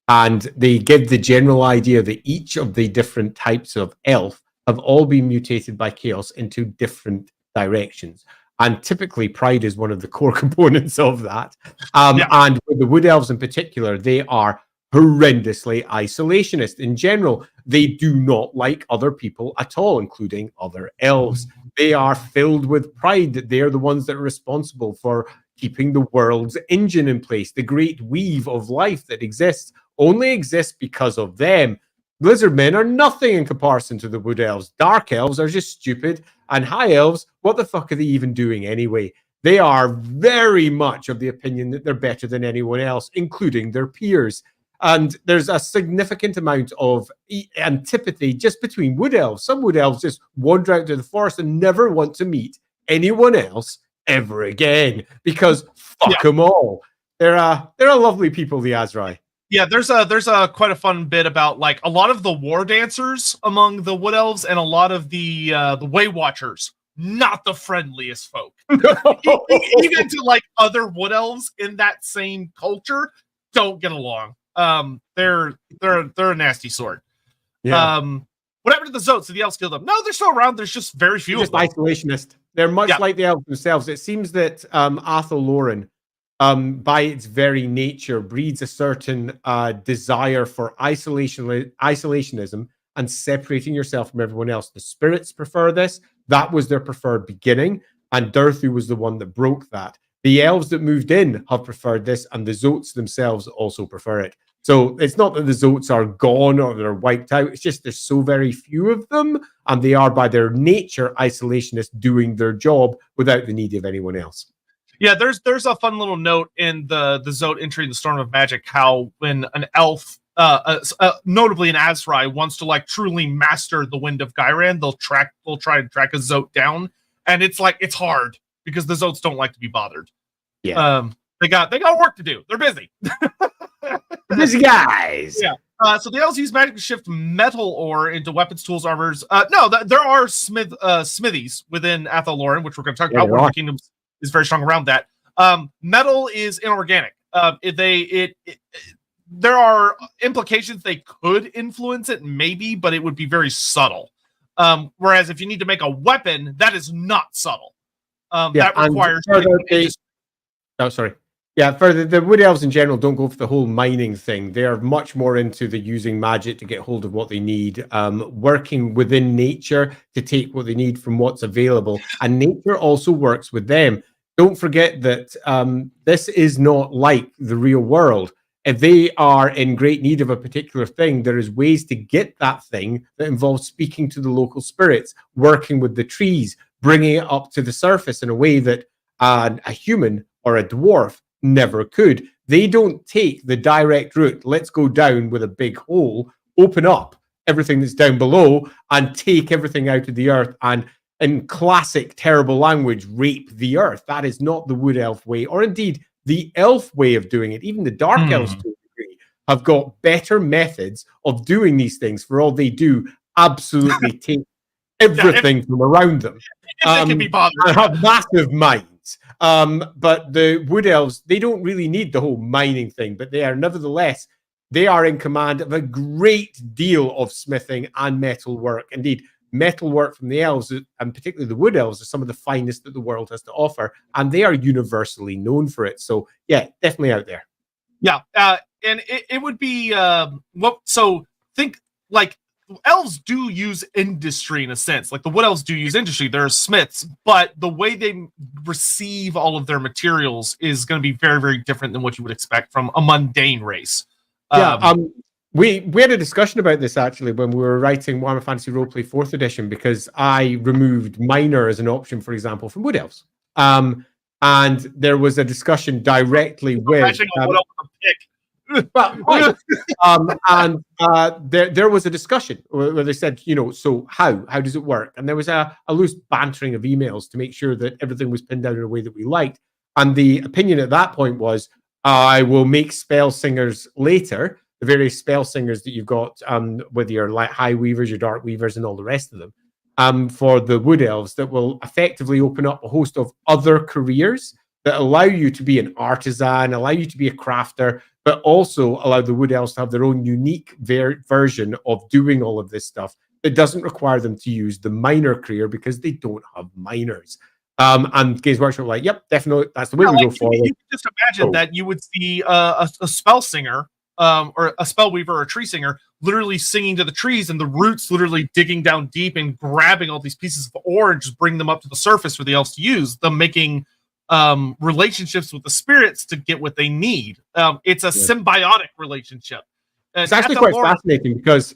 And they give the general idea that each of the different types of elf have all been mutated by chaos into different directions. And typically pride is one of the core components of that. And with the wood elves in particular, they are horrendously isolationist. In general, they do not like other people at all, including other elves. They are filled with pride that they are the ones that are responsible for keeping the world's engine in place. The great weave of life that exists only exists because of them. Lizard men are nothing in comparison to the wood elves. Dark elves are just stupid. And high elves, what the fuck are they even doing anyway? They are very much of the opinion that they're better than anyone else, including their peers. And there's a significant amount of antipathy just between wood elves. Some wood elves just wander out to the forest and never want to meet anyone else ever again, because fuck them all. They're lovely people, the Azrai. Yeah, there's a quite a fun bit about like a lot of the war dancers among the wood elves and a lot of the way watchers, not the friendliest folk. Even to like other wood elves in that same culture don't get along. They're a nasty sort. Yeah. What happened to the Zotes? Did the elves kill them? No, they're still around. There's just very few of them. Isolationist. They're much like the elves themselves. It seems that Athel Loren, by its very nature, breeds a certain desire for isolationism and separating yourself from everyone else. The spirits prefer this. That was their preferred beginning, and Durthu was the one that broke that. The elves that moved in have preferred this, and the Zotes themselves also prefer it. So it's not that the Zotes are gone or they're wiped out. It's just there's so very few of them, and they are by their nature isolationists doing their job without the need of anyone else. Yeah, there's a fun little note in the Zote entering the Storm of Magic, how when an elf, notably an Azrai, wants to like truly master the Wind of Gyran, they'll try to track a Zote down, and it's hard because the Zotes don't like to be bothered. Yeah, they got work to do. They're busy. Busy guys. Yeah. So the elves use magic to shift metal ore into weapons, tools, armors. No, there are smithies within Athel Loren, which we're going to talk about. Warhammer Kingdoms is very strong around that. Metal is inorganic. There are implications they could influence it, maybe, but it would be very subtle. Whereas if you need to make a weapon, that is not subtle. That requires. Oh, sorry. Yeah, for the wood elves in general, don't go for the whole mining thing. They are much more into the using magic to get hold of what they need, working within nature to take what they need from what's available. And nature also works with them. Don't forget that this is not like the real world. If they are in great need of a particular thing, there is ways to get that thing that involves speaking to the local spirits, working with the trees, bringing it up to the surface in a way that a human or a dwarf never could. They don't take the direct route. Let's go down with a big hole, open up everything that's down below, and take everything out of the earth and, in classic terrible language, rape the earth. That is not the wood elf way, or indeed the elf way of doing it. Even the dark elves, to a degree, have got better methods of doing these things. For all they do, absolutely take everything from around them. They can be bothered. And have massive minds. But the wood elves, they don't really need the whole mining thing, but they are nevertheless, they are in command of a great deal of smithing and metal work. Indeed, metal work from the elves, and particularly the wood elves, are some of the finest that the world has to offer, and they are universally known for it. So yeah, definitely out there. Yeah, and it would be so think like elves do use industry in a sense. Like the wood elves do use industry. They're smiths, but the way they receive all of their materials is going to be very, very different than what you would expect from a mundane race. We had a discussion about this actually when we were writing Warhammer Fantasy Roleplay 4th edition, because I removed miner as an option, for example, from wood elves. And there was a discussion directly with there was a discussion where they said, so how does it work? And there was a loose bantering of emails to make sure that everything was pinned down in a way that we liked. And the opinion at that point was, I will make spell singers later, the various spell singers that you've got with your high weavers, your dark weavers, and all the rest of them, for the wood elves, that will effectively open up a host of other careers that allow you to be an artisan, allow you to be a crafter, but also allow the wood elves to have their own unique version of doing all of this stuff that doesn't require them to use the miner career, because they don't have miners. And Games Workshop were like, yep, definitely, that's the way we go forward. You can just imagine that you would see a spell singer, or a spell weaver or a tree singer literally singing to the trees, and the roots literally digging down deep and grabbing all these pieces of ore and just bring them up to the surface for the elves to use, them making relationships with the spirits to get what they need. It's a symbiotic relationship. It's actually quite fascinating, because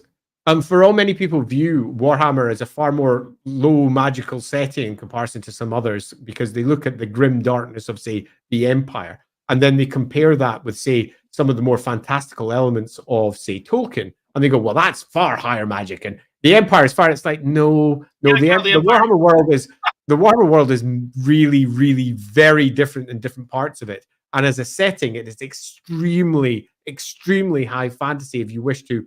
for all many people view Warhammer as a far more low magical setting in comparison to some others, because they look at the grim darkness of, say, the Empire, and then they compare that with, say, some of the more fantastical elements of, say, Tolkien, and they go, well, that's far higher magic, and the Empire is far. It's like, no, the Warhammer world is really, really very different in different parts of it. And as a setting, it is extremely, extremely high fantasy, if you wish to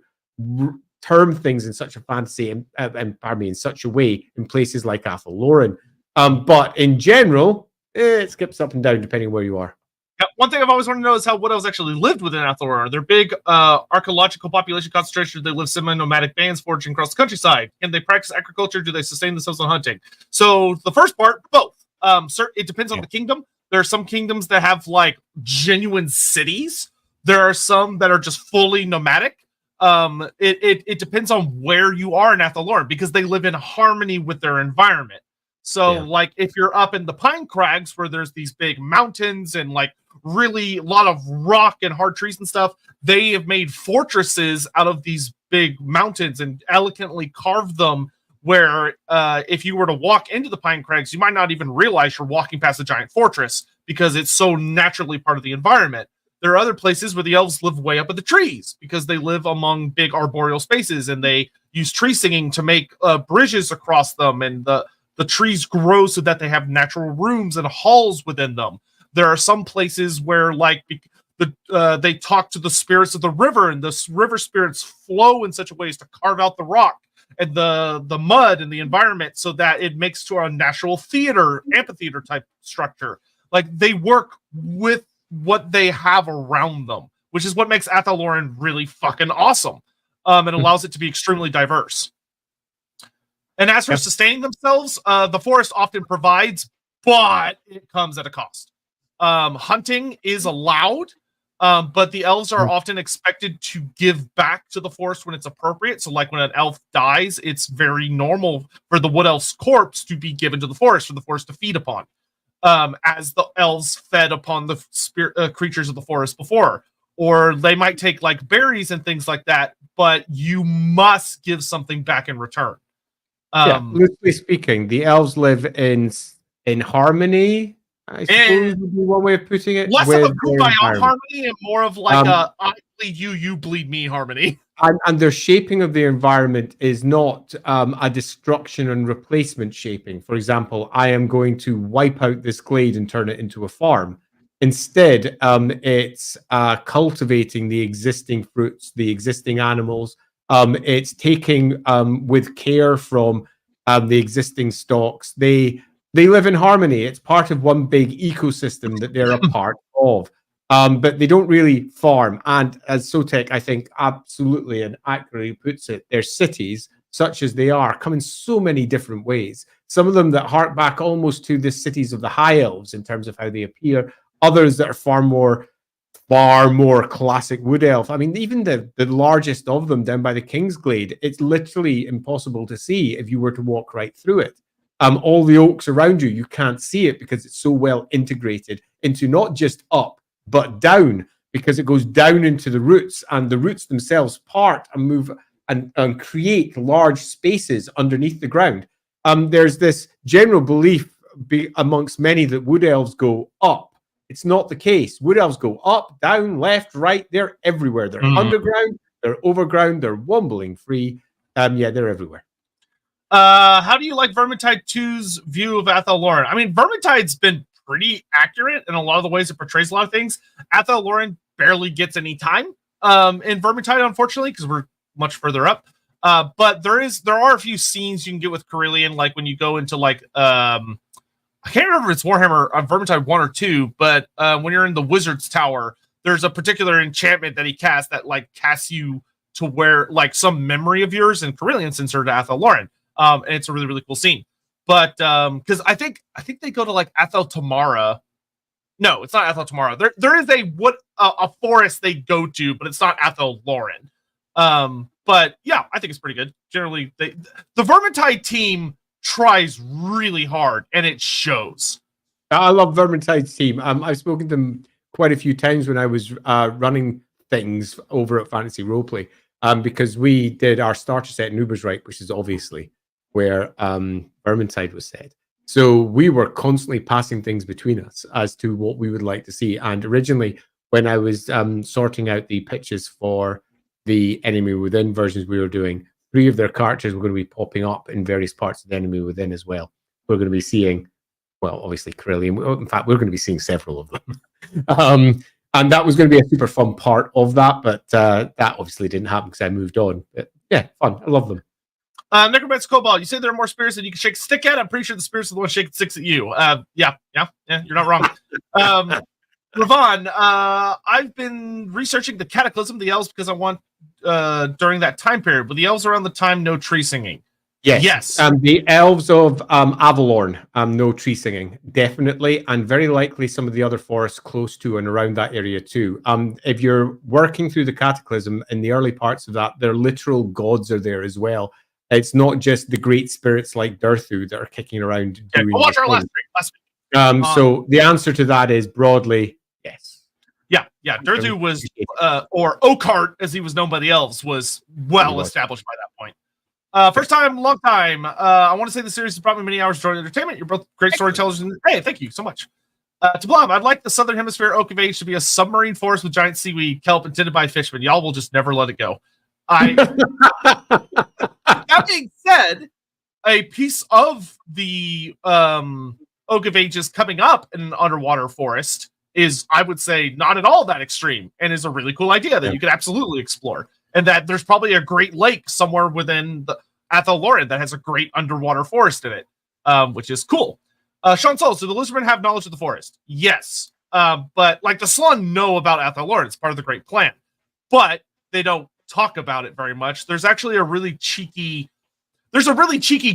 term things in such a fantasy, in such a way in places like Athel, Loren. But in general, it skips up and down depending where you are. Yeah, one thing I've always wanted to know is how wood elves actually lived within Athel. Are there big archaeological population concentration? Do they live semi-nomadic bands foraging across the countryside? Can they practice agriculture? Do they sustain themselves on hunting? So the first part, both. It depends on the kingdom. There are some kingdoms that have like genuine cities. There are some that are just fully nomadic. It depends on where you are in Athel Loren, because they live in harmony with their environment. So like if you're up in the Pine Crags where there's these big mountains and like really a lot of rock and hard trees and stuff, they have made fortresses out of these big mountains and elegantly carved them where if you were to walk into the Pine Crags, you might not even realize you're walking past a giant fortress, because it's so naturally part of the environment. There are other places where the elves live way up in the trees, because they live among big arboreal spaces, and they use tree singing to make bridges across them, and the trees grow so that they have natural rooms and halls within them. There are some places where like they talk to the spirits of the river, and the river spirits flow in such a way as to carve out the rock and the mud and the environment so that it makes to a natural amphitheater type structure. Like they work with what they have around them, which is what makes Athel Loren really fucking awesome. And allows it to be extremely diverse. And as for sustaining themselves, the forest often provides, but it comes at a cost. hunting is allowed, but the elves are often expected to give back to the forest when it's appropriate. So like when an elf dies, it's very normal for the wood elf's corpse to be given to the forest for the forest to feed upon, as the elves fed upon the spirit creatures of the forest before. Or they might take like berries and things like that, but you must give something back in return. Loosely speaking, the elves live in harmony, I suppose would be one way of putting it. Less of a kumbaya harmony and more of like a I bleed you, you bleed me harmony. And their shaping of the environment is not a destruction and replacement shaping. For example, I am going to wipe out this glade and turn it into a farm. Instead, it's cultivating the existing fruits, the existing animals. It's taking with care from the existing stocks. They live in harmony. It's part of one big ecosystem that they're a part of. But they don't really farm. And as Sotek, I think, absolutely and accurately puts it, their cities, such as they are, come in so many different ways. Some of them that hark back almost to the cities of the High Elves in terms of how they appear. Others that are far more classic wood elf. I mean, even the largest of them down by the Kingsglade, it's literally impossible to see if you were to walk right through it. All the oaks around you, you can't see it because it's so well integrated into not just up, but down, because it goes down into the roots, and the roots themselves part and move and create large spaces underneath the ground. There's this general belief amongst many that wood elves go up. It's not the case. Wood elves go up, down, left, right. They're everywhere. They're underground, they're overground, they're wombling free. They're everywhere. How do you like Vermintide 2's view of Athel Loren? I mean, Vermintide's been pretty accurate in a lot of the ways it portrays a lot of things. Athel Loren barely gets any time in Vermintide, unfortunately, because we're much further up. But there are a few scenes you can get with Carillion, like when you go into like I can't remember if it's Warhammer Vermintide 1 or 2, but when you're in the Wizard's Tower, there's a particular enchantment that he casts that like casts you to where like some memory of yours, and Carillion sends her to Athel Loren. And it's a really, really cool scene. But because I think they go to like Athel Tamara. No, it's not Athel Tamara. There is a forest they go to, but it's not Athel Loren. But yeah, I think it's pretty good. Generally, the Vermintide team tries really hard, and it shows. I love Vermintide's team. I've spoken to them quite a few times when I was running things over at Fantasy Roleplay, because we did our starter set in Ubersreich, which is obviously where Vermintide was set. So we were constantly passing things between us as to what we would like to see. And originally, when I was sorting out the pitches for the Enemy Within versions we were doing, 3 of their characters were going to be popping up in various parts of the Enemy Within as well. We're going to be seeing, well, obviously Carillion. In fact, we're going to be seeing several of them. And that was going to be a super fun part of that, but that obviously didn't happen because I moved on. But yeah, fun. I love them. Necromancer Cobalt, you say there are more spirits than you can shake a stick at. I'm pretty sure the spirits are the ones shaking sticks at you. Yeah, you're not wrong. Ravon, I've been researching the Cataclysm of the Elves because I want during that time period. But the Elves around the time, no tree singing. Yes. The Elves of Avalorn, no tree singing, definitely, and very likely some of the other forests close to and around that area too. If you're working through the Cataclysm in the early parts of that, their literal gods are there as well. It's not just the great spirits like Durthu that are kicking around. Yeah, we'll watch our last week. So the answer to that is broadly yes. Yeah. Durthu was, or Oakheart, as he was known by the elves, was well established by that point. First time, long time. I want to say the series has brought me many hours of joy and entertainment. You're both great storytellers. And hey, thank you so much. To Blob, I'd like the Southern Hemisphere Oak of Age to be a submarine forest with giant seaweed, kelp, and tended by fishermen. Y'all will just never let it go. That being said, a piece of the Oak of Ages coming up in an underwater forest is, I would say, not at all that extreme, and is a really cool idea that you could absolutely explore. And that there's probably a great lake somewhere within the Athel Loren that has a great underwater forest in it, which is cool. Sean Souls, do the Lizardmen have knowledge of the forest? Yes. But like the Slun know about Athel Loren. It's part of the great plan. But they don't talk about it very much. There's actually a really cheeky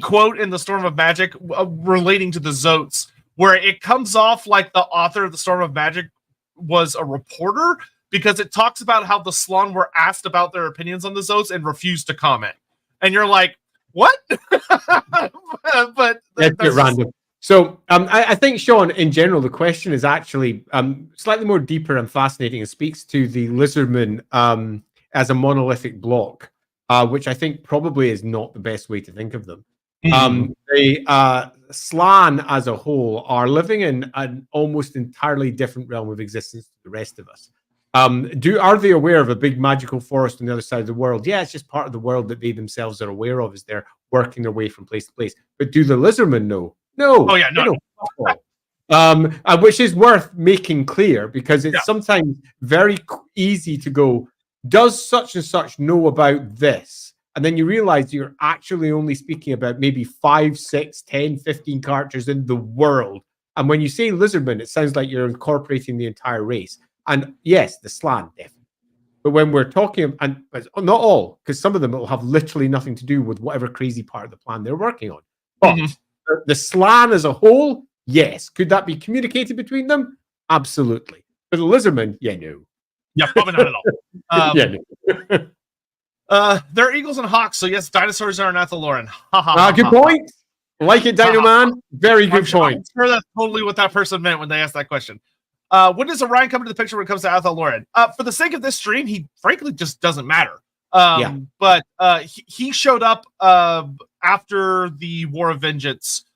quote in the Storm of Magic relating to the Zotes where it comes off like the author of the Storm of Magic was a reporter, because it talks about how the Slann were asked about their opinions on the Zotes and refused to comment. And you're like, what? But that's a bit random. So I think, Sean, in general, the question is actually slightly more deeper and fascinating. It speaks to the Lizardmen as a monolithic block, which I think probably is not the best way to think of them. The Slann as a whole are living in an almost entirely different realm of existence to the rest of us. Are they aware of a big magical forest on the other side of the world? Yeah, it's just part of the world that they themselves are aware of as they're working their way from place to place. But do the Lizardmen know? No. Oh yeah, no. Which is worth making clear, because it's sometimes very easy to go, does such and such know about this? And then you realize you're actually only speaking about maybe 5, 6, 10, 15 characters in the world. And when you say Lizardmen, it sounds like you're incorporating the entire race. And yes, the Slann, definitely. But when we're talking, and not all, because some of them will have literally nothing to do with whatever crazy part of the plan they're working on. But the Slann as a whole, yes. Could that be communicated between them? Absolutely. But the Lizardmen, no. Yeah, probably not at all. No. They're eagles and hawks, so yes, dinosaurs are an Athel Loren. Good point. Like it, Dino Man. Very good point. I'm sure that's totally what that person meant when they asked that question. When does Orion come into the picture when it comes to Athel Loren? For the sake of this stream, he frankly just doesn't matter. But he showed up after the War of Vengeance.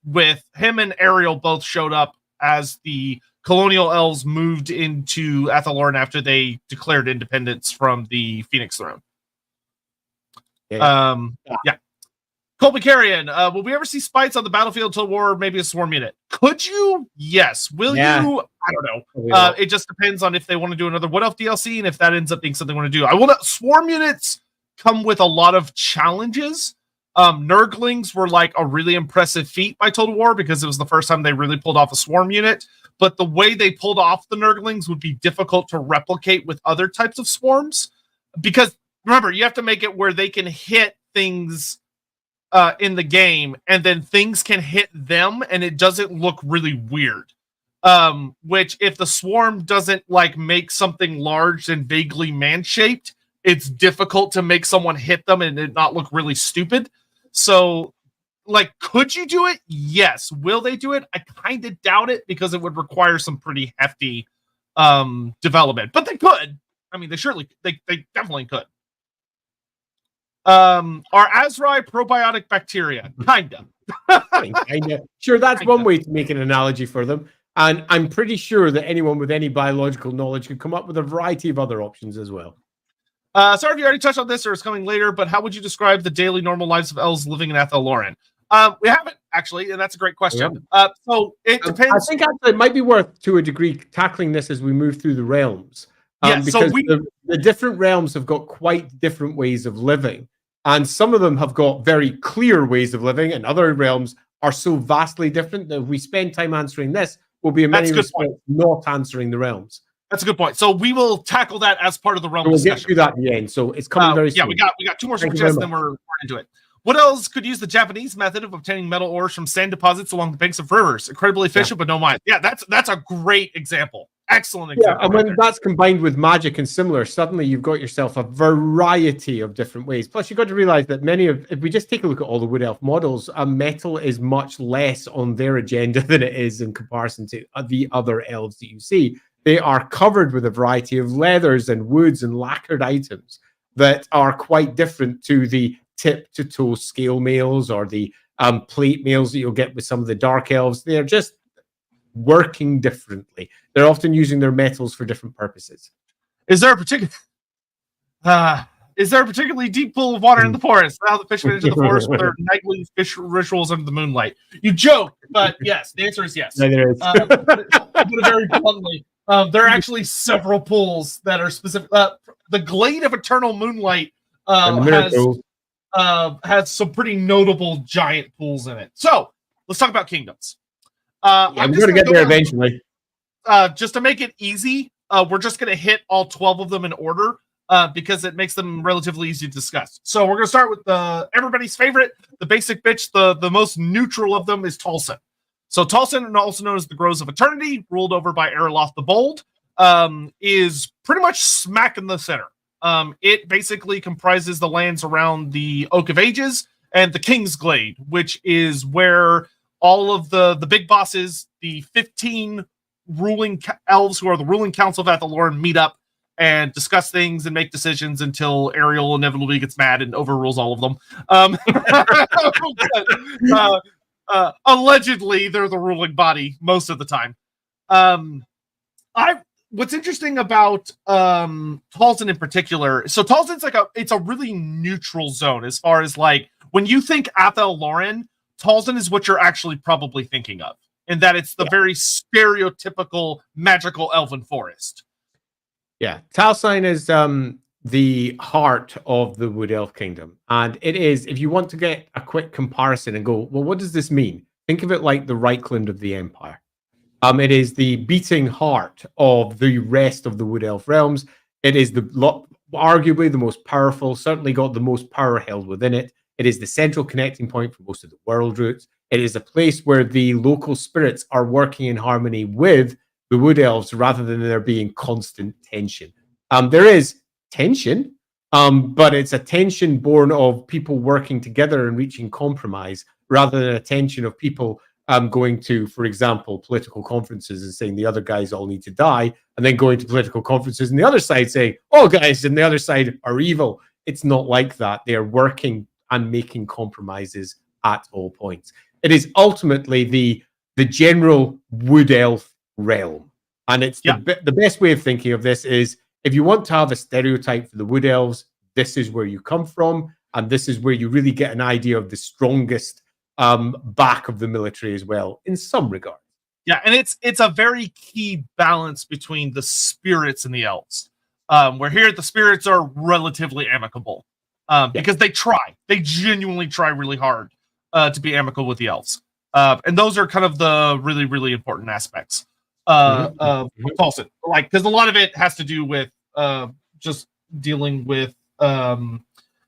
With him and Ariel both showed up as the colonial elves moved into Athel Loren after they declared independence from the Phoenix Throne. Colby Carrion, will we ever see spites on the battlefield till war, maybe a swarm unit? Could you? Yes. Will you? I don't know. It just depends on if they want to do another What Elf DLC and if that ends up being something they want to do. Swarm units come with a lot of challenges. Nurglings were like a really impressive feat by Total War because it was the first time they really pulled off a swarm unit. But the way they pulled off the Nurglings would be difficult to replicate with other types of swarms. Because remember, you have to make it where they can hit things in the game, and then things can hit them, and it doesn't look really weird. Which, if the swarm doesn't like make something large and vaguely man-shaped, it's difficult to make someone hit them and it not look really stupid. So, like, could you do it? Yes. Will they do it? I kind of doubt it because it would require some pretty hefty development. But they could. I mean, they definitely could. Are Azrai probiotic bacteria? Kinda. Sure, that's one way to make an analogy for them. And I'm pretty sure that anyone with any biological knowledge could come up with a variety of other options as well. Sorry if you already touched on this or it's coming later, but how would you describe the daily normal lives of elves living in Athel Loren? We haven't, actually, and that's a great question. So it depends. I think actually it might be worth, to a degree, tackling this as we move through the realms. Because the different realms have got quite different ways of living. And some of them have got very clear ways of living, and other realms are so vastly different that if we spend time answering this, we'll be in many respects not answering the realms. That's a good point. So we will tackle that as part of the realm we'll discussion. Get through that at the end. So it's coming very soon. We got 2 more super chats, then we're into it. What else could use the Japanese method of obtaining metal ores from sand deposits along the banks of rivers? Incredibly efficient, but no mine. Yeah, that's a great example. Excellent example. Yeah, and when that's combined with magic and similar, suddenly you've got yourself a variety of different ways. Plus, you've got to realize that if we just take a look at all the Wood Elf models, metal is much less on their agenda than it is in comparison to the other elves that you see. They are covered with a variety of leathers and woods and lacquered items that are quite different to the tip-to-toe scale mails or the plate mails that you'll get with some of the dark elves. They're just working differently. They're often using their metals for different purposes. Is there a particularly deep pool of water in the forest? Now the fishermen into the forest with their nightly fish rituals under the moonlight. You joke, but yes, the answer is yes. Yeah, there is. Put it very bluntly. There are actually several pools that are specific. The Glade of Eternal Moonlight has some pretty notable giant pools in it. So let's talk about kingdoms. I'm going to get there eventually. Just to make it easy, we're just going to hit all 12 of them in order because it makes them relatively easy to discuss. So we're going to start with everybody's favorite, the basic bitch. The most neutral of them is Tolson. So Talsin, also known as the Groves of Eternity, ruled over by Eriloth the Bold, is pretty much smack in the center. It basically comprises the lands around the Oak of Ages and the King's Glade, which is where all of the big bosses, the 15 ruling elves who are the ruling council of Athel Loren, meet up and discuss things and make decisions until Ariel inevitably gets mad and overrules all of them. Allegedly, they're the ruling body most of the time. What's interesting about Talsin in particular, so Talsin's it's a really neutral zone as far as like when you think Athel Loren, Talsin is what you're actually probably thinking of, in that it's the very stereotypical magical elven forest. Yeah, Talsin is the heart of the Wood Elf Kingdom, and it is. If you want to get a quick comparison and go, well, what does this mean? Think of it like the Reichland of the Empire. It is the beating heart of the rest of the Wood Elf realms. It is arguably the most powerful. Certainly got the most power held within it. It is the central connecting point for most of the world routes. It is a place where the local spirits are working in harmony with the Wood Elves rather than there being constant tension. There is tension, but it's a tension born of people working together and reaching compromise rather than a tension of people going to, for example, political conferences and saying the other guys all need to die, and then going to political conferences and the other side saying, oh, guys, and the other side are evil. It's not like that. They are working and making compromises at all points. It is ultimately the general Wood Elf realm. And it's the best way of thinking of this is if you want to have a stereotype for the Wood Elves, this is where you come from. And this is where you really get an idea of the strongest back of the military as well, in some regard. Yeah, and it's a very key balance between the spirits and the elves. Where here the spirits are relatively amicable because they genuinely try really hard to be amicable with the elves. And those are kind of the really, really important aspects of Talsin. Like, because a lot of it has to do with just dealing with one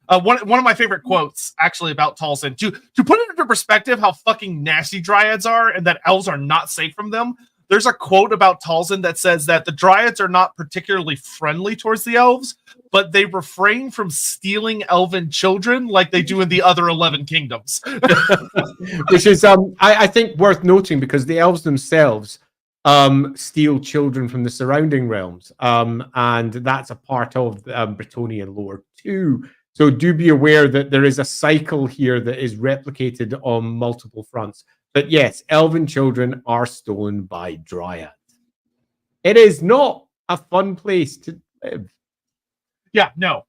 of my favorite quotes actually about Talsin, to put it into perspective how fucking nasty dryads are and that elves are not safe from them. There's a quote about Talsin that says that the dryads are not particularly friendly towards the elves, but they refrain from stealing elven children like they do in the other 11 kingdoms. Which is, I think, worth noting because the elves themselves steal children from the surrounding realms. And that's a part of Bretonnian lore too. So do be aware that there is a cycle here that is replicated on multiple fronts. But yes, elven children are stolen by dryads. It is not a fun place to live. Yeah, no.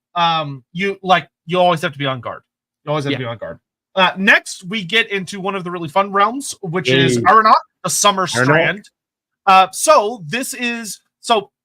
You always have to be on guard. You always have to be on guard. Next, we get into one of the really fun realms, which is Aeronaut, the Summer Strand. So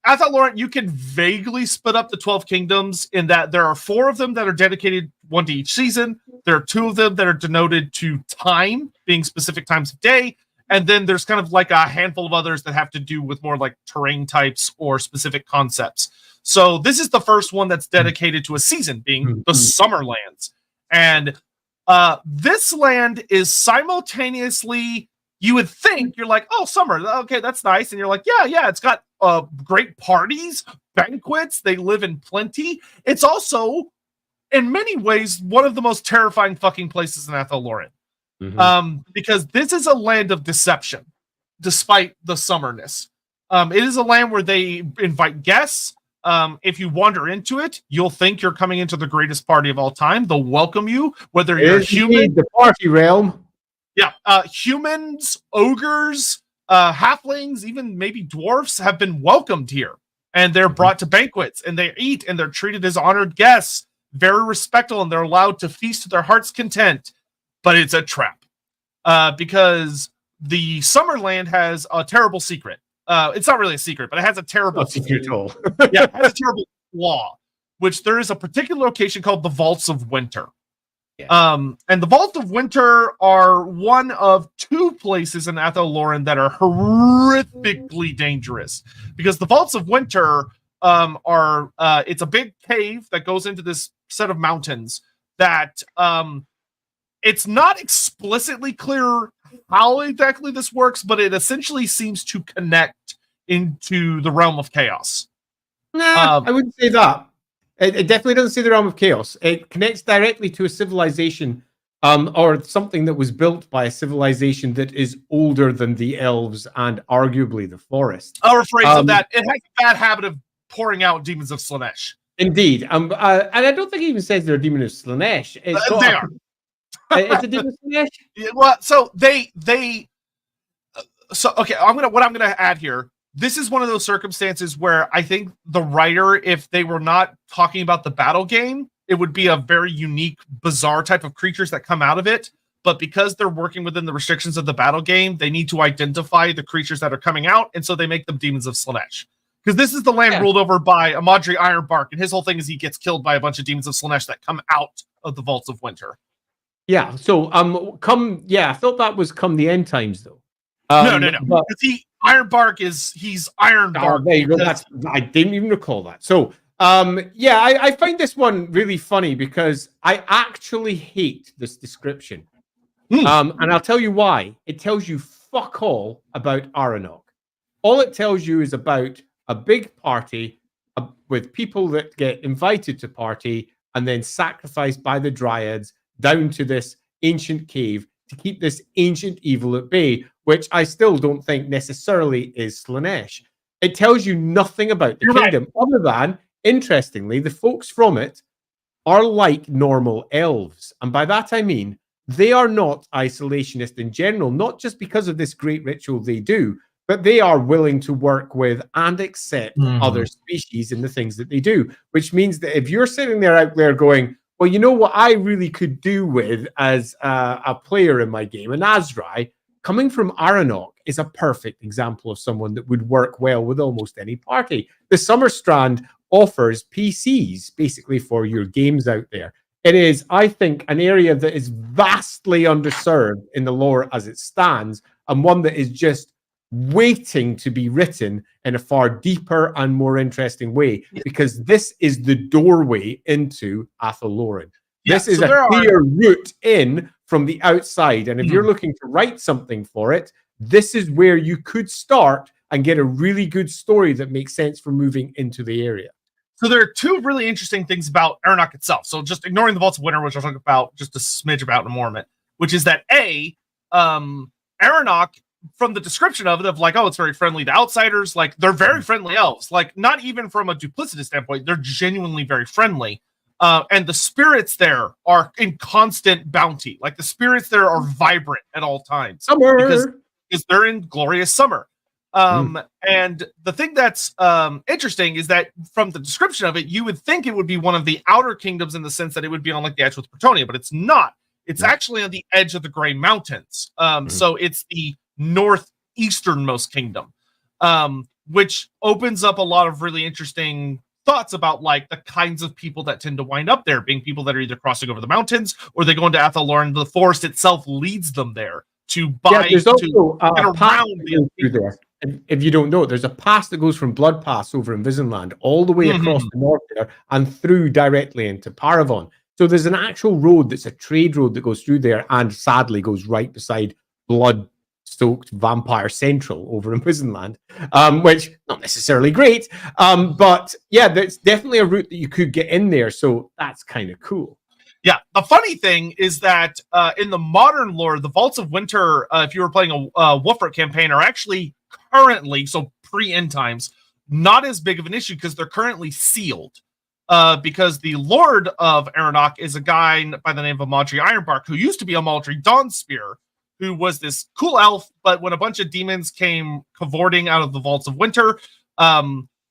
Athel Loren, you can vaguely split up the 12 kingdoms in that there are 4 of them that are dedicated one to each season. There are 2 of them that are denoted to time, being specific times of day. And then there's kind of like a handful of others that have to do with more like terrain types or specific concepts. So this is the first one that's dedicated to a season, being the Summer Lands. And this land is simultaneously, you would think, you're like, oh, summer, okay, that's nice. And you're like, yeah, it's got great parties, banquets, they live in plenty. It's also, in many ways, one of the most terrifying fucking places in Athel Loren. Because this is a land of deception, despite the summerness. It is a land where they invite guests. If you wander into it, you'll think you're coming into the greatest party of all time. They'll welcome you, whether you're human. The party realm. Yeah, humans, ogres, halflings, even maybe dwarfs have been welcomed here. And they're brought to banquets, and they eat, and they're treated as honored guests. Very respectful, and they're allowed to feast to their heart's content. But it's a trap. Because the Summerland has a terrible secret. It's not really a secret, but it has a terrible secret at all. Yeah, it has a terrible flaw, which there is a particular location called the Vaults of Winter. Yeah. And the Vaults of Winter are one of 2 places in Athel Loren that are horrifically dangerous, because the Vaults of Winter are it's a big cave that goes into this set of mountains that it's not explicitly clear how exactly this works, but it essentially seems to connect into the realm of chaos. Nah, I wouldn't say that. It definitely doesn't say the realm of chaos. It connects directly to a civilization, or something that was built by a civilization that is older than the elves and arguably the forest. I'll rephrase of that. It has a bad habit of pouring out demons of Slaanesh. Indeed. And I don't think it even says they're a demon of Slaanesh. They are. It's a demon of Slaanesh? Yeah, well, so okay, what I'm gonna add here. This is one of those circumstances where I think the writer, if they were not talking about the battle game, it would be a very unique, bizarre type of creatures that come out of it. But because they're working within the restrictions of the battle game, they need to identify the creatures that are coming out, and so they make them demons of Slaanesh. Because this is the land ruled over by Amadri Ironbark, and his whole thing is he gets killed by a bunch of demons of Slaanesh that come out of the Vaults of Winter. Yeah. So I thought that was come the end times though. No. Because Ironbark he's Ironbark. There you go. I didn't even recall that. So I find this one really funny because I actually hate this description. And I'll tell you why. It tells you fuck all about Aranok. All it tells you is about a big party with people that get invited to party and then sacrificed by the dryads down to this ancient cave to keep this ancient evil at bay, which I still don't think necessarily is Slaanesh. It tells you nothing about the kingdom, other than, interestingly, the folks from it are like normal elves. And by that I mean, they are not isolationist in general, not just because of this great ritual they do, but they are willing to work with and accept other species in the things that they do, which means that if you're sitting there out there going, well, you know what I really could do with as a player in my game, and Azrai, coming from Aranok is a perfect example of someone that would work well with almost any party. The Summer Strand offers PCs basically for your games out there. It is, I think, an area that is vastly underserved in the lore as it stands, and one that is just waiting to be written in a far deeper and more interesting way, because this is the doorway into Athel Loren. This is a clear route in from the outside, and if you're looking to write something for it, this is where you could start and get a really good story that makes sense for moving into the area. So there are two really interesting things about Aranok itself. So just ignoring the Vaults of Winter, which I'll talk about just a smidge about in a moment, which is that Aranok, from the description of it, of like, oh, it's very friendly to outsiders, like they're very friendly elves, like not even from a duplicitous standpoint, they're genuinely very friendly. And the spirits there are in constant bounty. Like the spirits there are vibrant at all times. Because they're in glorious summer. And the thing that's interesting is that from the description of it, you would think it would be one of the outer kingdoms in the sense that it would be on like the edge with Bretonnia, but it's not. It's actually on the edge of the Grey Mountains. So it's the northeasternmost kingdom, which opens up a lot of really interesting thoughts about like the kinds of people that tend to wind up there, being people that are either crossing over the mountains or they go into Athel Loren. The forest itself leads them there to buy. There's also a path through there. If you don't know, there's a pass that goes from Blood Pass over in Visenland all the way across the north there and through directly into Paravon. So there's an actual road that's a trade road that goes through there and sadly goes right beside blood-stoked Vampire Central over in Visenland, which not necessarily great, but yeah, there's definitely a route that you could get in there, so that's kind of cool. Yeah, the funny thing is that in the modern lore, the Vaults of Winter, if you were playing a Wolfert campaign, are actually currently, so pre-end times, not as big of an issue because they're currently sealed. Because the Lord of Aranok is a guy by the name of Amadri Ironbark, who used to be Amadri Dawnspear, who was this cool elf, but when a bunch of demons came cavorting out of the Vaults of Winter,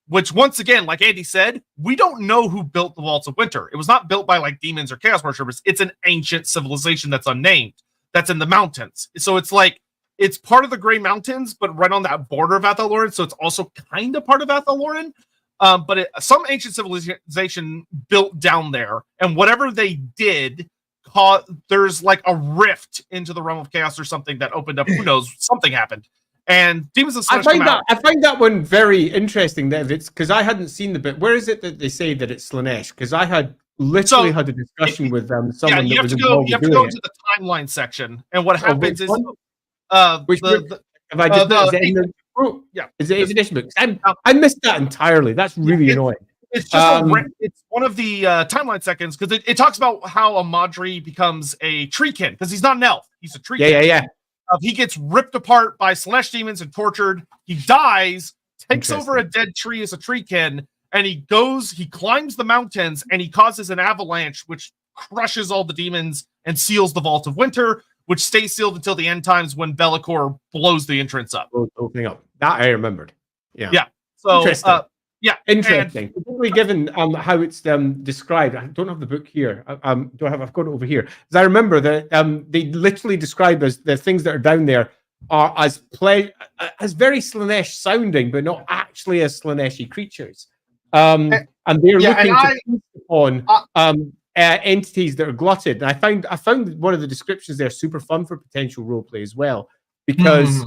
which once again, like Andy said, we don't know who built the Vaults of Winter. It was not built by like demons or chaos worshippers. It's an ancient civilization that's unnamed, that's in the mountains. So it's like, it's part of the Grey Mountains, but right on that border of Athel Loren. So it's also kind of part of Athel Loren. But some ancient civilization built down there, and whatever they did, there's like a rift into the realm of chaos or something that opened up. Who knows? Something happened. And Demons of Slaanesh I find that one very interesting. That if it's because I hadn't seen the bit. Where is it that they say that it's Slaanesh? Because I had literally had a discussion with someone that was involved. You have to go into the timeline section, and what happens is Which the have I just is it in the yeah, is it edition book? I missed that entirely. That's really annoying. It's just it's one of the timeline seconds because it talks about how a Madri becomes a treekin because he's not an elf, he's a treekin. Yeah. He gets ripped apart by Slanesh demons and tortured. He dies, takes over a dead tree as a treekin, and he climbs the mountains, and he causes an avalanche which crushes all the demons and seals the Vault of Winter, which stays sealed until the end times when Be'lakor blows the entrance up. Opening up. That I remembered. Yeah. So interesting. Interesting. Particularly given how it's described. I don't have the book here. I've got it over here. Because I remember that they literally describe as the things that are down there are as very Slanesh sounding, but not actually as Slaneshi creatures. And they're looking to feast upon entities that are glutted. And I found one of the descriptions there super fun for potential roleplay as well, because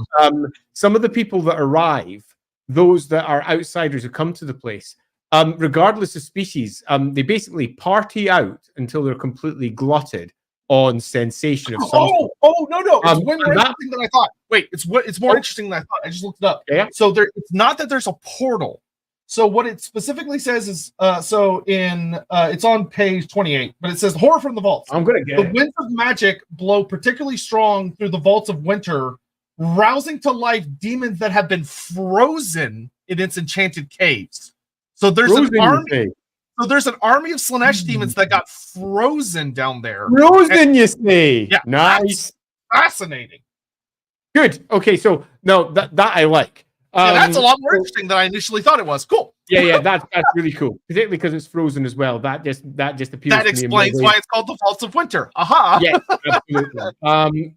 some of the people that arrive, those that are outsiders who come to the place, regardless of species, they basically party out until they're completely glutted on sensation of some sort. No. It's way more interesting than I thought. Wait, it's more interesting than I thought. I just looked it up. Yeah. So it's not that there's a portal. So what it specifically says is, it's on page 28, but it says horror from the vaults. I'm gonna get the winds of magic blow particularly strong through the vaults of winter, rousing to life demons that have been frozen in its enchanted caves. So there's an army. So there's an army of Slanesh demons that got frozen down there. Frozen, you say? Yeah, nice, fascinating. Good. Okay, so no, that I like. That's a lot more interesting than I initially thought it was. Cool. Yeah, that's really cool, particularly because it's frozen as well. That just appeals. That explains why it's called the Vaults of Winter. Aha. Yeah, absolutely.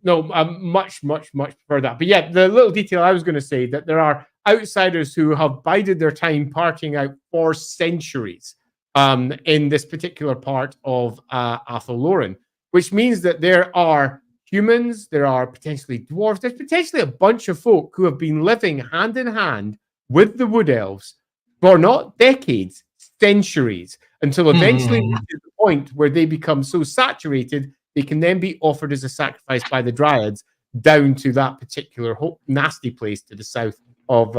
Much prefer that. But yeah, the little detail I was going to say that there are outsiders who have bided their time partying out for centuries in this particular part of Athel Loren, which means that there are humans, there are potentially dwarves, there's potentially a bunch of folk who have been living hand in hand with the Wood Elves for not decades, centuries, until eventually reaches the point where they become so saturated they can then be offered as a sacrifice by the Dryads down to that particular nasty place to the south of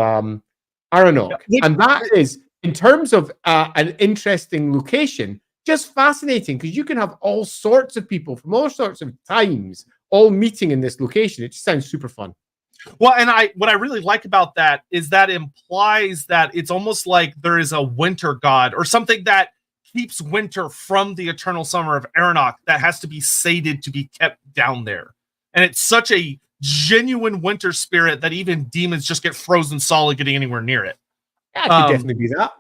Aranok. And that is, in terms of an interesting location, just fascinating, because you can have all sorts of people from all sorts of times all meeting in this location. It just sounds super fun. Well, and what I really like about that is that implies that it's almost like there is a winter god or something that keeps winter from the eternal summer of Aranok that has to be sated to be kept down there. And it's such a genuine winter spirit that even demons just get frozen solid getting anywhere near it. Yeah, it could definitely be that.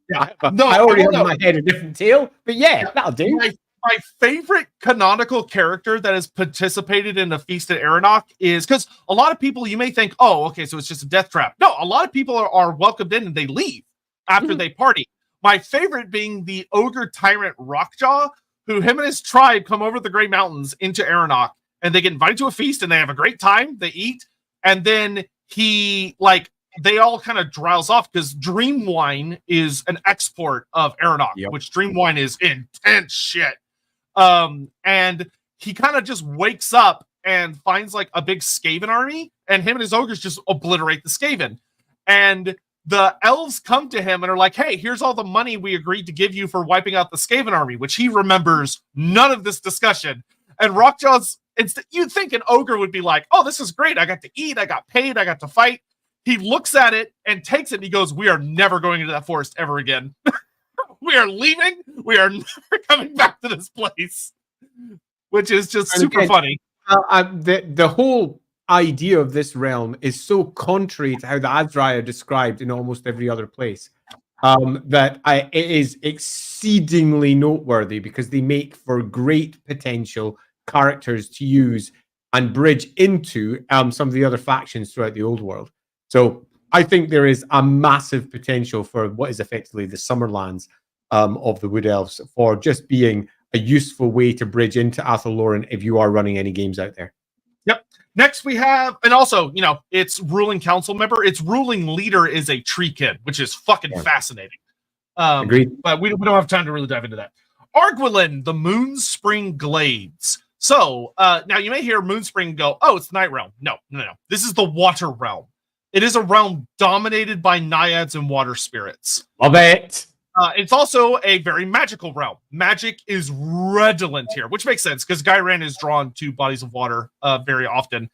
Yeah. I already have in my head a different tale, but that'll do. My favorite canonical character that has participated in the Feast at Aranok is, because a lot of people, you may think, oh, okay, so it's just a death trap. No, a lot of people are welcomed in and they leave after they party. My favorite being the ogre tyrant Rockjaw, who him and his tribe come over the Grey Mountains into Aranok, and they get invited to a feast and they have a great time. They eat, and then they all kind of drowse off because Dream Wine is an export of Aranok, which Dream Wine is intense shit. And he kind of just wakes up and finds like a big Skaven army, and him and his ogres just obliterate the Skaven. And the elves come to him and are like, hey, here's all the money we agreed to give you for wiping out the Skaven army, which he remembers none of this discussion. And Rockjaw's, you'd think an ogre would be like, oh, this is great. I got to eat. I got paid. I got to fight. He looks at it and takes it and he goes, we are never going into that forest ever again. We are leaving. We are never coming back to this place, which is just super funny. The whole idea of this realm is so contrary to how the Azrai are described in almost every other place that it is exceedingly noteworthy, because they make for great potential characters to use and bridge into some of the other factions throughout the old world. So I think there is a massive potential for what is effectively the Summerlands of the Wood Elves for just being a useful way to bridge into Athel Loren if you are running any games out there. Yep. Next we have, and also, its ruling council member, its ruling leader is a tree kid, which is fucking fascinating. Agreed. But we don't have time to really dive into that. Arguelin, the Moon Spring Glades. So now you may hear Moonspring go, oh, it's the Night Realm. No. This is the Water Realm. It is a realm dominated by naiads and water spirits. Love it. It's also a very magical realm. Magic is redolent here, which makes sense because Gyran is drawn to bodies of water very often.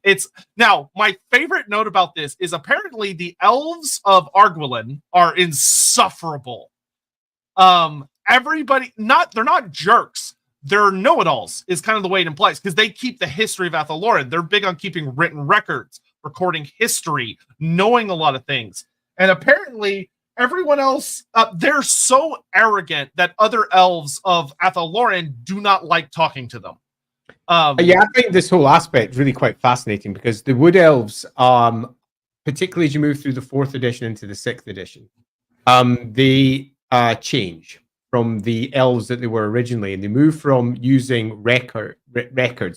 It's now my favorite note about this is apparently the elves of Arguelin are insufferable. Everybody, they're not jerks. They're know-it-alls is kind of the way it implies because they keep the history of Athel Loren. They're big on keeping written records, recording history, knowing a lot of things. And apparently everyone else, they're so arrogant that other elves of Athel Loren do not like talking to them. Yeah, I think this whole aspect is really quite fascinating because the Wood Elves, particularly as you move through the 4th edition into the 6th edition, they change from the elves that they were originally, and they move from using records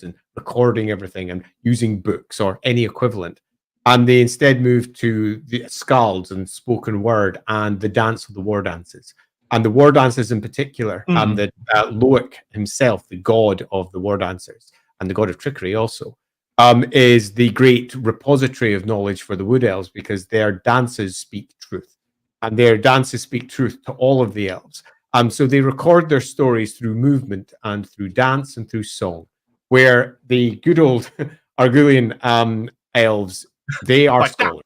and recording everything and using books or any equivalent, and they instead move to the skalds and spoken word and the dance of the war dances. And the war dancers in particular, and the Loic himself, the god of the war dancers and the god of trickery also, is the great repository of knowledge for the Wood Elves because their dances speak truth. And their dances speak truth to all of the elves. So they record their stories through movement and through dance and through song, where the good old Argulian elves, they are scholars.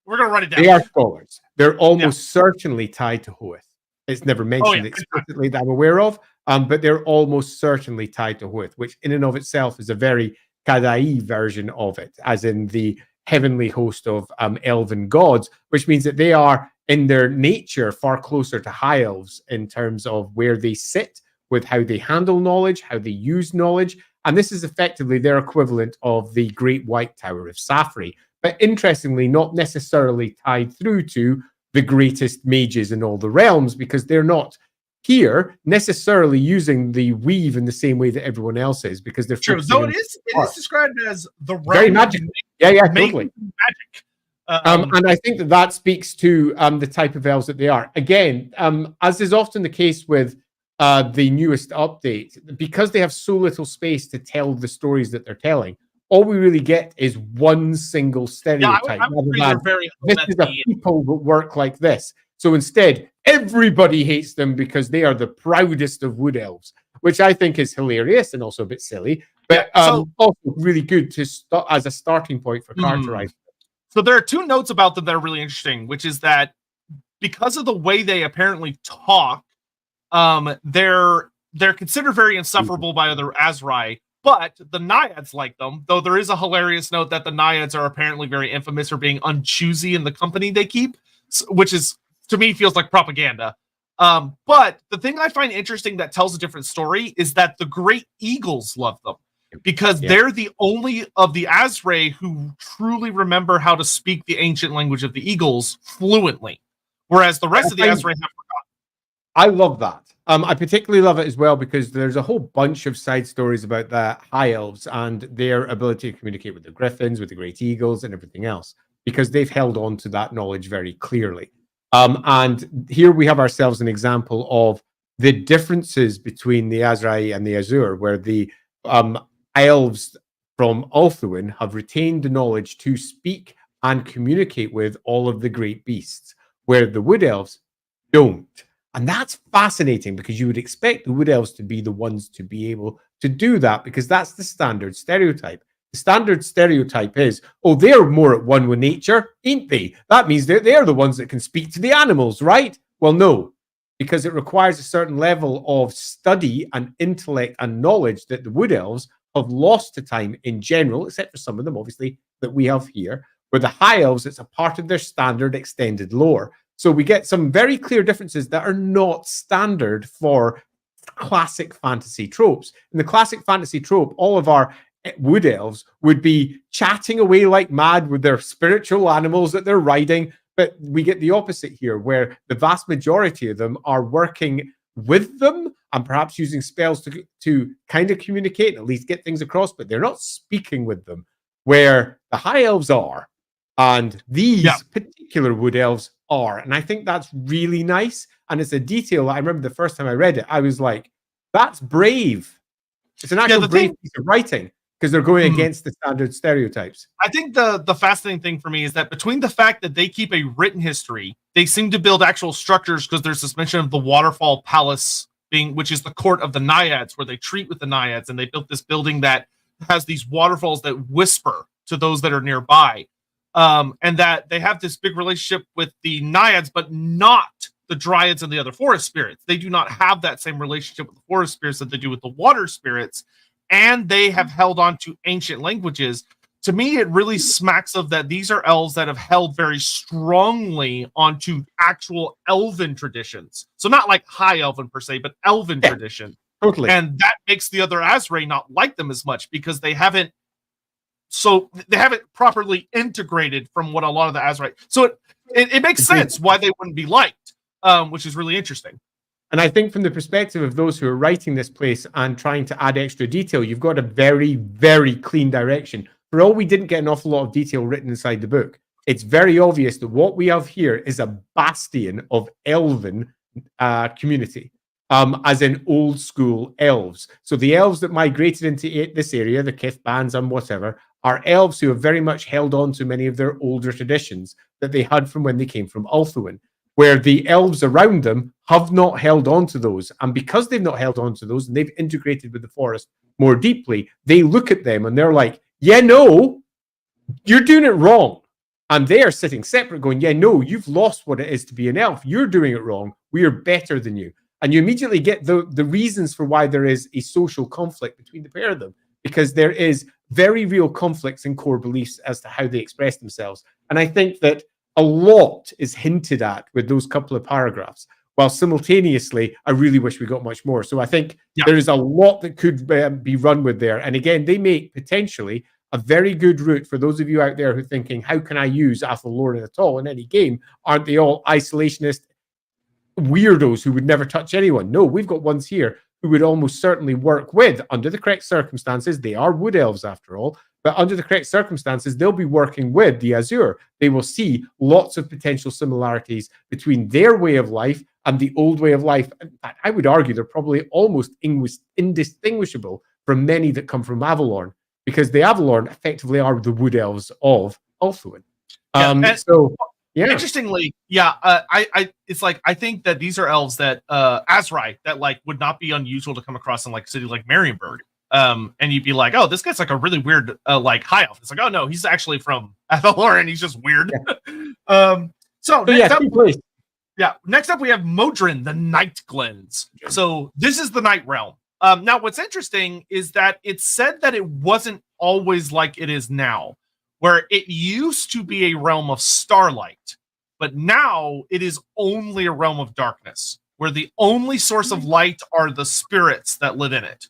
We're going to write it down. They are scholars. They're almost certainly tied to Hoeth. It's never mentioned explicitly that I'm aware of, but they're almost certainly tied to Hoeth, which in and of itself is a very Kadai version of it, as in the heavenly host of elven gods, which means that they are in their nature far closer to high elves in terms of where they sit with how they handle knowledge, how they use knowledge. And this is effectively their equivalent of the Great White Tower of Safri, but interestingly, not necessarily tied through to the greatest mages in all the realms, because they're not here necessarily using the weave in the same way that everyone else is, because they're true. So it is described as the realm very magic. Yeah, totally magic. And I think that speaks to the type of elves that they are. Again, as is often the case with the newest update, because they have so little space to tell the stories that they're telling, all we really get is one single stereotype. This is a people that work like this. So instead, everybody hates them because they are the proudest of wood elves, which I think is hilarious and also a bit silly, but also really good to as a starting point for characterizing. So there are two notes about them that are really interesting, which is that because of the way they apparently talk, they're considered very insufferable by other Azrai, but the Naiads like them, though there is a hilarious note that the Naiads are apparently very infamous for being unchoosy in the company they keep, which is, to me, feels like propaganda. But the thing I find interesting that tells a different story is that the Great Eagles love them, because they're the only of the Azrai who truly remember how to speak the ancient language of the Eagles fluently, whereas the rest of the Azrai have forgotten. I love that. I particularly love it as well because there's a whole bunch of side stories about the High Elves and their ability to communicate with the Griffins, with the Great Eagles, and everything else, because they've held on to that knowledge very clearly. And here we have ourselves an example of the differences between the Azrai and the Azur, where the elves from Ulthuan have retained the knowledge to speak and communicate with all of the great beasts, where the Wood Elves don't. And that's fascinating because you would expect the Wood Elves to be the ones to be able to do that, because that's the standard stereotype. The standard stereotype is, oh, they're more at one with nature, ain't they? That means they're the ones that can speak to the animals, right? Well, no, because it requires a certain level of study and intellect and knowledge that the Wood Elves have lost to time in general, except for some of them, obviously, that we have here. Where the High Elves, it's a part of their standard extended lore. So we get some very clear differences that are not standard for classic fantasy tropes. In the classic fantasy trope, all of our Wood Elves would be chatting away like mad with their spiritual animals that they're riding. But we get the opposite here, where the vast majority of them are working with them and perhaps using spells to kind of communicate and at least get things across, but they're not speaking with them, where the High Elves are. And these particular Wood Elves are. And I think that's really nice. And it's a detail. I remember the first time I read it, I was like, that's brave. It's an actual brave piece of writing because they're going against the standard stereotypes. I think the fascinating thing for me is that between the fact that they keep a written history, they seem to build actual structures, because there's this mention of the Waterfall Palace which is the court of the Naiads, where they treat with the Naiads, and they built this building that has these waterfalls that whisper to those that are nearby. And that they have this big relationship with the Naiads, but not the Dryads and the other forest spirits. They do not have that same relationship with the forest spirits that they do with the water spirits. And they have held on to ancient languages. To me, it really smacks of that these are elves that have held very strongly onto actual elven traditions. So not like high elven per se, but elven tradition. Totally. And that makes the other Azrae not like them as much, because they haven't properly integrated from what a lot of the Azrae. So it makes sense why they wouldn't be liked, which is really interesting. And I think from the perspective of those who are writing this place and trying to add extra detail, you've got a very, very clean direction. For all we didn't get an awful lot of detail written inside the book, it's very obvious that what we have here is a bastion of elven community, as in old school elves. So the elves that migrated into this area, the Kith bands and whatever, are elves who have very much held on to many of their older traditions that they had from when they came from Ulthuan, where the elves around them have not held on to those. And because they've not held on to those and they've integrated with the forest more deeply, they look at them and they're like, yeah, no, you're doing it wrong. And they are sitting separate going, yeah, no, you've lost what it is to be an elf. You're doing it wrong. We are better than you. And you immediately get the reasons for why there is a social conflict between the pair of them, because there is very real conflicts in core beliefs as to how they express themselves. And I think that a lot is hinted at with those couple of paragraphs, while simultaneously, I really wish we got much more. So I think there is a lot that could be run with there. And again, they make potentially a very good route for those of you out there who are thinking, how can I use Athel Loren at all in any game? Aren't they all isolationist weirdos who would never touch anyone? No, we've got ones here who would almost certainly work with, under the correct circumstances. They are wood elves after all. But under the correct circumstances, they'll be working with the Azure. They will see lots of potential similarities between their way of life and the old way of life. In fact, I would argue they're probably almost indistinguishable from many that come from Avalorn, because the Avalorn effectively are the wood elves of Ulthuan. Interestingly, it's like, I think that these are elves that Azrae that like would not be unusual to come across in like a city like Marienburg. And you'd be like, oh, this guy's like a really weird like high elf. It's like, oh no, he's actually from Athel Loren. He's just weird. Next up we have Modron, the Night Glens. So this is the Night Realm. Now what's interesting is that it's said that it wasn't always like it is now, where it used to be a realm of starlight, but now it is only a realm of darkness, where the only source of light are the spirits that live in it.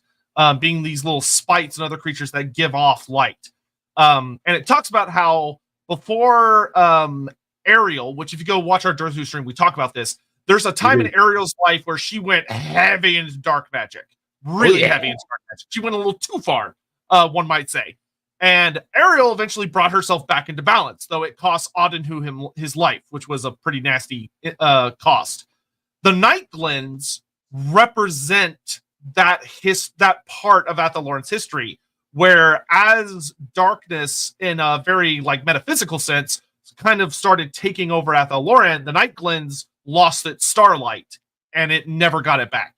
Being these little spites and other creatures that give off light. And it talks about how before Ariel, which if you go watch our Durthu stream, we talk about this, there's a time in Ariel's life where she went heavy into dark magic. Really heavy into dark magic. She went a little too far, one might say. And Ariel eventually brought herself back into balance, though it cost Audinhu his life, which was a pretty nasty cost. The Night Glens represent that part of Athel Loren's history, where as darkness in a very like metaphysical sense kind of started taking over Athel Loren, the Night Glens lost its starlight and it never got it back.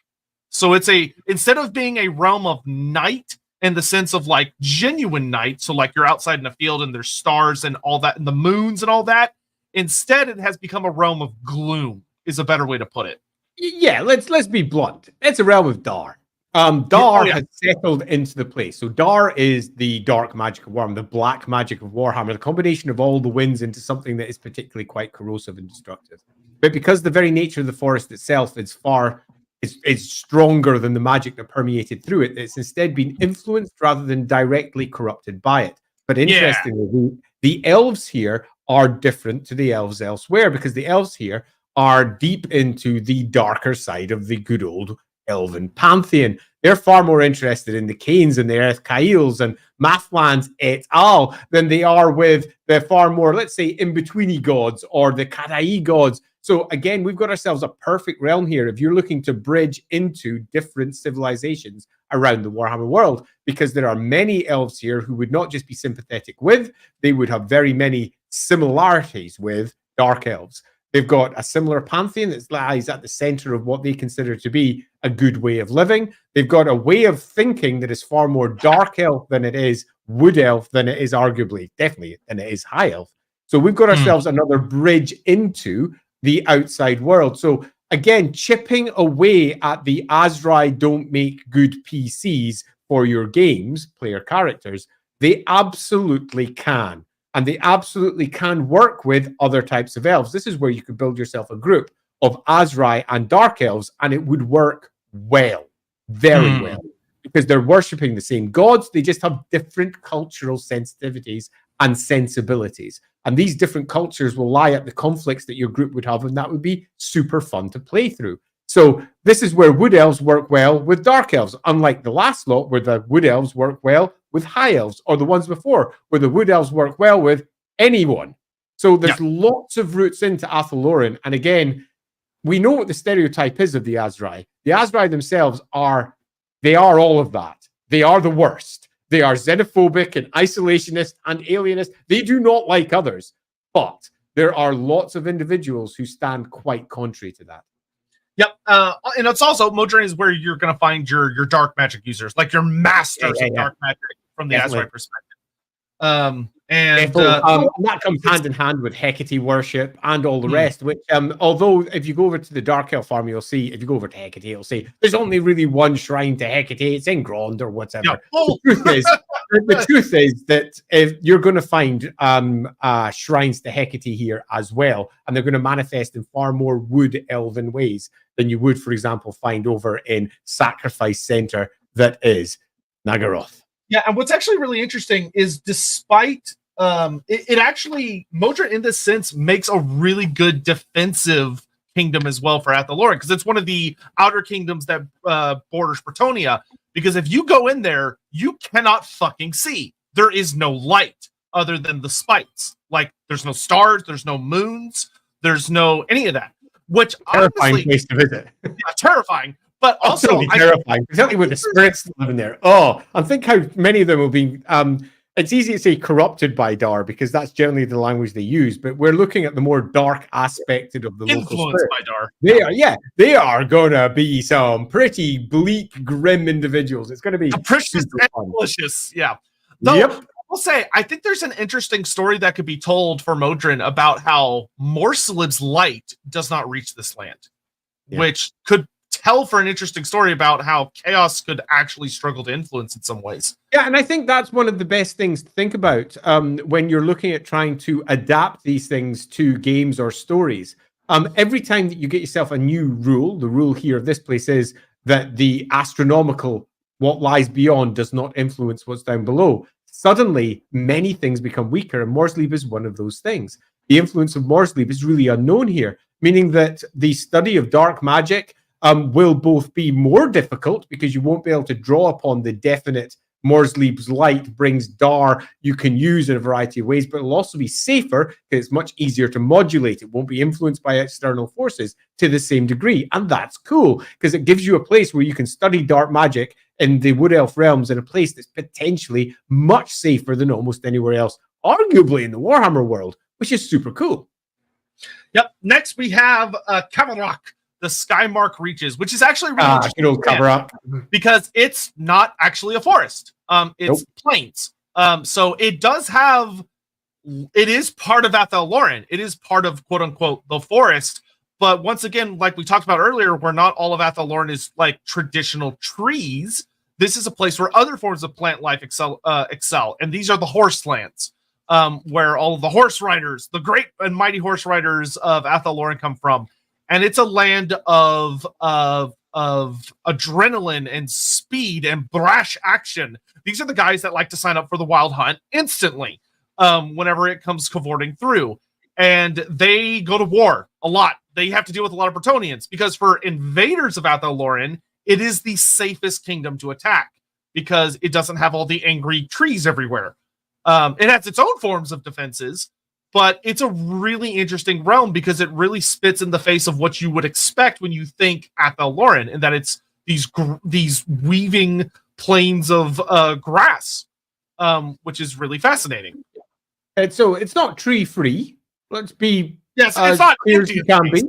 So it's instead of being a realm of night in the sense of like genuine night, so like you're outside in a field and there's stars and all that and the moons and all that, instead it has become a realm of gloom, is a better way to put it. Yeah, let's be blunt. It's a realm of Dar. Dar has settled into the place. So Dar is the dark magic of Warhammer, the black magic of Warhammer, the combination of all the winds into something that is particularly quite corrosive and destructive. But because the very nature of the forest itself is stronger than the magic that permeated through it, it's instead been influenced rather than directly corrupted by it. But interestingly, the elves here are different to the elves elsewhere, because the elves here are deep into the darker side of the good old elven pantheon. They're far more interested in the Canes and the Erthkails and Mathlands et al. Than they are with the far more, let's say, in-betweeny gods or the Kadai gods. So again, we've got ourselves a perfect realm here if you're looking to bridge into different civilizations around the Warhammer world, because there are many elves here who would not just be sympathetic with, they would have very many similarities with dark elves. They've got a similar pantheon that lies at the center of what they consider to be a good way of living. They've got a way of thinking that is far more dark elf than it is wood elf, than it is arguably, definitely, than it is high elf. So we've got ourselves another bridge into the outside world. So again, chipping away at the Azrai don't make good PCs for your games, player characters, they absolutely can. And they absolutely can work with other types of elves. This is where you could build yourself a group of Azrai and Dark Elves, and it would work well, very well, because they're worshipping the same gods. They just have different cultural sensitivities and sensibilities. And these different cultures will lie at the conflicts that your group would have, and that would be super fun to play through. So this is where Wood Elves work well with Dark Elves, unlike the last lot where the Wood Elves work well with High Elves, or the ones before where the Wood Elves work well with anyone. So there's lots of routes into Athel Loren. And again, we know what the stereotype is of the Azrai. The Azrai themselves they are all of that. They are the worst. They are xenophobic and isolationist and alienist. They do not like others. But there are lots of individuals who stand quite contrary to that. Yep. And it's also, Modern is where you're going to find your dark magic users, like your masters of dark magic from the Azrai perspective. And that comes hand in hand with Hecate worship and all the rest, which, although if you go over to the Dark Elf farm, you'll see, if you go over to Hecate, it'll say there's only really one shrine to Hecate. It's in Grond or whatever. Yeah. The truth is that if you're going to find shrines to Hecate here as well, and they're going to manifest in far more wood elven ways than you would, for example, find over in Sacrifice Center that is Nagaroth. Yeah, and what's actually really interesting is despite it actually, Modra in this sense makes a really good defensive kingdom as well for Athel Loren, because it's one of the outer kingdoms that borders Bretonnia. Because if you go in there, you cannot fucking see. There is no light other than the spikes. Like, there's no stars, there's no moons, there's no any of that. Which terrifying honestly, place to visit. Yeah, terrifying. But also terrifying. Exactly with the spirits living there. Oh, I think how many of them will be. It's easy to say corrupted by Dar because that's generally the language they use. But we're looking at the more dark aspect of the influenced by Dar. They are gonna be some pretty bleak, grim individuals. It's gonna be capricious and malicious. Yeah. Though, I'll say, I think there's an interesting story that could be told for Modron about how Morsalib's light does not reach this land, which could tell for an interesting story about how chaos could actually struggle to influence in some ways. Yeah, and I think that's one of the best things to think about when you're looking at trying to adapt these things to games or stories. Every time that you get yourself a new rule, the rule here of this place is that the astronomical, what lies beyond, does not influence what's down below. Suddenly, many things become weaker, and Morrslieb is one of those things. The influence of Morrslieb is really unknown here, meaning that the study of dark magic will both be more difficult because you won't be able to draw upon the definite Morrslieb's light brings Dar you can use in a variety of ways, but it'll also be safer because it's much easier to modulate. It won't be influenced by external forces to the same degree. And that's cool because it gives you a place where you can study dark magic in the Wood Elf realms in a place that's potentially much safer than almost anywhere else, arguably in the Warhammer world, which is super cool. Yep. Next, we have Kavalrak, the Skymark Reaches, which is actually really interesting. It'll cover up because it's not actually a forest. It's plains. So it does have, it is part of Athel Loren. It is part of quote unquote the forest. But once again, like we talked about earlier, where not all of Athel Loren is like traditional trees. This is a place where other forms of plant life excel. And these are the horse lands, where all of the horse riders, the great and mighty horse riders of Athel Loren come from. And it's a land of adrenaline and speed and brash action. These are the guys that like to sign up for the Wild Hunt instantly whenever it comes cavorting through. And they go to war a lot. They have to deal with a lot of Bretonnians because for invaders of Athel Loren, it is the safest kingdom to attack because it doesn't have all the angry trees everywhere. It has its own forms of defenses, but it's a really interesting realm because it really spits in the face of what you would expect when you think Athel Loren, and that it's these weaving plains of grass, which is really fascinating. And so it's not tree free. Let's be it's not clear as you can be.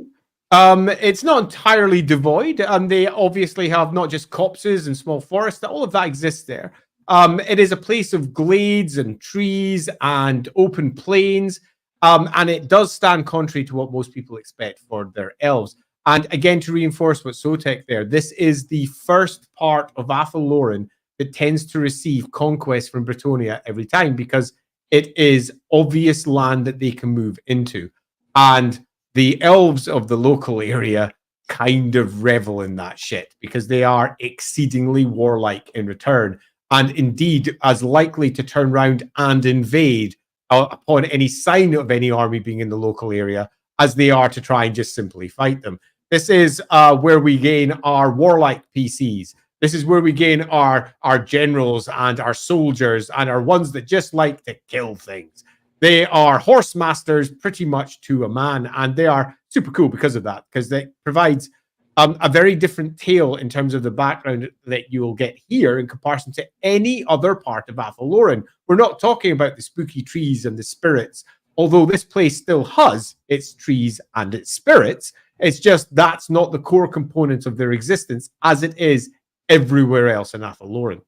It's not entirely devoid, and they obviously have not just copses and small forests. All of that exists there. It is a place of glades and trees and open plains, and it does stand contrary to what most people expect for their elves. And again, to reinforce what Sotek there, this is the first part of Athel Loren that tends to receive conquest from Bretonnia every time, because it is obvious land that they can move into. And the elves of the local area kind of revel in that shit because they are exceedingly warlike in return, and indeed as likely to turn around and invade upon any sign of any army being in the local area as they are to try and just simply fight them. This is where we gain our warlike PCs. This is where we gain our generals and our soldiers and our ones that just like to kill things. They are horse masters pretty much to a man, and they are super cool because of that, because it provides a very different tale in terms of the background that you will get here in comparison to any other part of Athel Loren. We're not talking about the spooky trees and the spirits, although this place still has its trees and its spirits. It's just that's not the core components of their existence as it is everywhere else in Athel Loren.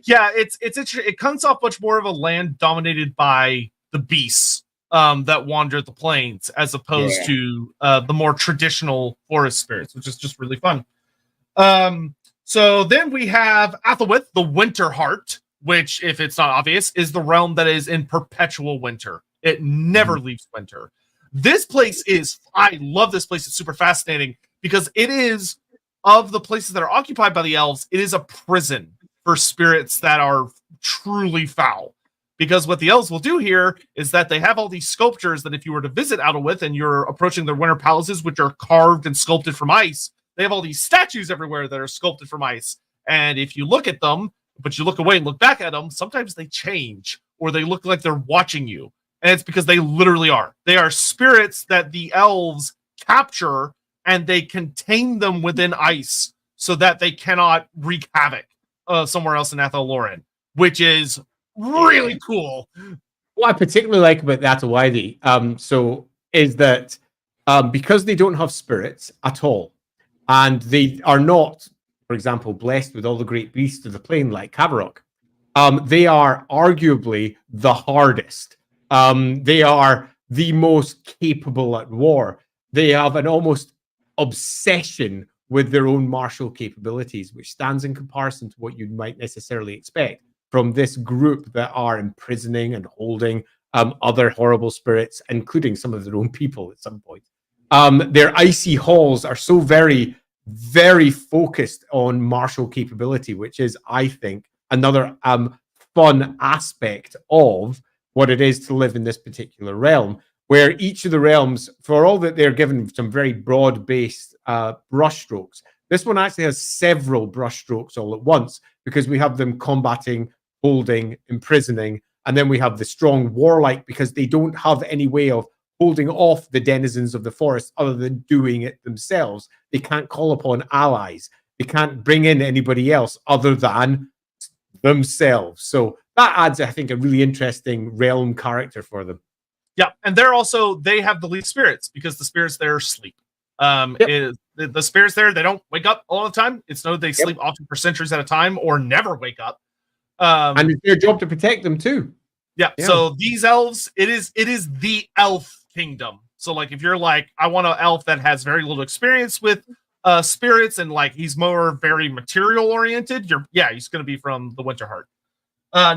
Yeah, it's it comes off much more of a land dominated by the beasts that wander the plains, as opposed to the more traditional forest spirits, which is just really fun. So then we have Athelwith, the Winter Heart, which, if it's not obvious, is the realm that is in perpetual winter. It never leaves winter. This place I love this place. It's super fascinating because it is, of the places that are occupied by the elves, it is a prison for spirits that are truly foul. Because what the elves will do here is that they have all these sculptures that if you were to visit Athelwith and you're approaching their winter palaces, which are carved and sculpted from ice, they have all these statues everywhere that are sculpted from ice. And if you look at them, but you look away and look back at them, sometimes they change or they look like they're watching you. And it's because they literally are. They are spirits that the elves capture and they contain them within ice so that they cannot wreak havoc somewhere else in Athel Loren, which is really cool. What I particularly like about that Wiley, is that because they don't have spirits at all, and they are not, for example, blessed with all the great beasts of the plain like Kavarok, they are arguably the hardest. They are the most capable at war. They have an almost obsession with their own martial capabilities, which stands in comparison to what you might necessarily expect from this group that are imprisoning and holding other horrible spirits, including some of their own people at some point. Their icy halls are so very, very focused on martial capability, which is, I think, another fun aspect of what it is to live in this particular realm, where each of the realms, for all that they're given some very broad-based brushstrokes, this one actually has several brushstrokes all at once, because we have them combating, holding, imprisoning, and then we have the strong warlike, because they don't have any way of holding off the denizens of the forest other than doing it themselves. They can't call upon allies. They can't bring in anybody else other than themselves. So that adds, I think, a really interesting realm character for them. Yeah, and they have the lead spirits, because the spirits there sleep. The spirits there, they don't wake up all the time. It's known they sleep often for centuries at a time or never wake up. And it's their job to protect them too. Yeah. So these elves, it is the elf kingdom. So like if you're like, I want an elf that has very little experience with spirits and like he's more very material oriented, he's going to be from the Winter Heart.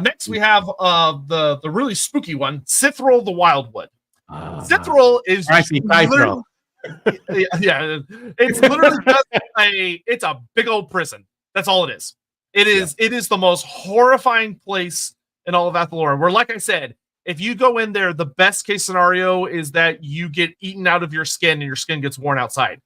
Next we have the really spooky one, Sithril the Wildwood. Sithril is it's literally just it's a big old prison. That's all it is. It is the most horrifying place in all of Athel Loren, where, like I said, if you go in there, the best case scenario is that you get eaten out of your skin and your skin gets worn outside.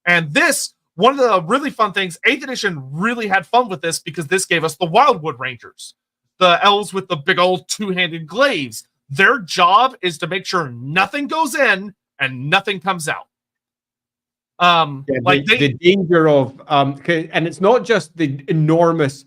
And this, one of the really fun things, 8th edition really had fun with this, because this gave us the Wildwood Rangers, the elves with the big old two-handed glaives. Their job is to make sure nothing goes in and nothing comes out. The danger of and it's not just the enormous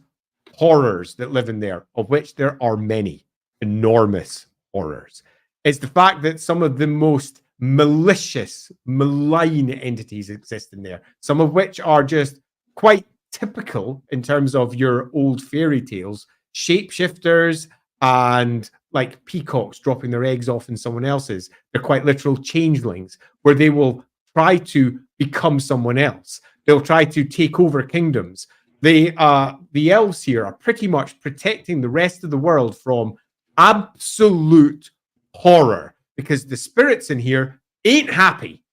horrors that live in there, of which there are many enormous horrors. It's the fact that some of the most malicious, malign entities exist in there, some of which are just quite typical in terms of your old fairy tales, shapeshifters and like peacocks dropping their eggs off in someone else's. They're quite literal changelings where they will try to become someone else. They'll try to take over kingdoms. The elves here are pretty much protecting the rest of the world from absolute horror, because the spirits in here ain't happy.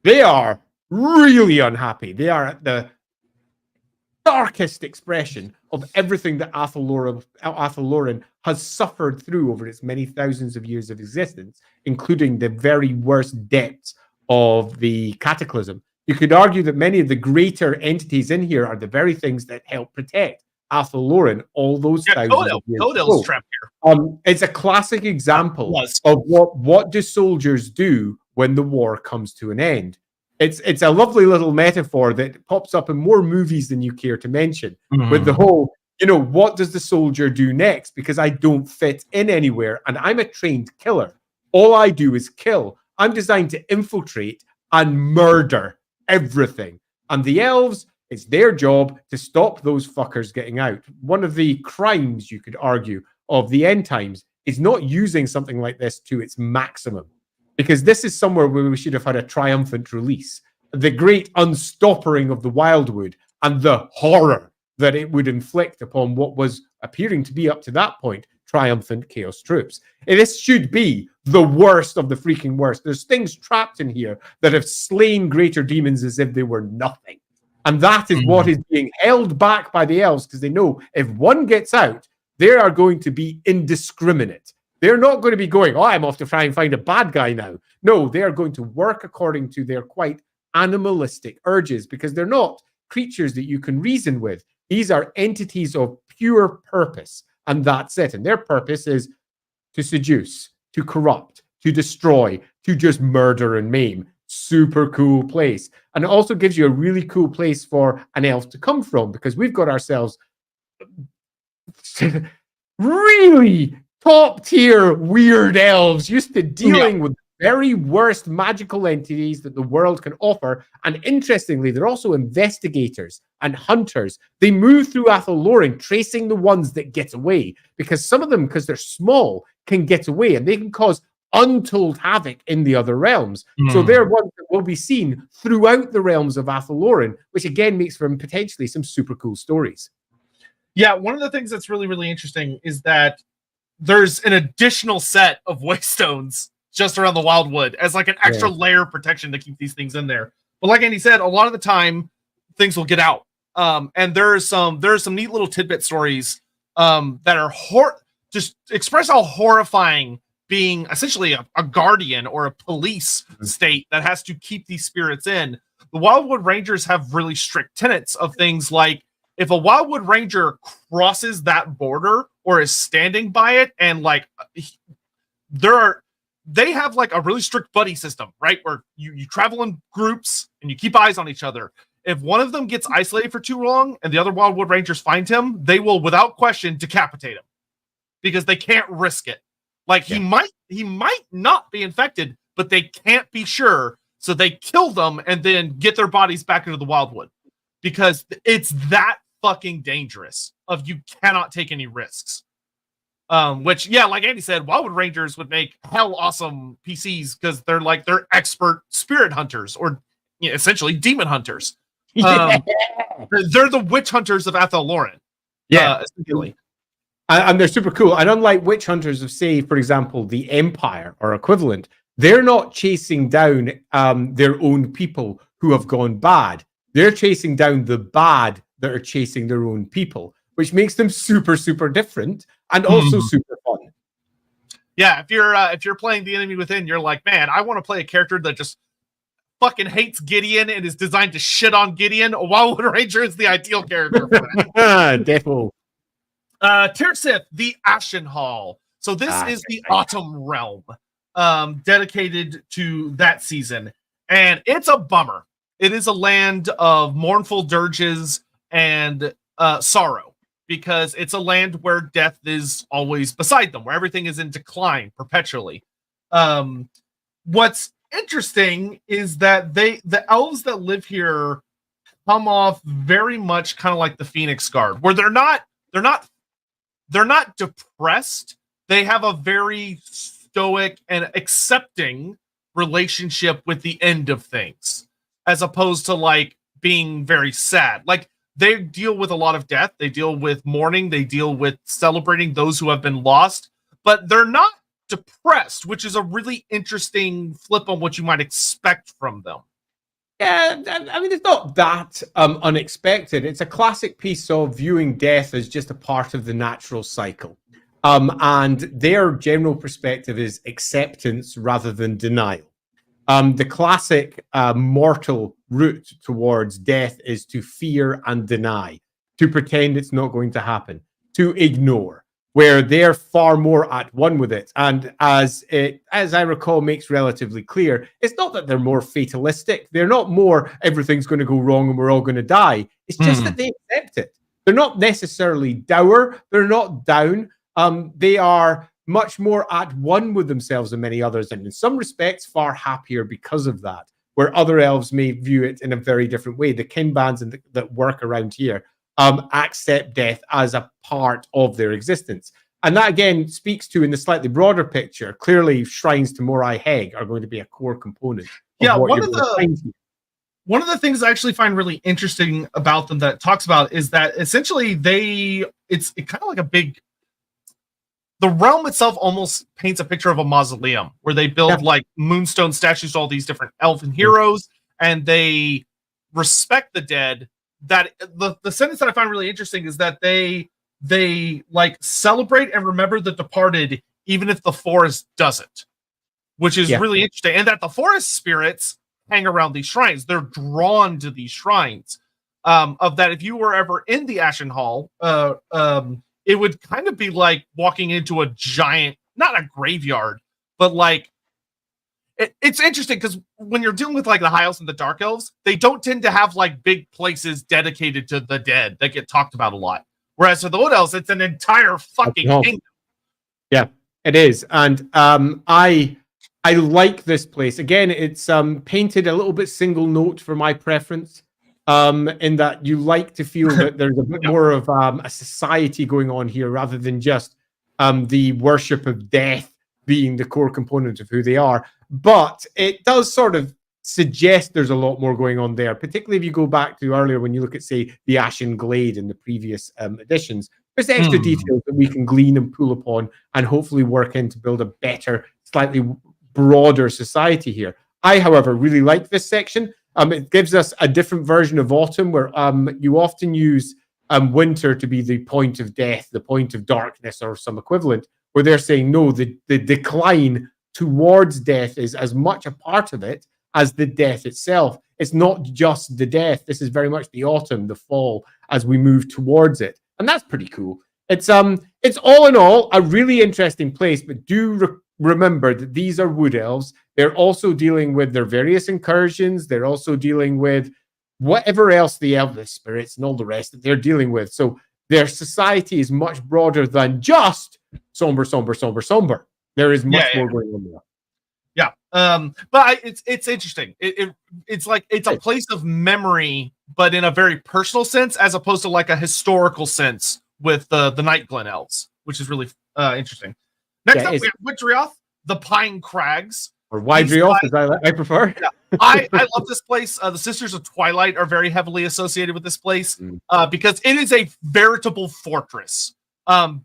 They are really unhappy. They are at the darkest expression of everything that Athel Loren has suffered through over its many thousands of years of existence, including the very worst depths of the cataclysm. You could argue that many of the greater entities in here are the very things that help protect Athel Loren all those thousands of years ago. Trapped here. It's a classic example of what do soldiers do when the war comes to an end. It's a lovely little metaphor that pops up in more movies than you care to mention, with the whole, what does the soldier do next? Because I don't fit in anywhere and I'm a trained killer. All I do is kill. I'm designed to infiltrate and murder everything. And the elves, it's their job to stop those fuckers getting out. One of the crimes, you could argue, of the end times is not using something like this to its maximum. Because this is somewhere where we should have had a triumphant release. The great unstoppering of the Wildwood and the horror that it would inflict upon what was appearing to be, up to that point, triumphant Chaos troops. And this should be the worst of the freaking worst. There's things trapped in here that have slain greater demons as if they were nothing. And that is what is being held back by the elves, because they know if one gets out, they are going to be indiscriminate. They're not going to be going, I'm off to try and find a bad guy now. No, they are going to work according to their quite animalistic urges, because they're not creatures that you can reason with. These are entities of pure purpose, and that's it. And their purpose is to seduce, to corrupt, to destroy, to just murder and maim. Super cool place. And it also gives you a really cool place for an elf to come from, because we've got ourselves really top tier weird elves used to dealing with the very worst magical entities that the world can offer. And interestingly, they're also investigators and hunters. They move through Athel Loren, tracing the ones that get away, because some of them, because they're small, can get away and they can cause untold havoc in the other realms. So they're ones that will be seen throughout the realms of Athel Loren, which again makes for potentially some super cool stories. Yeah, one of the things that's really, really interesting is that there's an additional set of waystones just around the Wildwood as like an extra layer of protection to keep these things in there. But like Andy said, a lot of the time things will get out. And there are some neat little tidbit stories that are just express how horrifying being essentially a guardian or a police state that has to keep these spirits in. The Wildwood Rangers have really strict tenets of things like, if a Wildwood Ranger crosses that border or is standing by it, and like they have like a really strict buddy system, right? Where you travel in groups and you keep eyes on each other. If one of them gets isolated for too long and the other Wildwood Rangers find him, they will without question decapitate him, because they can't risk it. Like he might not be infected, but they can't be sure. So they kill them and then get their bodies back into the Wildwood, because it's that fucking dangerous. You cannot take any risks. Which, like Andy said, Wildwood Rangers would make hell awesome PCs, because they're expert spirit hunters, or essentially demon hunters. They're the witch hunters of Athel Loren. Essentially. And they're super cool. And unlike witch hunters of, say, for example, the Empire or equivalent, they're not chasing down their own people who have gone bad. They're chasing down the bad that are chasing their own people, which makes them super, super different and also super fun. Yeah, if you're playing the enemy within, you're like, man, I want to play a character that just fucking hates Gideon and is designed to shit on Gideon. A Wildwood Ranger is the ideal character for that. Defo. Tirsith, the Ashen Hall. So this is the Autumn Realm, dedicated to that season. And it's a bummer. it is a land of mournful dirges and sorrow, because it's a land where death is always beside them, where everything is in decline perpetually. What's interesting is that the elves that live here come off very much kind of like the Phoenix Guard, where they're not depressed. They have a very stoic and accepting relationship with the end of things, as opposed to like being very sad. Like, they deal with a lot of death, they deal with mourning, they deal with celebrating those who have been lost, but they're not depressed, which is a really interesting flip on what you might expect from them. Yeah, I mean, it's not that unexpected. It's a classic piece of viewing death as just a part of the natural cycle. And their general perspective is acceptance rather than denial. The classic mortal route towards death is to fear and deny, to pretend it's not going to happen, to ignore, where they're far more at one with it. And as I recall, makes relatively clear, it's not that they're more fatalistic. They're not more everything's going to go wrong and we're all going to die. It's just that they accept it. They're not necessarily dour. They're not down. They are much more at one with themselves than many others, and in some respects far happier because of that, where other elves may view it in a very different way. The kin bands that work around here accept death as a part of their existence. And that, again, speaks to, in the slightly broader picture, clearly shrines to Morai Heg are going to be a core component. Yeah, one of the things I actually find really interesting about them that talks about is that essentially it's kind of like a big... The realm itself almost paints a picture of a mausoleum, where they build like moonstone statues to all these different elven heroes, and they respect the dead. That the sentence that I find really interesting is that they like celebrate and remember the departed, even if the forest doesn't, which is really interesting. And that the forest spirits hang around these shrines. They're drawn to these shrines. Of that, if you were ever in the Ashen Hall, it would kind of be like walking into a giant, not a graveyard, but like, it's interesting because when you're dealing with like the High Elves and the Dark Elves, they don't tend to have like big places dedicated to the dead that get talked about a lot. Whereas for the Wood Elves, it's an entire fucking kingdom. Yeah, it is. And I like this place. Again, it's painted a little bit single note for my preference, in that you like to feel that there's a bit more of a society going on here rather than just the worship of death being the core component of who they are. But it does sort of suggest there's a lot more going on there, particularly if you go back to earlier when you look at, say, the Ashen Glade in the previous editions. There's extra details that we can glean and pull upon and hopefully work in to build a better, slightly broader society here. I, however, really like this section. It gives us a different version of autumn, where you often use winter to be the point of death, the point of darkness, or some equivalent, where they're saying, no, the decline towards death is as much a part of it as the death itself. It's not just the death. This is very much the autumn, the fall, as we move towards it. And that's pretty cool. It's all in all a really interesting place, but do remember that these are wood elves. They're also dealing with their various incursions. They're also dealing with whatever else the elven spirits and all the rest that they're dealing with. So their society is much broader than just somber. There is much more going on there. Yeah. But it's interesting. It's like it's a place of memory, but in a very personal sense, as opposed to like a historical sense with the Night Glen elves, which is really interesting. Next up, we have Witdrioth, the Pine Crags. Or Wydrioth, as I prefer. Yeah. I love this place. The Sisters of Twilight are very heavily associated with this place because it is a veritable fortress.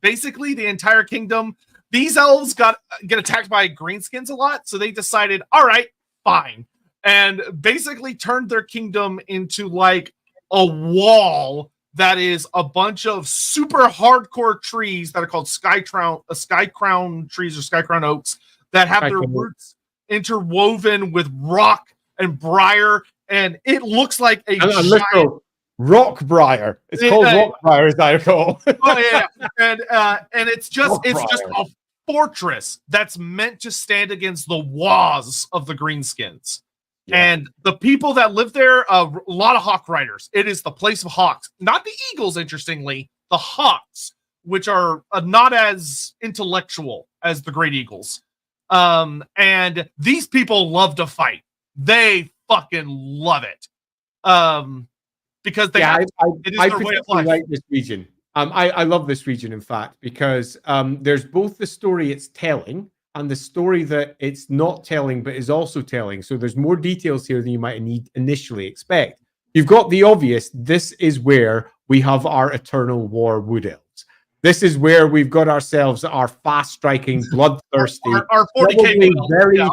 Basically, the entire kingdom. These elves get attacked by greenskins a lot, so they decided, all right, fine, and basically turned their kingdom into like a wall that is a bunch of super hardcore trees that are called sky crown trees or sky crown oaks that have their roots interwoven with rock and briar, and it looks like a giant rock briar. It's called rock briar, as I recall. Oh yeah, and it's just a fortress that's meant to stand against the walls of the greenskins. And the people that live there, a lot of hawk riders. It is the place of hawks, not the eagles. Interestingly, the hawks, which are not as intellectual as the great eagles. And these people love to fight. They fucking love it. Because I particularly like this region. I love this region, in fact, because there's both the story it's telling and the story that it's not telling, but is also telling. So there's more details here than you might initially expect. You've got the obvious. This is where we have our eternal war wood elves. This is where we've got ourselves our fast-striking, bloodthirsty, our 40K very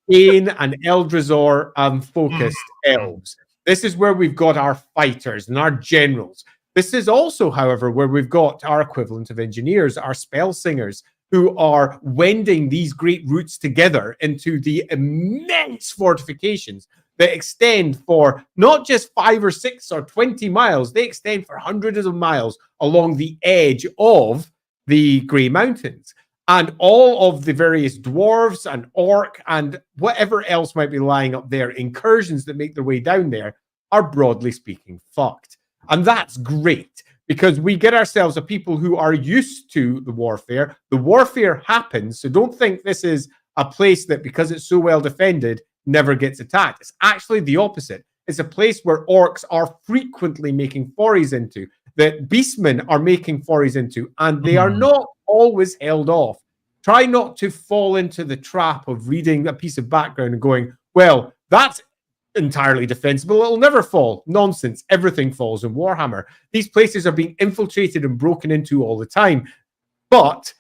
Kane and Eldrazor focused elves. This is where we've got our fighters and our generals. This is also, however, where we've got our equivalent of engineers, our spell singers, who are wending these great routes together into the immense fortifications that extend for not just 5 or 6 or 20 miles, they extend for hundreds of miles along the edge of the Grey Mountains. And all of the various dwarves and orc and whatever else might be lying up there, incursions that make their way down there, are broadly speaking fucked. And that's great, because we get ourselves a people who are used to the warfare. The warfare happens, so don't think this is a place that, because it's so well defended, never gets attacked. It's actually the opposite. It's a place where orcs are frequently making forays into, that beastmen are making forays into, and they are not always held off. Try not to fall into the trap of reading a piece of background and going, well, that's entirely defensible. It'll never fall. Nonsense. Everything falls in Warhammer. These places are being infiltrated and broken into all the time. But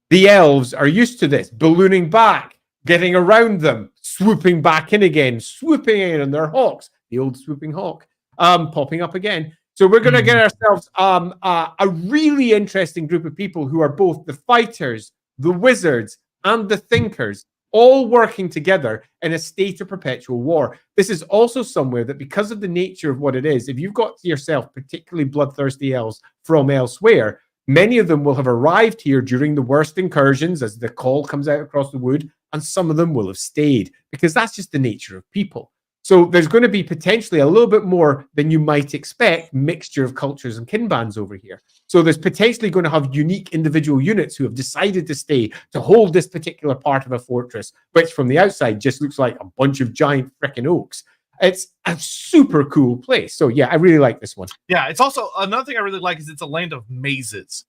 the elves are used to this, ballooning back, getting around them, swooping back in again, swooping in on their hawks, the old swooping hawk, popping up again. So we're going to get ourselves a really interesting group of people who are both the fighters, the wizards, and the thinkers, all working together in a state of perpetual war. This is also somewhere that, because of the nature of what it is, if you've got yourself particularly bloodthirsty elves from elsewhere, many of them will have arrived here during the worst incursions as the call comes out across the wood, and some of them will have stayed, because that's just the nature of people. So there's going to be potentially a little bit more than you might expect mixture of cultures and kin bands over here. So there's potentially going to have unique individual units who have decided to stay to hold this particular part of a fortress, which from the outside just looks like a bunch of giant frickin' oaks. It's a super cool place. So yeah, I really like this one. Yeah, it's also another thing I really like is it's a land of mazes.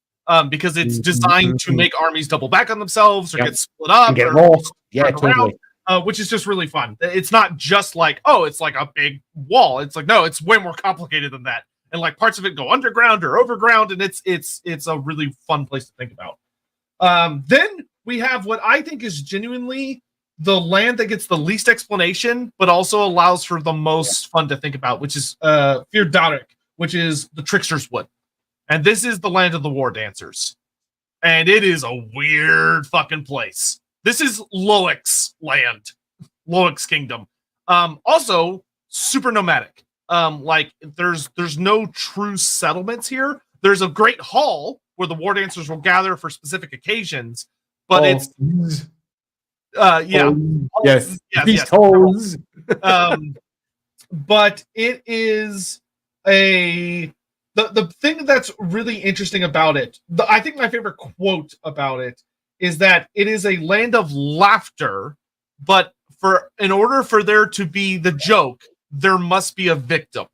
Because it's designed to make armies double back on themselves or get split up, and get lost. Yeah, totally. Around, which is just really fun. It's not just like, oh, it's like a big wall. It's like, no, it's way more complicated than that. And like parts of it go underground or overground, and it's a really fun place to think about. Then we have what I think is genuinely the land that gets the least explanation, but also allows for the most fun to think about, which is Foraging, which is the Trickster's Wood. And this is the land of the war dancers. And it is a weird fucking place. This is Loic's land. Loic's kingdom. Also, super nomadic. Like, there's no true settlements here. There's a great hall where the war dancers will gather for specific occasions. But it's... Yes. Holes. But it is a... The thing that's really interesting about it, I think my favorite quote about it is that it is a land of laughter, but in order for there to be the joke, there must be a victim.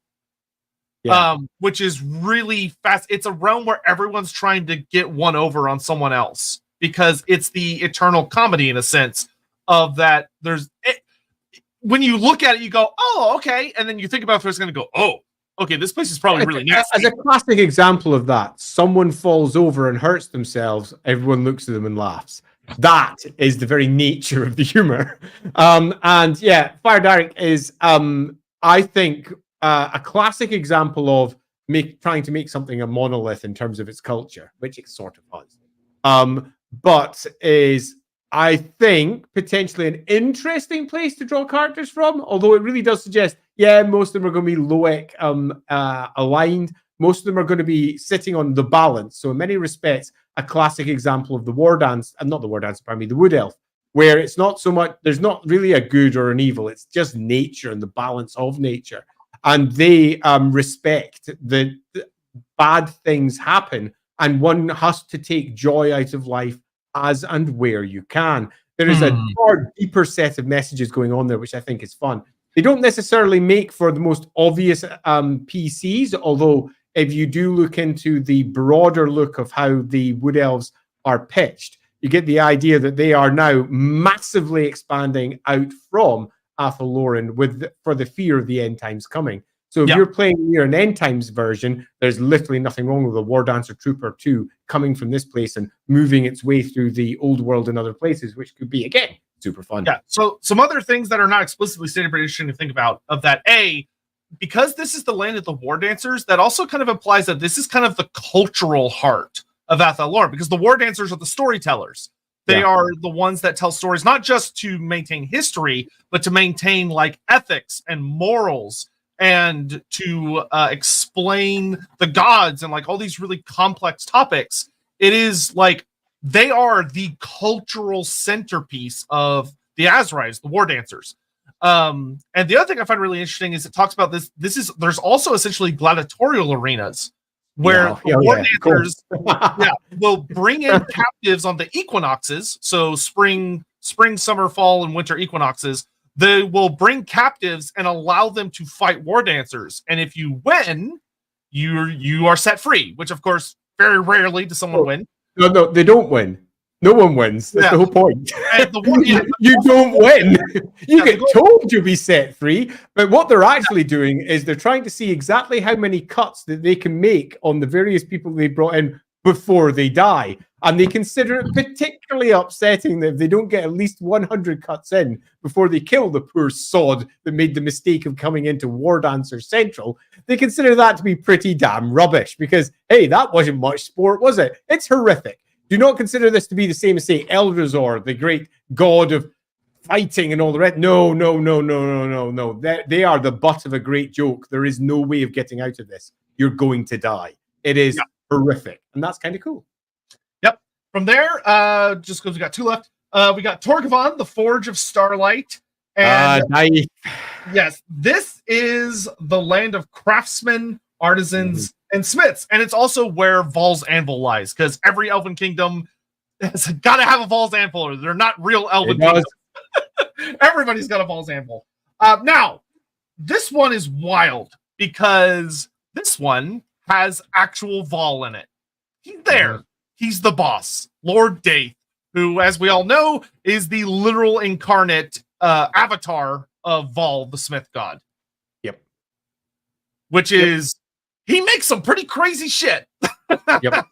Which is really fast. It's a realm where everyone's trying to get one over on someone else, because it's the eternal comedy, in a sense, of that when you look at it, you go, oh, okay. And then you think about what's going to go, oh, okay, this place is probably really nasty. As a classic example of that, someone falls over and hurts themselves, everyone looks at them and laughs. That is the very nature of the humor. And yeah, Foraging is, I think, a classic example of trying to make something a monolith in terms of its culture, which it sort of has. But is, I think, potentially an interesting place to draw characters from, although it really does suggest, yeah, most of them are going to be Loic aligned. Most of them are going to be sitting on the balance. So in many respects, a classic example of the war dance, not the war dance, pardon me, the wood elf. where it's not so much, there's not really a good or an evil, it's just nature and the balance of nature. And they respect the bad things happen, and one has to take joy out of life as and where you can. There is a far deeper set of messages going on there, which I think is fun. They don't necessarily make for the most obvious PCs, although if you do look into the broader look of how the Wood Elves are pitched, you get the idea that they are now massively expanding out from Athel Loren for the fear of the end times coming. So if you're playing near an end times version, there's literally nothing wrong with a War Dancer Trooper 2 coming from this place and moving its way through the old world and other places, which could be, again, super fun. Yeah. So some other things that are not explicitly stated, but interesting to think about of that. Because this is the land of the War Dancers, that also kind of implies that this is kind of the cultural heart of Athel Loren, because the War Dancers are the storytellers. They are the ones that tell stories, not just to maintain history, but to maintain like ethics and morals, and to explain the gods and like all these really complex topics. It is like they are the cultural centerpiece of the Azrites, the War Dancers. And the other thing I find really interesting is it talks about there's also essentially gladiatorial arenas where the War Dancers will bring in captives on the equinoxes. So spring, summer, fall, and winter equinoxes. They will bring captives and allow them to fight War Dancers. And if you win, you are set free, which of course, very rarely does someone win. No, they don't win. No one wins. That's the whole point. You don't win. You get told you'll be set free, but what they're actually doing is they're trying to see exactly how many cuts that they can make on the various people they brought in before they die. And they consider it particularly upsetting that if they don't get at least 100 cuts in before they kill the poor sod that made the mistake of coming into War Dancer Central, they consider that to be pretty damn rubbish because, hey, that wasn't much sport, was it? It's horrific. Do not consider this to be the same as, say, Eldrazor, the great god of fighting and all the rest. No. They are the butt of a great joke. There is no way of getting out of this. You're going to die. It is horrific. And that's kind of cool. Yep. From there, just because we got two left, we got Torgavon, the Forge of Starlight. And nice. Yes, this is the land of craftsmen, artisans, and smiths. And it's also where Vol's Anvil lies, because every elven kingdom has got to have a Vol's Anvil, or they're not real elven kingdoms. Everybody's got a Vol's Anvil. Now, this one is wild, because this one has actual Vol in it. He's there. He's the boss, Lord Daith, who, as we all know, is the literal incarnate avatar of Vol, the Smith God. Yep. Which is, he makes some pretty crazy shit. Yep.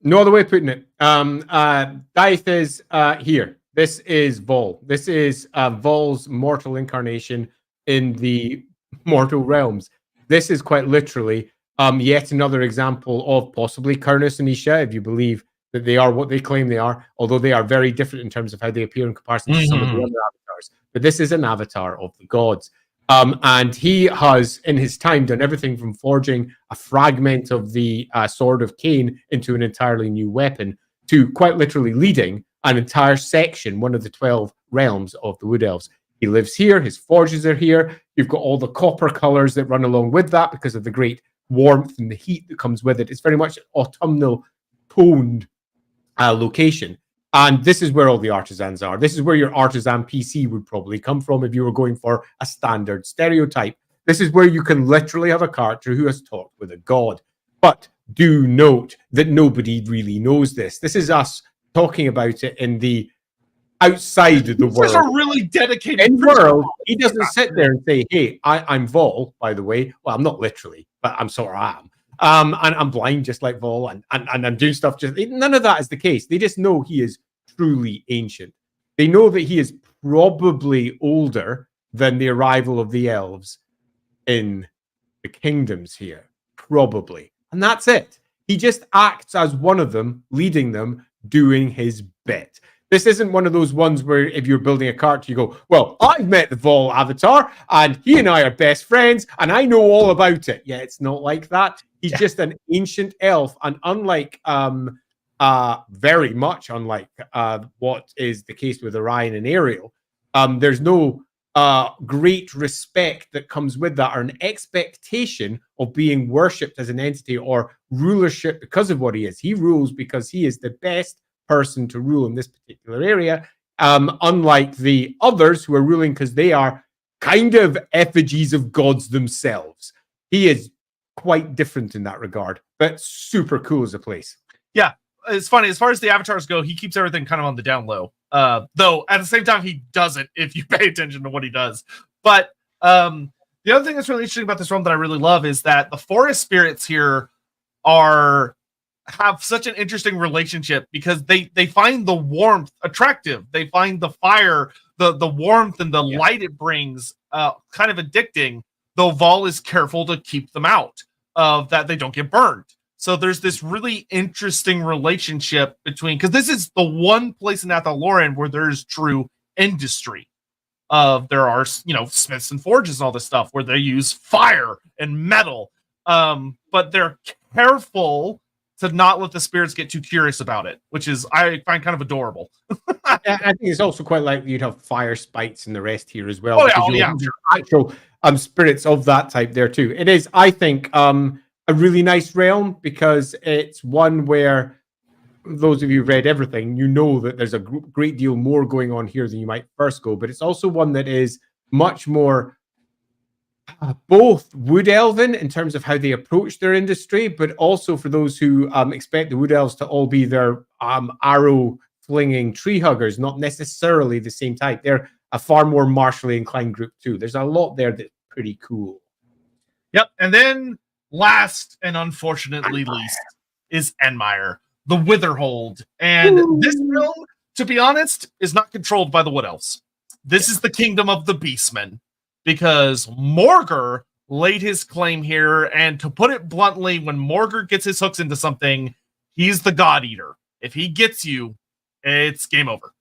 No other way of putting it. Daith is here. This is Vol. This is Vol's mortal incarnation in the mortal realms. This is quite literally yet another example of possibly Kurnus and Isha, if you believe that they are what they claim they are, although they are very different in terms of how they appear in comparison to some of the other avatars. But this is an avatar of the gods. And he has, in his time, done everything from forging a fragment of the Sword of Cain into an entirely new weapon, to quite literally leading an entire section, one of the 12 realms of the Wood Elves. He lives here, his forges are here, you've got all the copper colors that run along with that because of the great warmth and the heat that comes with it. It's very much an autumnal toned location. And this is where all the artisans are. This is where your artisan PC would probably come from if you were going for a standard stereotype. This is where you can literally have a character who has talked with a god. But do note that nobody really knows this. This is us talking about it in the outside of the world. This is a really dedicated world. He doesn't sit there and say, hey, I'm Vol, by the way. Well, I'm not literally, but I'm sort of am. And I'm blind just like Vol, and I'm doing stuff just... None of that is the case. They just know he is truly ancient. They know that he is probably older than the arrival of the elves in the kingdoms here. Probably. And that's it. He just acts as one of them, leading them, doing his bit. This isn't one of those ones where if you're building a character, you go, well, I've met the Vol avatar, and he and I are best friends, and I know all about it. Yeah, it's not like that. He's just an ancient elf, and unlike very much unlike what is the case with Orion and Ariel. There's no great respect that comes with that, or an expectation of being worshipped as an entity or rulership because of what he is. He rules because he is the best person to rule in this particular area, unlike the others who are ruling because they are kind of effigies of gods themselves. He is quite different in that regard, but super cool as a place. Yeah, it's funny. As far as the avatars go, he keeps everything kind of on the down low. Though at the same time, he doesn't if you pay attention to what he does. But the other thing that's really interesting about this realm that I really love is that the forest spirits here have such an interesting relationship because they find the warmth attractive. They find the fire, the warmth and the light it brings kind of addicting, though Vol is careful to keep them out of that they don't get burned. So there's this really interesting relationship between, because this is the one place in Athel Loren where there's true industry. There are, smiths and forges and all this stuff where they use fire and metal, but they're careful to not let the spirits get too curious about it, which is, I find kind of adorable. I think it's also quite likely you'd have fire spites and the rest here as well. Oh, yeah. Actual spirits of that type there too. It is, I think, a really nice realm because it's one where those of you who've read everything, you know that there's a great deal more going on here than you might first go, but it's also one that is much more both wood elven in terms of how they approach their industry, but also for those who expect the wood elves to all be their arrow flinging tree huggers, not necessarily the same type. They're a far more martially inclined group too. There's a lot there that's pretty cool. Yep. And then last and unfortunately least is Enmire, the Witherhold. And this realm, to be honest, is not controlled by the Wood Elves. This is the kingdom of the Beastmen, because Morgur laid his claim here, and to put it bluntly, when Morgur gets his hooks into something, he's the God Eater. If he gets you, it's game over.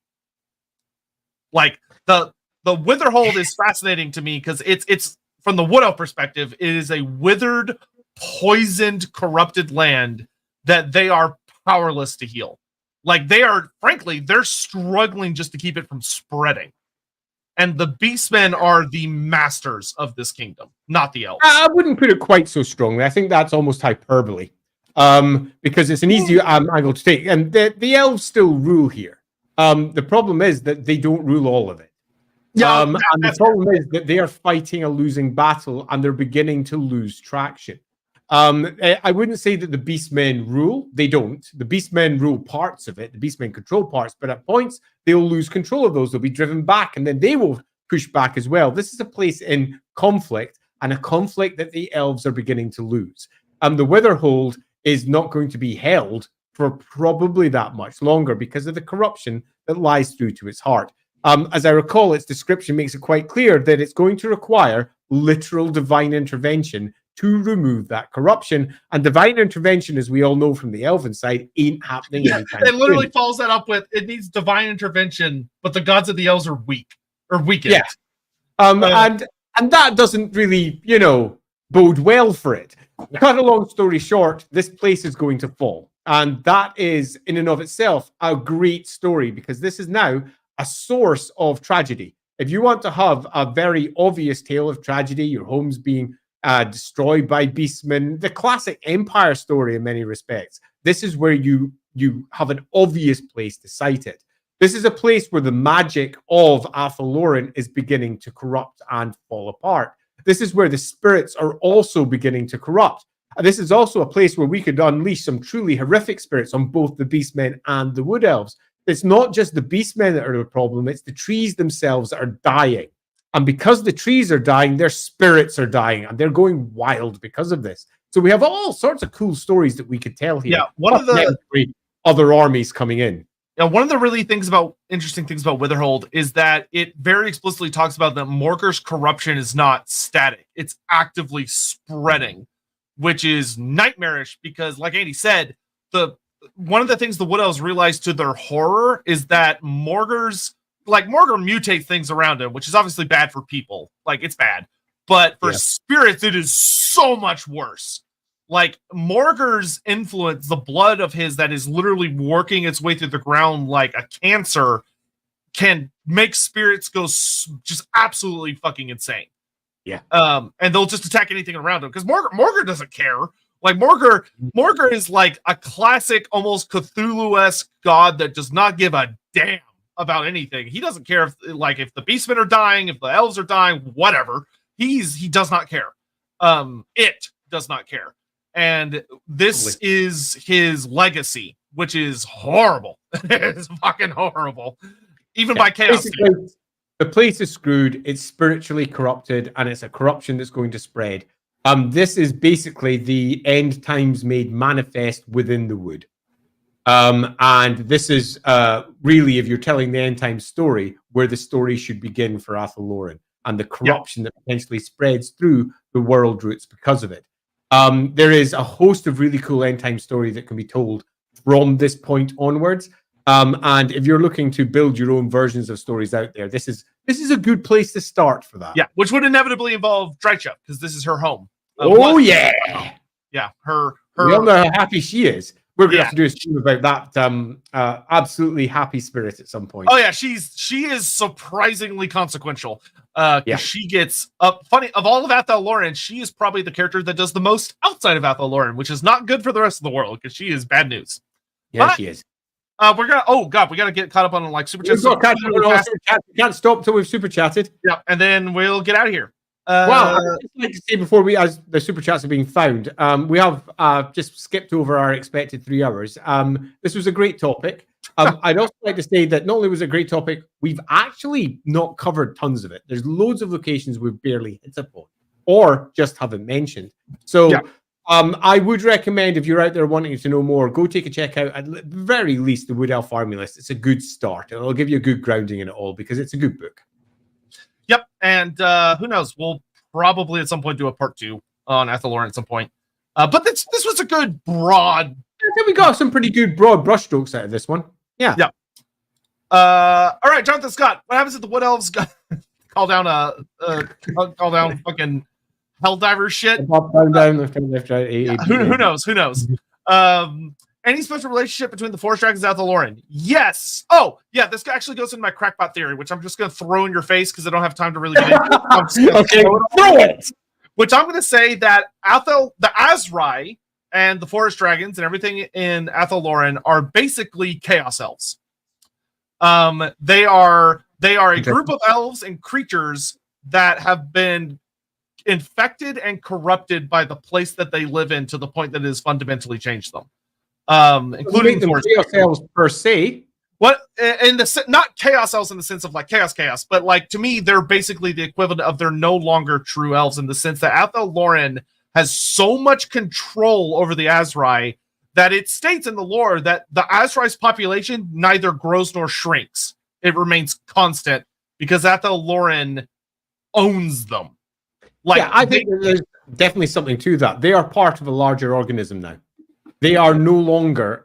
Like, the Witherhold is fascinating to me because it's from the Wood Elf perspective, it is a withered, poisoned, corrupted land that they are powerless to heal. Like, they're struggling just to keep it from spreading. And the Beastmen are the masters of this kingdom, not the elves. I wouldn't put it quite so strongly. I think that's almost hyperbole, because it's an easy angle to take. And the elves still rule here. The problem is that they don't rule all of it. Yeah, and the problem is that they are fighting a losing battle and they're beginning to lose traction. I wouldn't say that the Beastmen rule. They don't. The Beastmen rule parts of it. The Beastmen control parts, but at points, they'll lose control of those. They'll be driven back, and then they will push back as well. This is a place in conflict, and a conflict that the elves are beginning to lose. The Witherhold is not going to be held for probably that much longer because of the corruption that lies through to its heart. As I recall, its description makes it quite clear that it's going to require literal divine intervention to remove that corruption. And divine intervention, as we all know from the elven side, ain't happening anytime soon. It literally follows that up with, it needs divine intervention, but the gods of the elves are weak, or weakened. Yeah. And that doesn't really, bode well for it. Cut a long story short, this place is going to fall. And that is, in and of itself, a great story, because this is now a source of tragedy. If you want to have a very obvious tale of tragedy, your home's being destroyed by beastmen, the classic Empire story in many respects, this is where you have an obvious place to cite it. This is a place where the magic of Athel Loren is beginning to corrupt and fall apart. This is where the spirits are also beginning to corrupt. This is also a place where we could unleash some truly horrific spirits on both the beastmen and the wood elves. It's not just the beastmen that are the problem, it's the trees themselves that are dying. And because the trees are dying, their spirits are dying, and they're going wild because of this. So we have all sorts of cool stories that we could tell here. Yeah, one of the other armies coming in. Yeah, one of the really interesting things about Witherhold is that it very explicitly talks about that Morgur's corruption is not static; it's actively spreading, which is nightmarish. Because, like Andy said, one of the things the Wood Elves realize to their horror is that Morgur mutates things around him, which is obviously bad for people. Like, it's bad. But for spirits, it is so much worse. like Morgar's influence, the blood of his that is literally working its way through the ground like a cancer, can make spirits go just absolutely fucking insane. Yeah. And they'll just attack anything around him because Morgar doesn't care. Like Morgar is like a classic, almost Cthulhu-esque god that does not give a damn about anything. He doesn't care if the beastmen are dying, if the elves are dying, whatever. He does not care. It does not care. And this is his legacy, which is horrible. It's fucking horrible. Even by chaos. The place is screwed, it's spiritually corrupted, and it's a corruption that's going to spread. This is basically the end times made manifest within the wood. And this is really, if you're telling the end times story, where the story should begin for Athel Loren, and the corruption that potentially spreads through the world roots because of it. There is a host of really cool end time story that can be told from this point onwards. And if you're looking to build your own versions of stories out there, this is a good place to start for that. Yeah, which would inevitably involve Drycha, because this is her home. Yeah, her. We all know how happy she is. We're going to have to do a stream about that absolutely happy spirit at some point. Oh yeah, she is surprisingly consequential. She gets funny of all of Athel Loren, she is probably the character that does the most outside of Athel Loren, which is not good for the rest of the world because she is bad news. Yeah, she is. We gotta get caught up on like super chats. We can't stop until we've super chatted. Yeah, and then we'll get out of here. Well, I'd like to say before as the super chats are being found, we have just skipped over our expected 3 hours. This was a great topic. I'd also like to say that not only was it a great topic, we've actually not covered tons of it. There's loads of locations we've barely hit upon or just haven't mentioned. So I would recommend, if you're out there wanting to know more, go take a check out, at the very least, the Wood Elf Army List. It's a good start. It'll give you a good grounding in it all because it's a good book. Yep, and who knows? We'll probably at some point do a part 2 on Athel Loren at some point. But this was a good broad. I think we got some pretty good broad brushstrokes out of this one. Yeah. All right, Jonathan Scott. What happens if the Wood Elves call down fucking Helldiver shit? Down, left, right. Who knows? Who knows? Any special relationship between the Forest Dragons and Athel Loren? Yes. Oh, yeah. This actually goes into my crackpot theory, which I'm just going to throw in your face because I don't have time to really get into. Okay, throw it. Which I'm going to say that the Azrai and the Forest Dragons and everything in Athel Loren are basically Chaos Elves. They are a group of elves and creatures that have been infected and corrupted by the place that they live in to the point that it has fundamentally changed them. Including the Chaos Elves per se. What in the not Chaos Elves in the sense of like chaos, but like to me, they're basically the equivalent of they're no longer true elves in the sense that Athel Loren has so much control over the Azrai that it states in the lore that the Azrai's population neither grows nor shrinks. It remains constant because Athel Loren owns them. Like, I think there's definitely something to that. They are part of a larger organism now. They are no longer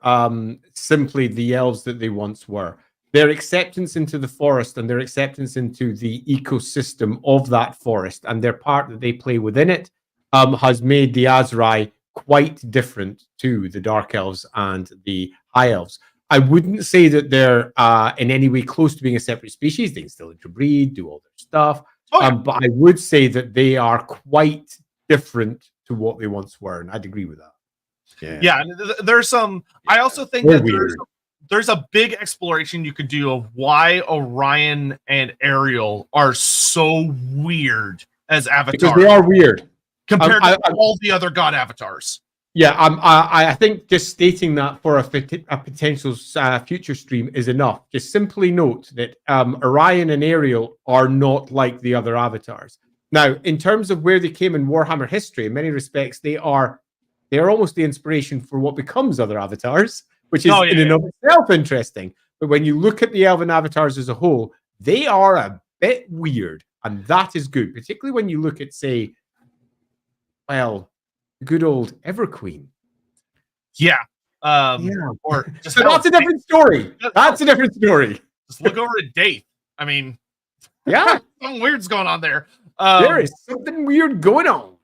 simply the elves that they once were. Their acceptance into the forest and their acceptance into the ecosystem of that forest and their part that they play within it has made the Azrai quite different to the Dark Elves and the High Elves. I wouldn't say that they're in any way close to being a separate species. They can still interbreed, do all their stuff. But I would say that they are quite different to what they once were, and I'd agree with that. Yeah, there's some. I also think that there's a big exploration you could do of why Orion and Ariel are so weird as avatars. Because they are weird compared to all the other god avatars. Yeah, I think just stating that for a potential future stream is enough. Just simply note that Orion and Ariel are not like the other avatars. Now, in terms of where they came in Warhammer history, in many respects, they are almost the inspiration for what becomes other avatars, which is in and of itself interesting. But when you look at the elven avatars as a whole, they are a bit weird, and that is good, particularly when you look at, say, well, good old Everqueen. Or just that's a different story. That's a different story. Just look over at Date. I mean, something weird's going on there. There is something weird going on.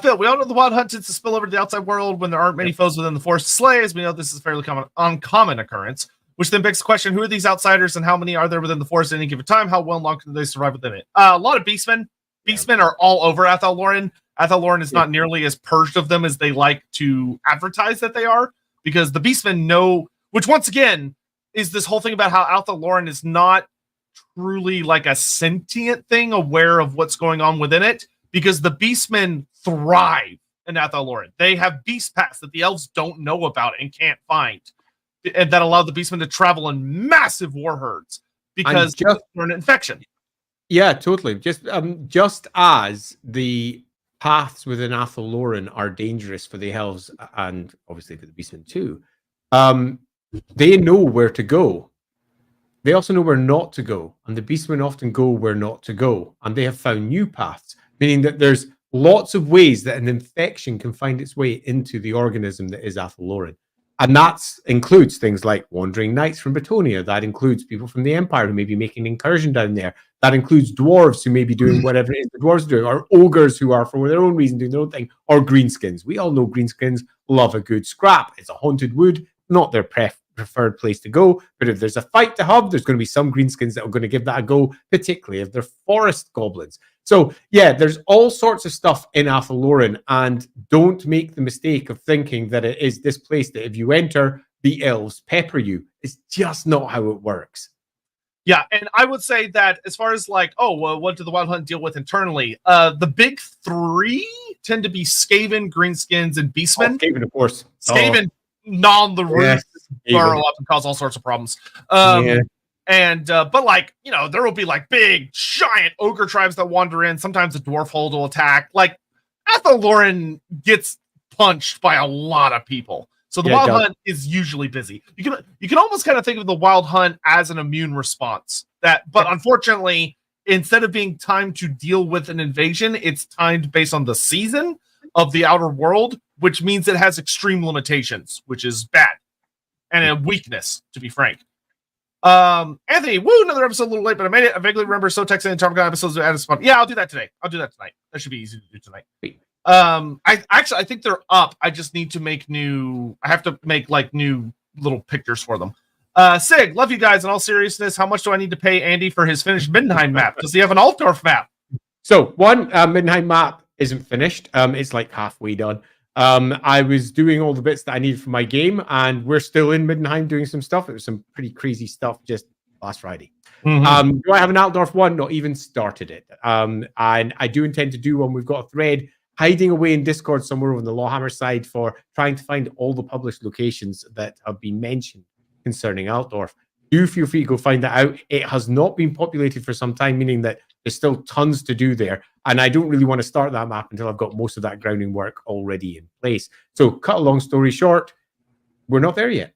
Phil, we all know the Wild Hunt tends to spill over to the outside world when there aren't many foes within the forest to slay. As we know, this is a fairly uncommon occurrence, which then begs the question, who are these outsiders and how many are there within the forest at any given time? How well long can they survive within it? A lot of beastmen. Beastmen are all over Athel Loren. Athel Loren is not nearly as purged of them as they like to advertise that they are, because the beastmen know, which once again is this whole thing about how Athel Loren is not truly like a sentient thing aware of what's going on within it, because the beastmen thrive in Athel Loren. They have beast paths that the elves don't know about and can't find, and that allow the beastmen to travel in massive war herds because they're an infection. Yeah, totally. Just as the paths within Athel Loren are dangerous for the elves and obviously for the beastmen too, they know where to go. They also know where not to go, and the beastmen often go where not to go, and they have found new paths, meaning that there's lots of ways that an infection can find its way into the organism that is Athel Loren. And that includes things like wandering knights from Bretonia. That includes people from the Empire who may be making an incursion down there. That includes dwarves who may be doing whatever it is the dwarves are doing, or ogres who are, for their own reason, doing their own thing, or greenskins. We all know greenskins love a good scrap. It's a haunted wood, not their preferred place to go. But if there's a fight to have, there's going to be some greenskins that are going to give that a go, particularly if they're forest goblins. So, yeah, there's all sorts of stuff in Athel Loren, and don't make the mistake of thinking that it is this place that if you enter, the elves pepper you. It's just not how it works. Yeah, and I would say that as far as like, what do the Wild Hunt deal with internally? The big three tend to be Skaven, Greenskins, and Beastmen. Skaven, of course. Skaven gnaw on the roof, burrow up, and cause all sorts of problems. But like, you know, there will be like big, giant ogre tribes that wander in. Sometimes a dwarf hold will attack. Like, Athel Loren gets punched by a lot of people. So the Wild Hunt is usually busy. You can almost kind of think of the Wild Hunt as an immune response. But unfortunately, instead of being timed to deal with an invasion, it's timed based on the season of the outer world, which means it has extreme limitations, which is bad. And a weakness, to be frank. Anthony, another episode a little late, but I made it. I vaguely remember Sotek saying Tarmogon episodes at a spot. Yeah, I'll do that today. I'll do that tonight. That should be easy to do tonight. I think they're up. I just need to make I have to make like new little pictures for them. Sig, love you guys. In all seriousness, how much do I need to pay Andy for his finished Middenheim map? Does he have an Altdorf map? So one, Middenheim map isn't finished. It's like halfway done. I was doing all the bits that I needed for my game, and we're still in Middenheim doing some stuff. It was some pretty crazy stuff just last Friday. Do I have an Altdorf one? Not even started it. And I do intend to do one. We've got a thread hiding away in Discord somewhere on the Lawhammer side for trying to find all the published locations that have been mentioned concerning Altdorf. Do feel free to go find that out. It has not been populated for some time, meaning that there's still tons to do there. And I don't really want to start that map until I've got most of that grounding work already in place. So cut a long story short, we're not there yet.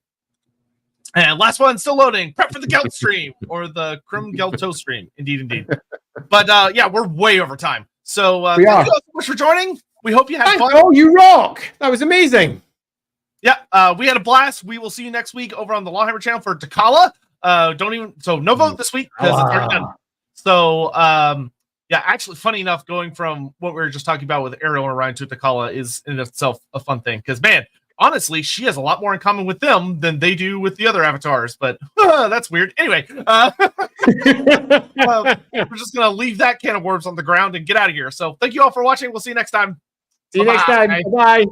And last one, still loading. Prep for the Gelt stream or the Krim Gelto stream. Indeed. But yeah, we're way over time. So thank you all so much for joining. We hope you had fun. Oh, you rock. That was amazing. Yeah, we had a blast. We will see you next week over on the Lawhammer channel for Takala. No vote this week because it's already done. So yeah, actually, funny enough, going from what we were just talking about with Ariel and Orion to Takala is in itself a fun thing. Because man, honestly, she has a lot more in common with them than they do with the other avatars. But that's weird. Anyway, we're just gonna leave that can of worms on the ground and get out of here. So thank you all for watching. We'll see you next time. See you next time. Bye.